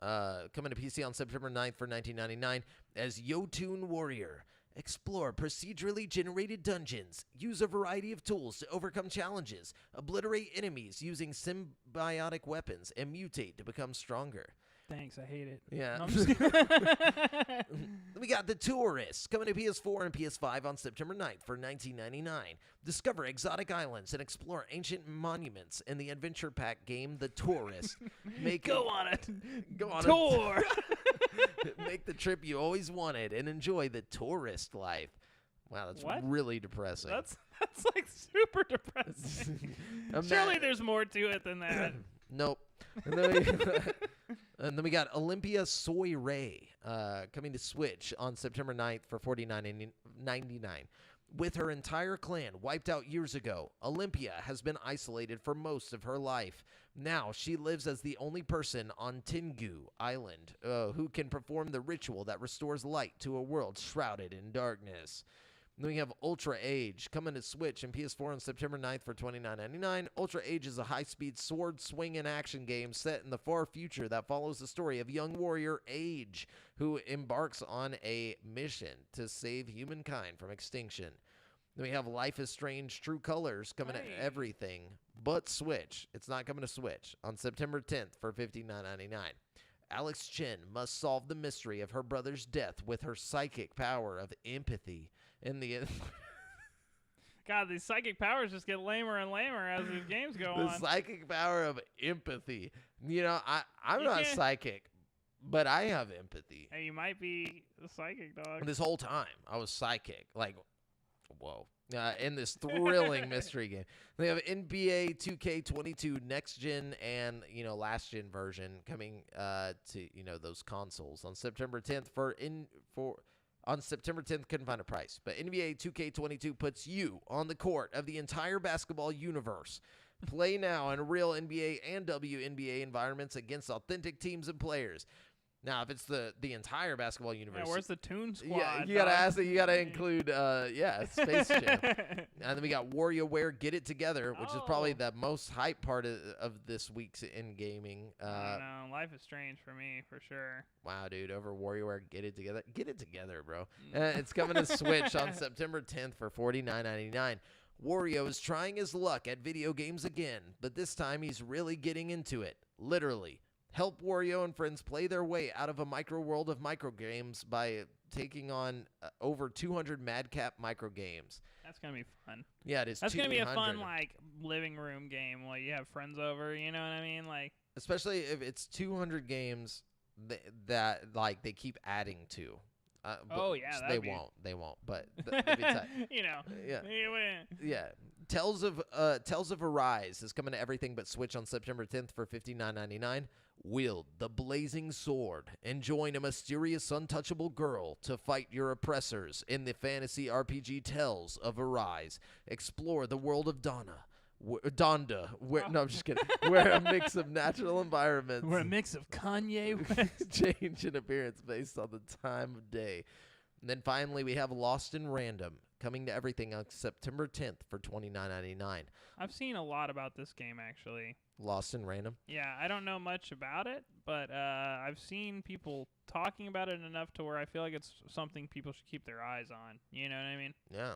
coming to PC on September 9th for $19.99 as Yotun Warrior. Explore procedurally generated dungeons. Use a variety of tools to overcome challenges. Obliterate enemies using symbiotic weapons and mutate to become stronger. Thanks, I hate it. Yeah. No, I'm just kidding. We got The Tourist, coming to PS4 and PS5 on September 9th for $19.99. Discover exotic islands and explore ancient monuments in the adventure pack game The Tourist. Go on it. Go on Tour. Make the trip you always wanted and enjoy the tourist life. Wow, that's really depressing. That's like super depressing. Surely there's more to it than that. Nope. And then we got Olympia Soy Ray, coming to Switch on September 9th for $49.99. With her entire clan wiped out years ago, Olympia has been isolated for most of her life. Now she lives as the only person on Tengu Island who can perform the ritual that restores light to a world shrouded in darkness. Then we have Ultra Age coming to Switch and PS4 on September 9th for $29.99. Ultra Age is a high-speed sword swing and action game set in the far future that follows the story of young warrior Age, who embarks on a mission to save humankind from extinction. Then we have Life is Strange True Colors coming to everything but Switch. It's not coming to Switch on September 10th for $59.99. Alex Chen must solve the mystery of her brother's death with her psychic power of empathy. God, these psychic powers just get lamer and lamer as these games go on. The psychic power of empathy. You know, I'm not psychic, but I have empathy. Hey, you might be the psychic dog. This whole time, I was psychic. Like, whoa. In this thrilling mystery game. They have NBA 2K22 next gen and, last gen version coming to, those consoles on September 10th on September 10th, couldn't find a price. But NBA 2K22 puts you on the court of the entire basketball universe. Play now in real NBA and WNBA environments against authentic teams and players. Now, if it's the entire basketball universe, where's the Toon Squad? Yeah, you gotta ask it. You gotta include, Space Jam, and then we got WarioWare Get It Together, which is probably the most hype part of this week's in gaming. I don't know. Life is Strange for me, for sure. Wow, dude, over WarioWare Get It Together. Get it together, bro. It's coming to Switch on September 10th for $49.99. Wario is trying his luck at video games again, but this time he's really getting into it, literally. Help Wario and friends play their way out of a micro world of microgames by taking on over 200 madcap microgames. That's going to be fun. Yeah, it is. That's going to be a fun, living room game while you have friends over, you know what I mean? Especially if it's 200 games that they keep adding to. They won't, but that'd be tight. Yeah. Yeah. Tales of Arise is coming to everything but Switch on September 10th for $59.99. Wield the blazing sword and join a mysterious untouchable girl to fight your oppressors in the fantasy RPG Tales of Arise. Explore the world of Donda. No, I'm just kidding. Where a mix of natural environments. We're a mix of Kanye West. Change in appearance based on the time of day. And then finally, we have Lost in Random coming to everything on September 10th for $29.99. I've seen a lot about this game, actually. Lost in Random? Yeah, I don't know much about it, but I've seen people talking about it enough to where I feel like it's something people should keep their eyes on. You know what I mean? Yeah.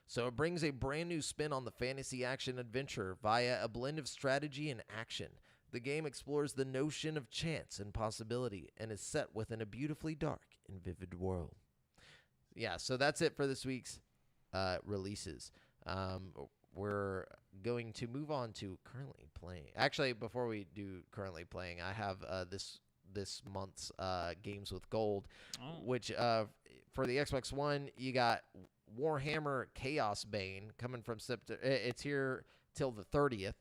So it brings a brand new spin on the fantasy action adventure via a blend of strategy and action. The game explores the notion of chance and possibility and is set within a beautifully dark and vivid world. Yeah, so that's it for this week's releases. We're going to move on to currently playing. Actually, before we do currently playing, I have this month's Games with Gold, which for the Xbox One, you got Warhammer Chaos Bane coming from September. It's here till the 30th.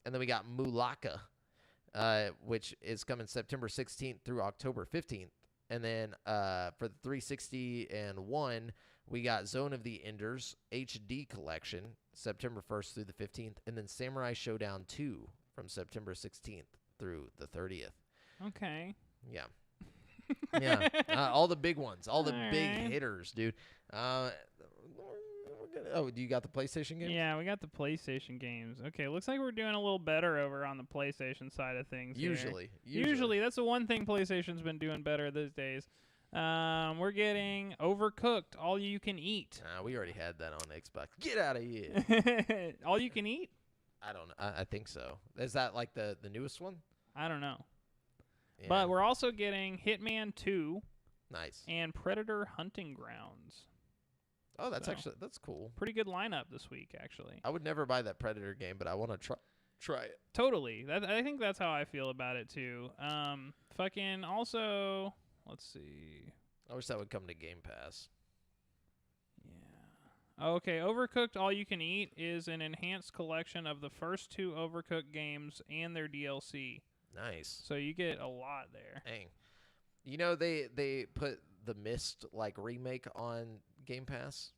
And then we got Mulaka, which is coming September 16th through October 15th. And then for the 360 and 1, we got Zone of the Enders HD Collection, September 1st through the 15th. And then Samurai Showdown 2 from September 16th through the 30th. Okay. Yeah. Yeah. All the big ones. All the big hitters, dude. Do you got the PlayStation games? Yeah, we got the PlayStation games. Okay, looks like we're doing a little better over on the PlayStation side of things. Usually. That's the one thing PlayStation's been doing better these days. We're getting Overcooked, All You Can Eat. We already had that on Xbox. Get out of here. All You Can Eat? I don't know. I think so. Is that like the newest one? I don't know. Yeah. But we're also getting Hitman 2. Nice. And Predator Hunting Grounds. Oh, that's cool. Pretty good lineup this week, actually. I would never buy that Predator game, but I want to try it. Totally. I think that's how I feel about it too. Fucking also, let's see. I wish that would come to Game Pass. Yeah. Okay, Overcooked All You Can Eat is an enhanced collection of the first 2 Overcooked games and their DLC. Nice. So you get a lot there. Dang. You know they put the Myst remake on Game Pass.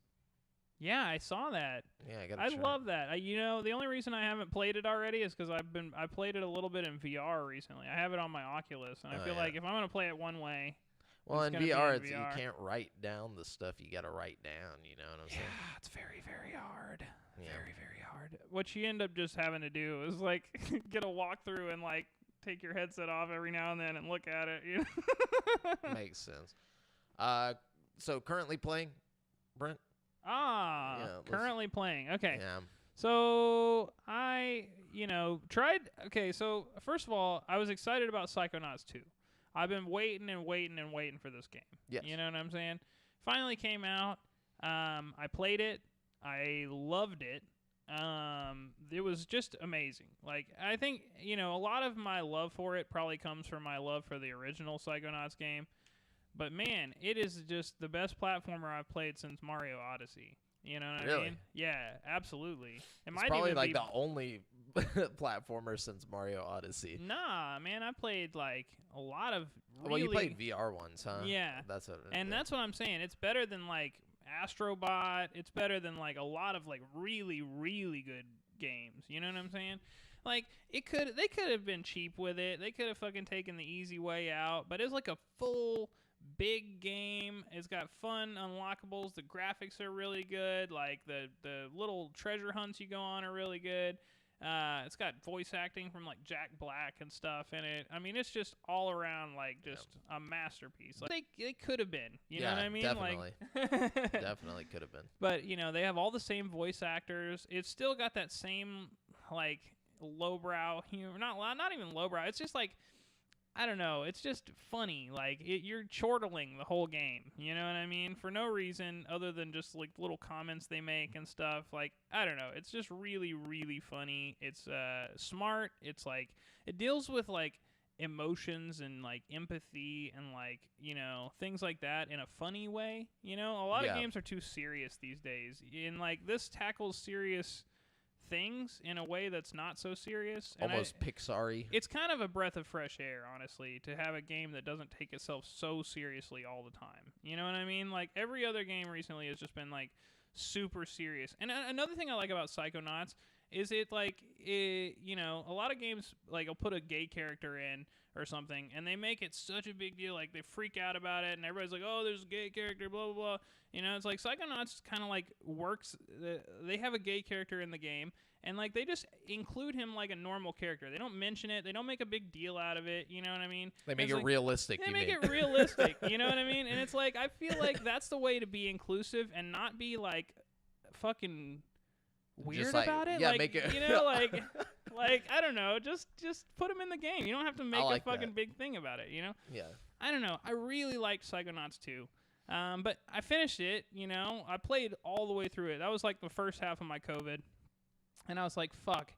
Yeah, I saw that. Yeah, I gotta I try love that. The only reason I haven't played it already is because I played it a little bit in VR recently. I have it on my Oculus, and I feel like if I'm gonna play it one way, Well, in it's gonna VR, be in you VR. can't write down the stuff you got to write down. You know what I'm saying? Yeah, it's very, very hard. Yeah. Very, very hard. What you end up just having to do is like get a walkthrough and like take your headset off every now and then and look at it. You know? Makes sense. So currently playing, Brent? Yeah, currently playing. Okay. Yeah. So I, tried. Okay, so first of all, I was excited about Psychonauts 2. I've been waiting and waiting and waiting for this game. Yes. You know what I'm saying? Finally came out. I played it. I loved it. It was just amazing. Like, I think, a lot of my love for it probably comes from my love for the original Psychonauts game. But, man, it is just the best platformer I've played since Mario Odyssey. You know what I mean? Yeah, absolutely. It's probably like the only platformer since Mario Odyssey. Nah, man, I played like a lot of really... Well, you played VR ones, huh? Yeah. That's what I'm saying. It's better than like Astrobot. It's better than like a lot of like really, really good games. You know what I'm saying? Like they could have been cheap with it. They could have fucking taken the easy way out, but it's like a full big game. It's got fun unlockables. The graphics are really good. Like the little treasure hunts you go on are really good. It's got voice acting from like Jack Black and stuff in it. I mean, it's just all around like just a masterpiece. Like they could have been. You know what I mean? Definitely. Like, definitely could have been. But they have all the same voice actors. It's still got that same like lowbrow humor. Not even lowbrow. It's just like, I don't know. It's just funny. Like you're chortling the whole game. You know what I mean? For no reason other than just like little comments they make and stuff. Like I don't know. It's just really, really funny. It's smart. It's like it deals with like emotions and like empathy and like things like that in a funny way. A lot of games are too serious these days. And like this tackles serious things in a way that's not so serious. Almost Pixar-y. It's kind of a breath of fresh air, honestly, to have a game that doesn't take itself so seriously all the time. You know what I mean? Like, every other game recently has just been, like, super serious. And another thing I like about Psychonauts is a lot of games, like, will put a gay character in or something, and they make it such a big deal. Like, they freak out about it, and everybody's like, oh, there's a gay character, blah, blah, blah. It's like Psychonauts kind of, like, works. They have a gay character in the game, and, like, they just include him like a normal character. They don't mention it. They don't make a big deal out of it. You know what I mean? They make it realistic. They make it realistic. You know what I mean? And it's like, I feel like that's the way to be inclusive and not be, like, fucking weird about it. Yeah, like, make it. Like I don't know. Just put him in the game. You don't have to make a fucking big thing about it. Yeah. I don't know. I really liked Psychonauts 2. But I finished it. I played all the way through it. That was like the first half of my COVID. And I was like, fuck,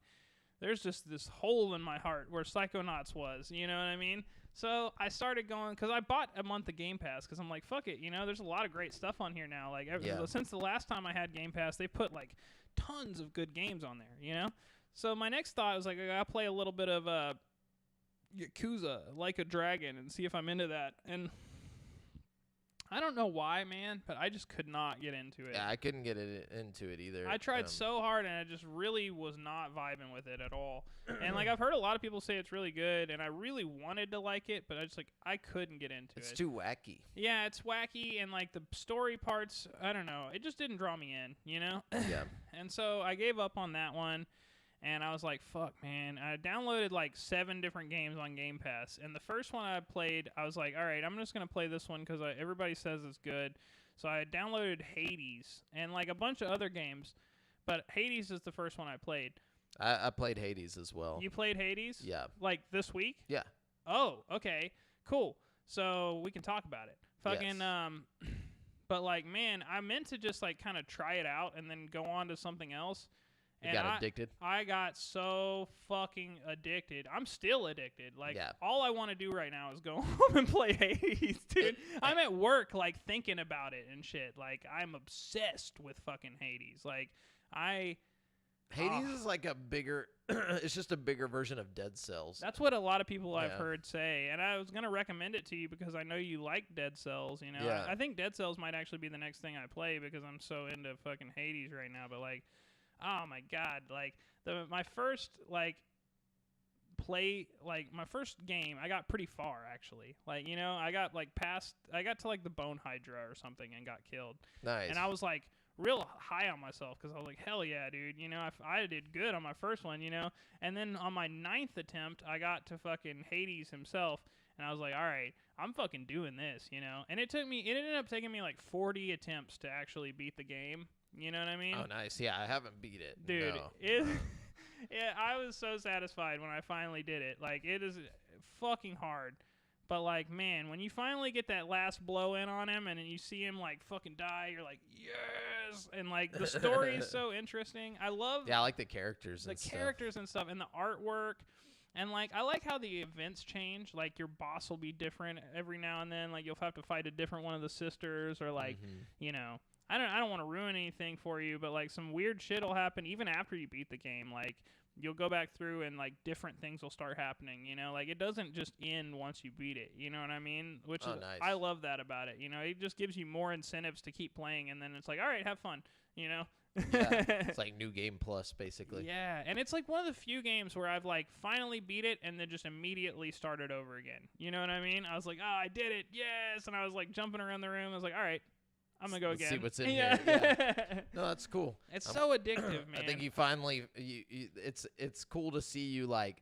there's just this hole in my heart where Psychonauts was, you know what I mean? So I started going, because I bought a month of Game Pass, because I'm like, fuck it, there's a lot of great stuff on here now. Like, since the last time I had Game Pass, they put, like, tons of good games on there, So my next thought was, like, I gotta play a little bit of Yakuza, Like a Dragon, and see if I'm into that. And I don't know why, man, but I just could not get into it. Yeah, I couldn't get into it either. I tried so hard, and I just really was not vibing with it at all. And, like, I've heard a lot of people say it's really good, and I really wanted to like it, but I couldn't get into it. It's too wacky. Yeah, it's wacky, and, like, the story parts, I don't know. It just didn't draw me in, Yeah. And so I gave up on that one. And I was like, fuck, man. I downloaded like 7 different games on Game Pass. And the first one I played, I was like, all right, I'm just going to play this one because everybody says it's good. So I downloaded Hades and like a bunch of other games. But Hades is the first one I played. I played Hades as well. You played Hades? Yeah. Like this week? Yeah. Oh, okay. Cool. So we can talk about it. Fucking, yes. But like, man, I meant to just like kind of try it out and then go on to something else. You got addicted? I got so fucking addicted. I'm still addicted. Like, all I want to do right now is go home and play Hades, dude. I'm at work, like, thinking about it and shit. Like, I'm obsessed with fucking Hades. Like, Hades is like a bigger. It's just a bigger version of Dead Cells. That's what a lot of people I've Yeah. heard say, and I was gonna recommend it to you because I know you like Dead Cells. You know, Yeah. I think Dead Cells might actually be the next thing I play because I'm so into fucking Hades right now. But like, oh my god, like my first my first game, I got pretty far actually. Like, you know, I got to like the Bone Hydra or something and got killed. Nice. And I was like real high on myself because I was like, hell yeah, dude. You know, I did good on my first one, you know. And then on my 9th attempt, I got to fucking Hades himself. And I was like, all right, I'm fucking doing this, you know. And it ended up taking me like 40 attempts to actually beat the game. You know what I mean? Oh, nice. Yeah, I haven't beat it. Dude, No. yeah, I was so satisfied when I finally did it. Like, it is fucking hard. But, like, man, when you finally get that last blow in on him and then you see him, like, fucking die, you're like, yes! And, like, the story is so interesting. I love Yeah, I like the characters the and stuff. characters and stuff and the artwork. And, like, I like how the events change. Like, your boss will be different every now and then. Like, you'll have to fight a different one of the sisters or, like, you know. I don't want to ruin anything for you, but, like, some weird shit will happen even after you beat the game. Like, you'll go back through and, like, different things will start happening, you know? Like, it doesn't just end once you beat it, you know what I mean? Which is, nice. I love that about it, you know? It just gives you more incentives to keep playing, and then it's like, all right, have fun, you know? Yeah, it's like New Game Plus, basically. Yeah, and it's like one of the few games where I've like finally beat it and then just immediately started over again. You know what I mean? I was like, oh, I did it, yes! And I was like jumping around the room. I was like, all right, I'm gonna go Let's again. see what's in here. Yeah. No, that's cool. It's so addictive, man. I think you finally, it's cool to see you like.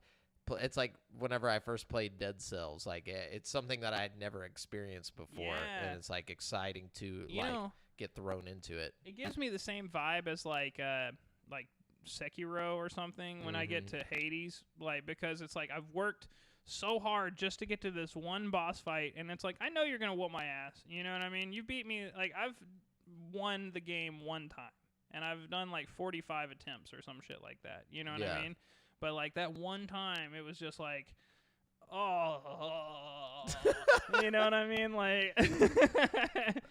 It's like whenever I first played Dead Cells, like it's something that I had never experienced before, Yeah. and it's like exciting to You know, get thrown into it. it gives me the same vibe as like Sekiro or something when I get to Hades, like because it's like I've worked so hard just to get to this one boss fight, and it's like I know you're gonna whoop my ass. You know what I mean? You beat me. Like I've won the game one time, and I've done like 45 attempts or some shit like that. You know what I mean? But like that one time, it was just like, oh, you know what I mean? Like,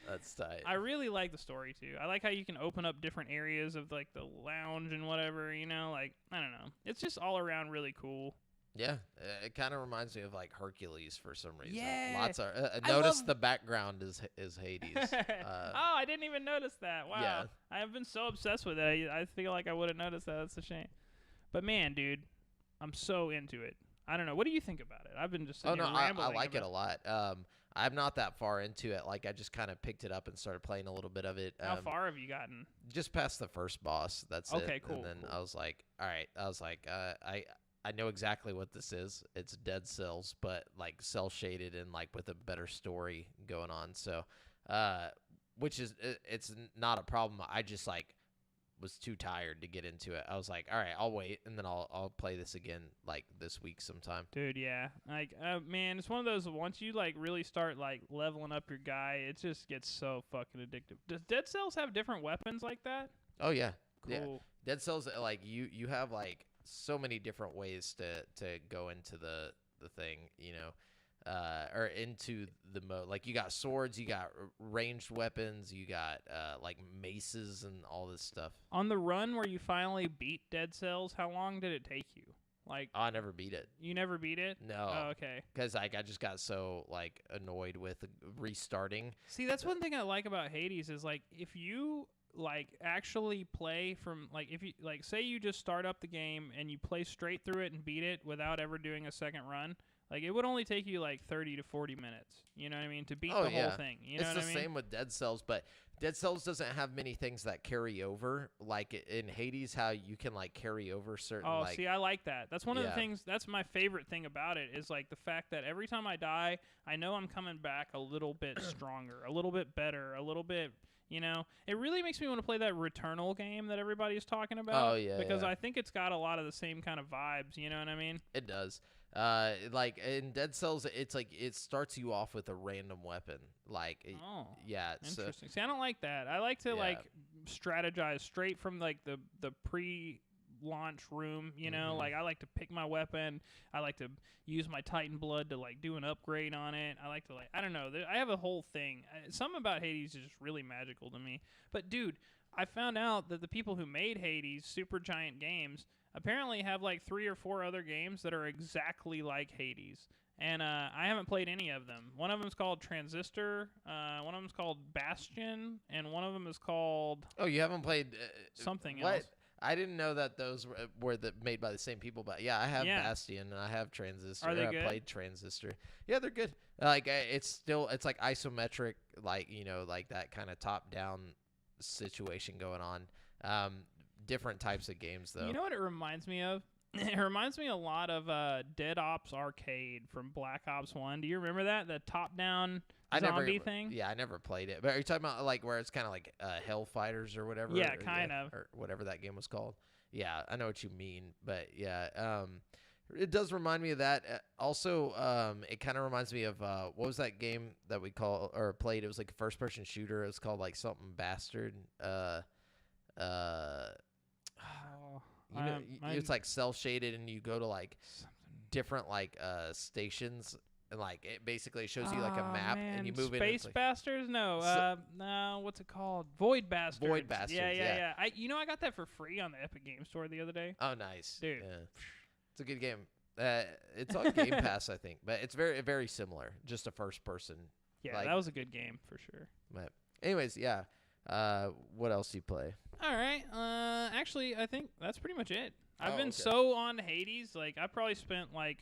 That's tight. I really like the story too. I like how you can open up different areas of like the lounge and whatever. You know, like I don't know. It's just all around really cool. Yeah, it kind of reminds me of like Hercules for some reason. Yeah. Lots of. I Notice love- the background is Hades. Oh, I didn't even notice that. Wow. Yeah. I have been so obsessed with it. I feel like I would have noticed that. That's a shame. But man, dude, I'm so into it. I don't know. What do you think about it? I've been just sitting here I rambling like it a about lot. I'm not that far into it. Like I just kind of picked it up and started playing a little bit of it. How far have you gotten? Just past the first boss. That's it. Okay, cool, And then cool. I was like, all right. I was like, I know exactly what this is. It's Dead Cells, but like cell shaded and like with a better story going on. So, which is it's not a problem. I just like was too tired to get into it. I was like, all right, I'll wait, and then I'll play this again like this week sometime. Dude, yeah. Like, man, it's one of those, once you, like, really start, like, leveling up your guy, it just gets so fucking addictive. Does Dead Cells have different weapons like that? Oh yeah, Cool. yeah. Dead Cells, like you have like so many different ways to go into the thing, you know. Or into the mode. Like you got swords, you got ranged weapons, you got like maces and all this stuff. On the run where you finally beat Dead Cells, how long did it take you? Like, I never beat it. you never beat it? No. Oh, okay. Because like I just got so like annoyed with restarting. See, that's one thing I like about Hades is like if you like actually play from like if you like say you just start up the game and you play straight through it and beat it without ever doing a second run, like it would only take you like 30 to 40 minutes. You know what I mean? To beat the whole thing. You know it's what the I mean? same with Dead Cells, but Dead Cells doesn't have many things that carry over. Like in Hades, how you can like carry over certain. Oh, like, see, I like that. That's one of the Yeah. things. That's my favorite thing about it is like the fact that every time I die, I know I'm coming back a little bit stronger, a little bit better, a little bit. You know, it really makes me want to play that Returnal game that everybody's talking about. Oh, yeah, because yeah. I think it's got a lot of the same kind of vibes. You know what I mean? It does. Like in Dead Cells, it's like it starts you off with a random weapon. Like, Oh, yeah. So, interesting. See, I don't like that. I like to Yeah. like strategize straight from like the pre launch room, you know? Like, I like to pick my weapon. I like to use my Titan blood to, like, do an upgrade on it. I like to, like, I don't know. I have a whole thing. Something about Hades is just really magical to me. But, dude, I found out that the people who made Hades, Supergiant Games, apparently have, like, 3 or 4 other games that are exactly like Hades. And I haven't played any of them. One of them's called Transistor. One of them's called Bastion, and one of them is called. Oh, you haven't played something what? else. I didn't know that those were made by the same people. But yeah, I have Bastion and I have Transistor. Are they I good? played Transistor. Yeah, they're good. Like it's like isometric, like like that kind of top down situation going on. Different types of games though. You know what it reminds me of? It reminds me a lot of Dead Ops Arcade from Black Ops 1. Do you remember that? The top-down zombie thing? Yeah, I never played it. But are you talking about like where it's kind of like Hellfighters or whatever? Yeah, kind of. Or whatever that game was called. Yeah, I know what you mean. But yeah, it does remind me of that. Also, it kind of reminds me of what was that game that we played? It was like a first-person shooter. It was called like something Bastard. It's like cell shaded, and you go to like different like stations, and like it basically shows you like a map, and you move in. Space Bastards? No, no. What's it called? Void Bastards. Void Bastards. Yeah. I got that for free on the Epic Game Store the other day. Oh, nice, dude. Yeah. It's a good game. It's on Game Pass, I think, but it's very very similar. Just a first person. Yeah, that was a good game for sure. But anyways, yeah. What else do you play? All right. Actually, I think that's pretty much it. I've been so on Hades, like I probably spent like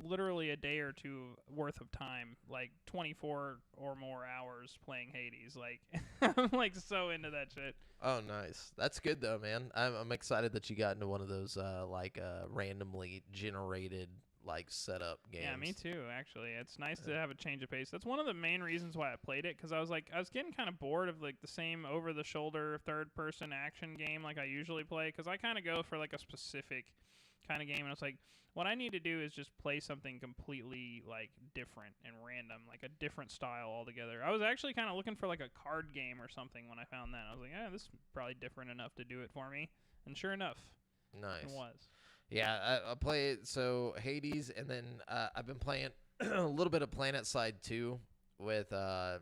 literally a day or two worth of time, like 24 or more hours playing Hades. Like I'm like so into that shit. Oh, nice. That's good though, man. I'm excited that you got into one of those randomly generated like setup games. Yeah, me too. Actually, it's nice to have a change of pace. That's one of the main reasons why I played it, because I was getting kind of bored of like the same over-the-shoulder third-person action game like I usually play, because I kind of go for like a specific kind of game, and it's like what I need to do is just play something completely like different and random, like a different style altogether. I was actually kind of looking for like a card game or something when I found that. I was like, this is probably different enough to do it for me, and sure enough, nice. It was. Yeah, I play it. So Hades, and then I've been playing a little bit of Planet Side 2 with the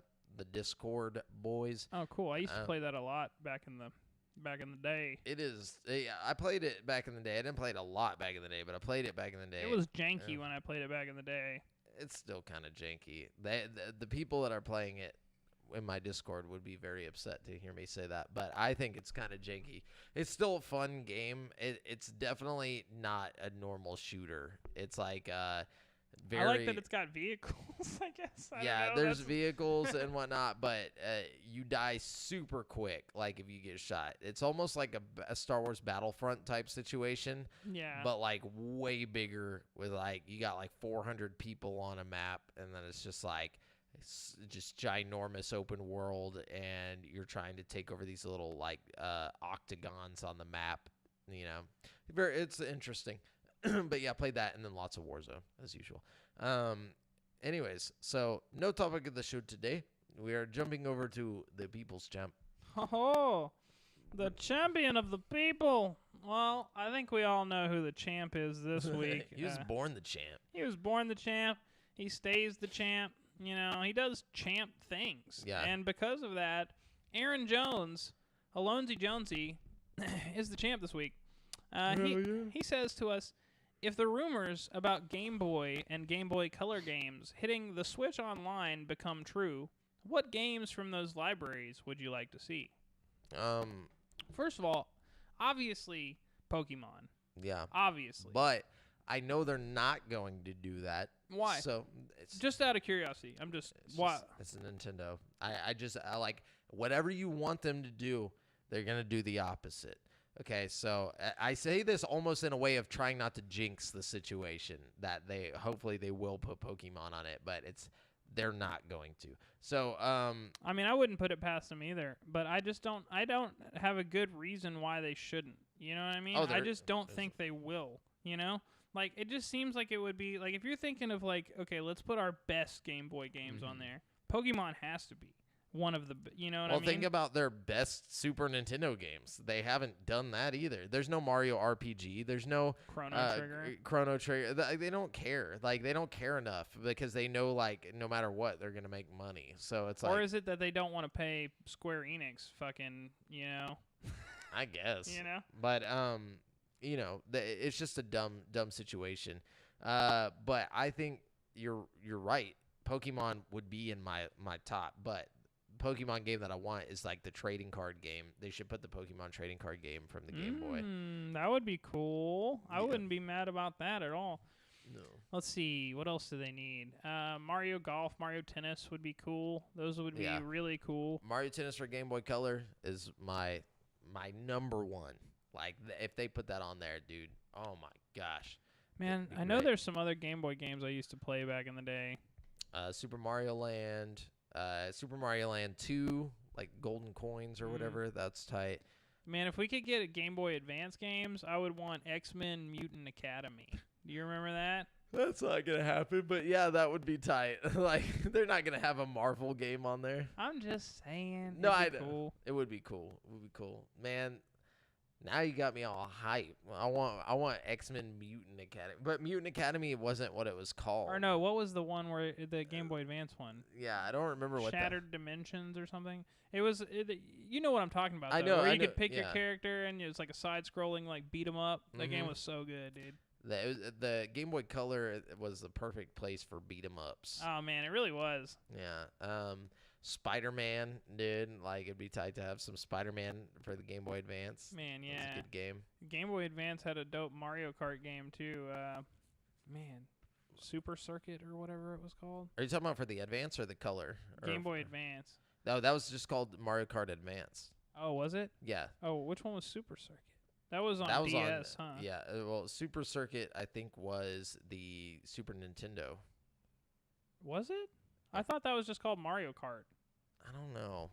Discord boys. Oh, cool! I used to play that a lot back in the day. It is. Yeah, I played it back in the day. I didn't play it a lot back in the day, but I played it back in the day. It was janky when I played it back in the day. It's still kind of janky. The people that are playing it in my Discord would be very upset to hear me say that, but I think it's kind of janky. It's still a fun game. It's definitely not a normal shooter. It's like very. I like that it's got vehicles. I guess. I don't know. There's vehicles and whatnot, but you die super quick. Like if you get shot, it's almost like a Star Wars Battlefront type situation. Yeah. But like way bigger, with like you got like 400 people on a map, and then it's just like. It's just ginormous open world, and you're trying to take over these little like octagons on the map. It's interesting. But yeah, played that, and then lots of Warzone as usual. Anyways, so no topic of the show today. We are jumping over to the People's Champ. Oh, the champion of the people. Well, I think we all know who the champ is this week. He was born the champ. He was born the champ. He stays the champ. He does champ things. Yeah. And because of that, Aaron Jones, Alonzy Jonesy, is the champ this week. He says to us, if the rumors about Game Boy and Game Boy Color games hitting the Switch Online become true, what games from those libraries would you like to see? First of all, obviously, Pokemon. Yeah. Obviously. But I know they're not going to do that. Why? So it's just out of curiosity. It's a Nintendo. I like whatever you want them to do, they're going to do the opposite. Okay, so I say this almost in a way of trying not to jinx the situation, that hopefully they will put Pokemon on it, but they're not going to. So I mean, I wouldn't put it past them either, but I don't have a good reason why they shouldn't. You know what I mean? I just don't think they will, Like, it just seems like it would be, like, if you're thinking of, like, okay, let's put our best Game Boy games on there, Pokemon has to be. one of the, you know what I Well, mean? think about their best Super Nintendo games. They haven't done that either. There's no Mario RPG. There's no Chrono Trigger. They don't care. Like, they don't care enough because they know, like, no matter what, they're going to make money. So it's like... Or is it that they don't want to pay Square Enix fucking, you know? I guess. You know? But, you know, it's just a dumb situation. But I think you're right. Pokemon would be in my top, but Pokemon game that I want is like the trading card game. They should put the Pokemon trading card game from the Game Boy. That would be cool. I Yeah. wouldn't be mad about that at all. No. Let's see. What else do they need? Mario Golf, Mario Tennis would be cool. Those would be really cool. Mario Tennis for Game Boy Color is my number one. Like, if they put that on there, dude, oh my gosh. Man, I know there's some other Game Boy games I used to play back in the day. Super Mario Land, Super Mario Land 2, like golden coins or whatever. That's tight. Man, if we could get a Game Boy Advance games, I would want X-Men Mutant Academy. Do you remember that? That's not going to happen, but yeah, that would be tight. Like, they're not going to have a Marvel game on there. I'm just saying. No, I know. Cool. It would be cool. It would be cool. Man, now you got me all hype. I want X-Men Mutant Academy. But Mutant Academy wasn't what it was called. Or no, what was the one where the Game Boy Advance one? Yeah, I don't remember what Shattered Dimensions or something. It was you know what I'm talking about, though, I know. Where you could pick your character and it was like a side-scrolling like beat 'em up. That game was so good, dude. The Game Boy Color was the perfect place for beat 'em ups. Oh man, it really was. Yeah. Spider-Man, dude. Like, it'd be tight to have some Spider-Man for the Game Boy Advance. Man, yeah. That's a good game. Game Boy Advance had a dope Mario Kart game too. Man, Super Circuit or whatever it was called. Are you talking about for the Advance or the Color? Game Boy Advance. No, that was just called Mario Kart Advance. Oh, was it? Yeah. Oh, which one was Super Circuit? That was on DS, huh? Yeah. Well, Super Circuit, I think, was the Super Nintendo. Was it? I thought that was just called Mario Kart. I don't know.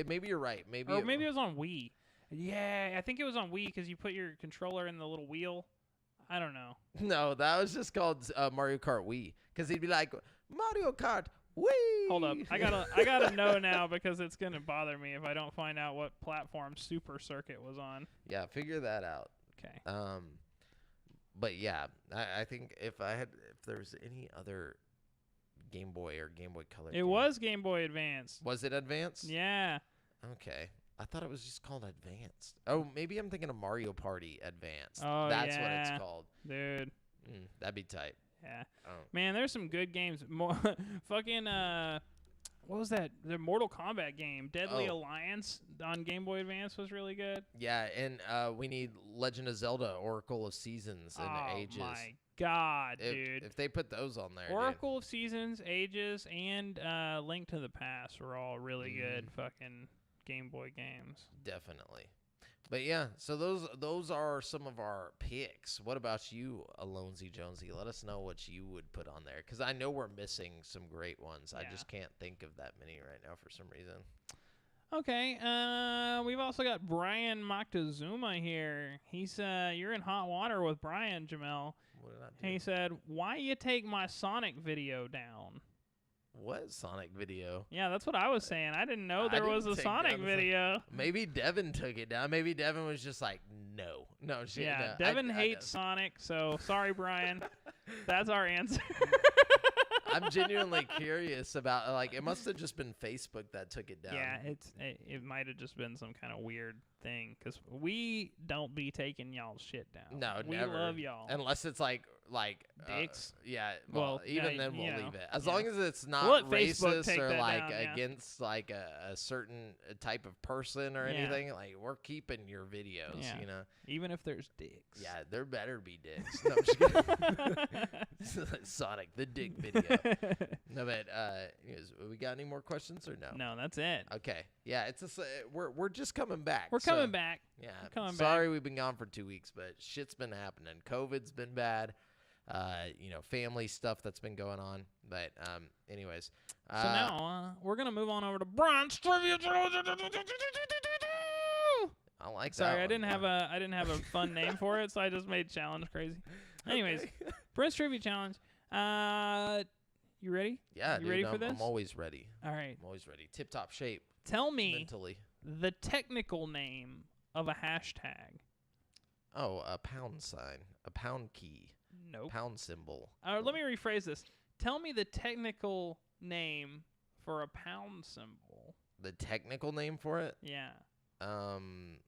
Maybe you're right. Maybe it was on Wii. Yeah, I think it was on Wii because you put your controller in the little wheel. I don't know. No, that was just called Mario Kart Wii. Because he'd be like, Mario Kart Wii. Hold up. I gotta know now because it's going to bother me if I don't find out what platform Super Circuit was on. Yeah, figure that out. Okay. But yeah, I think if there was any other Game Boy or Game Boy Color It was Game Boy Advance. Was it Advanced? Yeah. Okay. I thought it was just called Advanced. Oh, maybe I'm thinking of Mario Party Advanced. Oh, That's what it's called. Dude. That'd be tight. Yeah. Oh. Man, there's some good games. Fucking, what was that? The Mortal Kombat game, Deadly Alliance on Game Boy Advance was really good. Yeah, and we need Legend of Zelda, Oracle of Seasons and Ages. Oh, my God, dude. If they put those on there, Oracle of Seasons, Ages, and Link to the Past were all really good fucking Game Boy games. Definitely. But yeah, so those are some of our picks. What about you, Alonesy Jonesy? Let us know what you would put on there, because I know we're missing some great ones. Yeah. I just can't think of that many right now for some reason. Okay, we've also got Brian Moctezuma here. He's you're in hot water with Brian, Jamel. What did I do? He said, "Why you take my Sonic video down?" What Sonic video? Yeah, that's what I was saying. I didn't know there was a Sonic video. Maybe Devin took it down. Maybe Devin was just like, no. Yeah, Devin hates Sonic, so sorry, Brian. That's our answer. I'm genuinely curious about, like, it must have just been Facebook that took it down. Yeah, it might have just been some kind of weird thing, because we don't be taking y'all's shit down. No, we never. We love y'all. Unless it's like dicks. Yeah, well, even then we'll leave it. As long as it's not racist or like against like a certain type of person or anything, like, we're keeping your videos, you know. Even if there's dicks. Yeah, there better be dicks. No, I'm just kidding. Sonic, the dick video. No, but we got any more questions or no? No, that's it. Okay. Yeah, we're just coming back. We're coming back. Yeah. Sorry we've been gone for 2 weeks, but shit's been happening. COVID's been bad. Family stuff that's been going on. But anyways. So now we're gonna move on over to Brian's Trivia Challenge. I like that. Sorry, I didn't have a fun name for it, so I just made challenge crazy. Anyways, Brian's Trivia Challenge. You ready? Yeah, you dude, ready for this? I'm always ready. All right. I'm always ready. Tip-top shape. Tell me mentally. the technical name of a hashtag. Oh, a pound sign. A pound key. Nope. Pound symbol. Let me rephrase this. Tell me the technical name for a pound symbol. The technical name for it? Yeah. The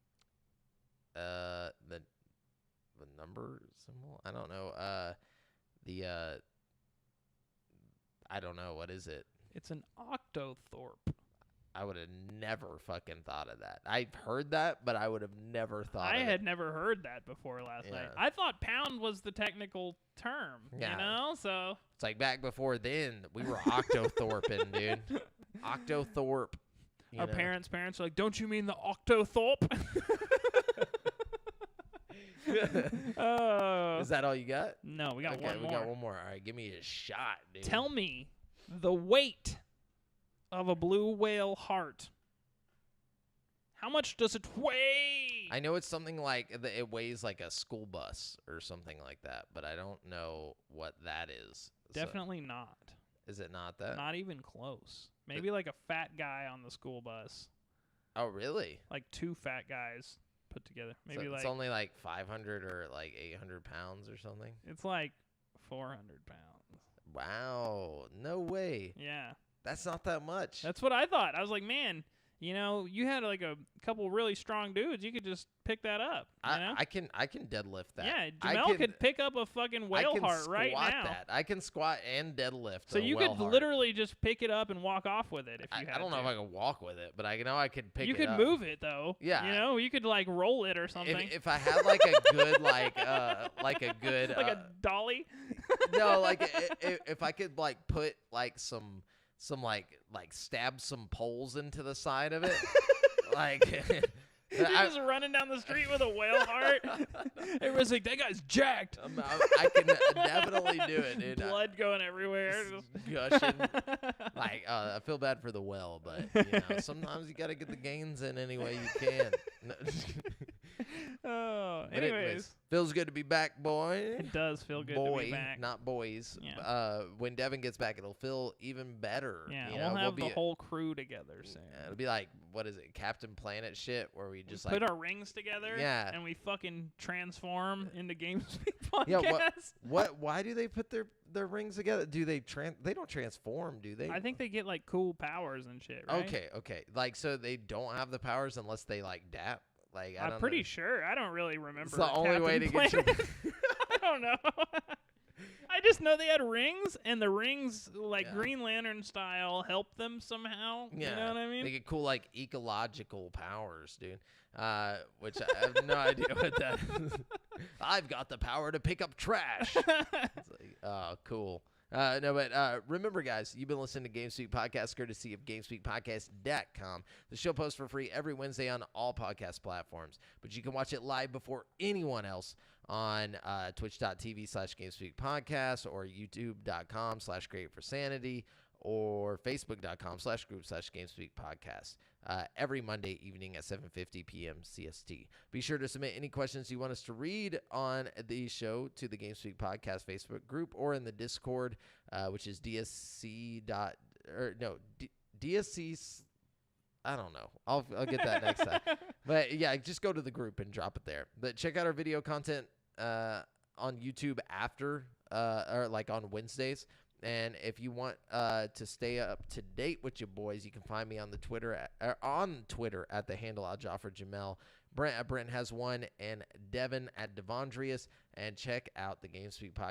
number symbol? I don't know. I don't know. What is it? It's an octothorpe. I would have never fucking thought of that. I've heard that, but I would have never thought I of had it. never heard that before last Yeah. night. I thought pound was the technical term, Yeah. you know? So It's like back before then, we were octothorping, dude. Octothorpe. our parents are like, don't you mean the octothorpe? Is that all you got? No, we got Okay, one more. we got one more. All right, give me a shot, dude. Tell me the weight of a blue whale heart. How much does it weigh? I know it's something like it weighs like a school bus or something like that, but I don't know what that is. Definitely not. Is it not that? Not even close. Maybe like a fat guy on the school bus. Oh, really? Like two fat guys put together. Maybe So like it's only like 500 or like 800 pounds or something? it's like 400 pounds. Wow. No way. Yeah. That's not that much. That's what I thought. I was like, man, you know, you had like a couple really strong dudes. You could just pick that up. You know? I can deadlift that. Yeah, I Jamel could pick up a fucking whale I can heart right squat now. that. I can squat and deadlift. So a you whale could heart. literally just pick it up and walk off with it if you had I don't know to. if I can walk with it, but I know I could pick You it could up. move it though. Yeah. You know, you could like roll it or something. If I had like a good like a good like a dolly. no, like if I could like put like some like stab some poles into the side of it, like You're just running down the street with a whale heart. Everyone's like, that guy's jacked. I can definitely do it, dude. Blood going everywhere. Just gushing. Like, I feel bad for the well, but you know, sometimes you got to get the gains in any way you can. But anyways. feels good to be back, boy. It does feel good to be back. Not boys. Yeah. When Devin gets back, it'll feel even better. Yeah, you we'll know? have the whole crew together soon. It'll be like, what is it, Captain Planet shit, where we just put our rings together. Yeah. And we fucking transform into Gamespeak podcast. Yeah. Why do they put their rings together? Do they they don't transform, do they? I think they get like cool powers and shit, right? Okay. Like, so they don't have the powers unless they like dap. Like, I'm pretty sure. I don't really remember. It's the only way to get your. I don't know. I just know they had rings, and the rings, like Green Lantern style, helped them somehow. Yeah. You know what I mean? They get cool, like, ecological powers, dude. Which I have no idea what that is. I've got the power to pick up trash. It's like, oh, cool. No, but remember, guys, you've been listening to GameSpeak Podcast, courtesy of GameSpeakPodcast.com. The show posts for free every Wednesday on all podcast platforms, but you can watch it live before anyone else on twitch.tv/GameSpeakPodcast or youtube.com/CreateForSanity or facebook.com/group/GameSpeakPodcast. Every Monday evening at 7:50 p.m. CST. Be sure to submit any questions you want us to read on the show to the GameSpeak Podcast Facebook group or in the Discord, which is DSC. DSC. I don't know. I'll get that next time. But yeah, just go to the group and drop it there. But check out our video content on YouTube after or like on Wednesdays. And if you want to stay up to date with your boys, you can find me on the Twitter at the handle @JoffreyJamel. Brent has one, and Devin at Devondrius. And check out the GameSpeak Podcast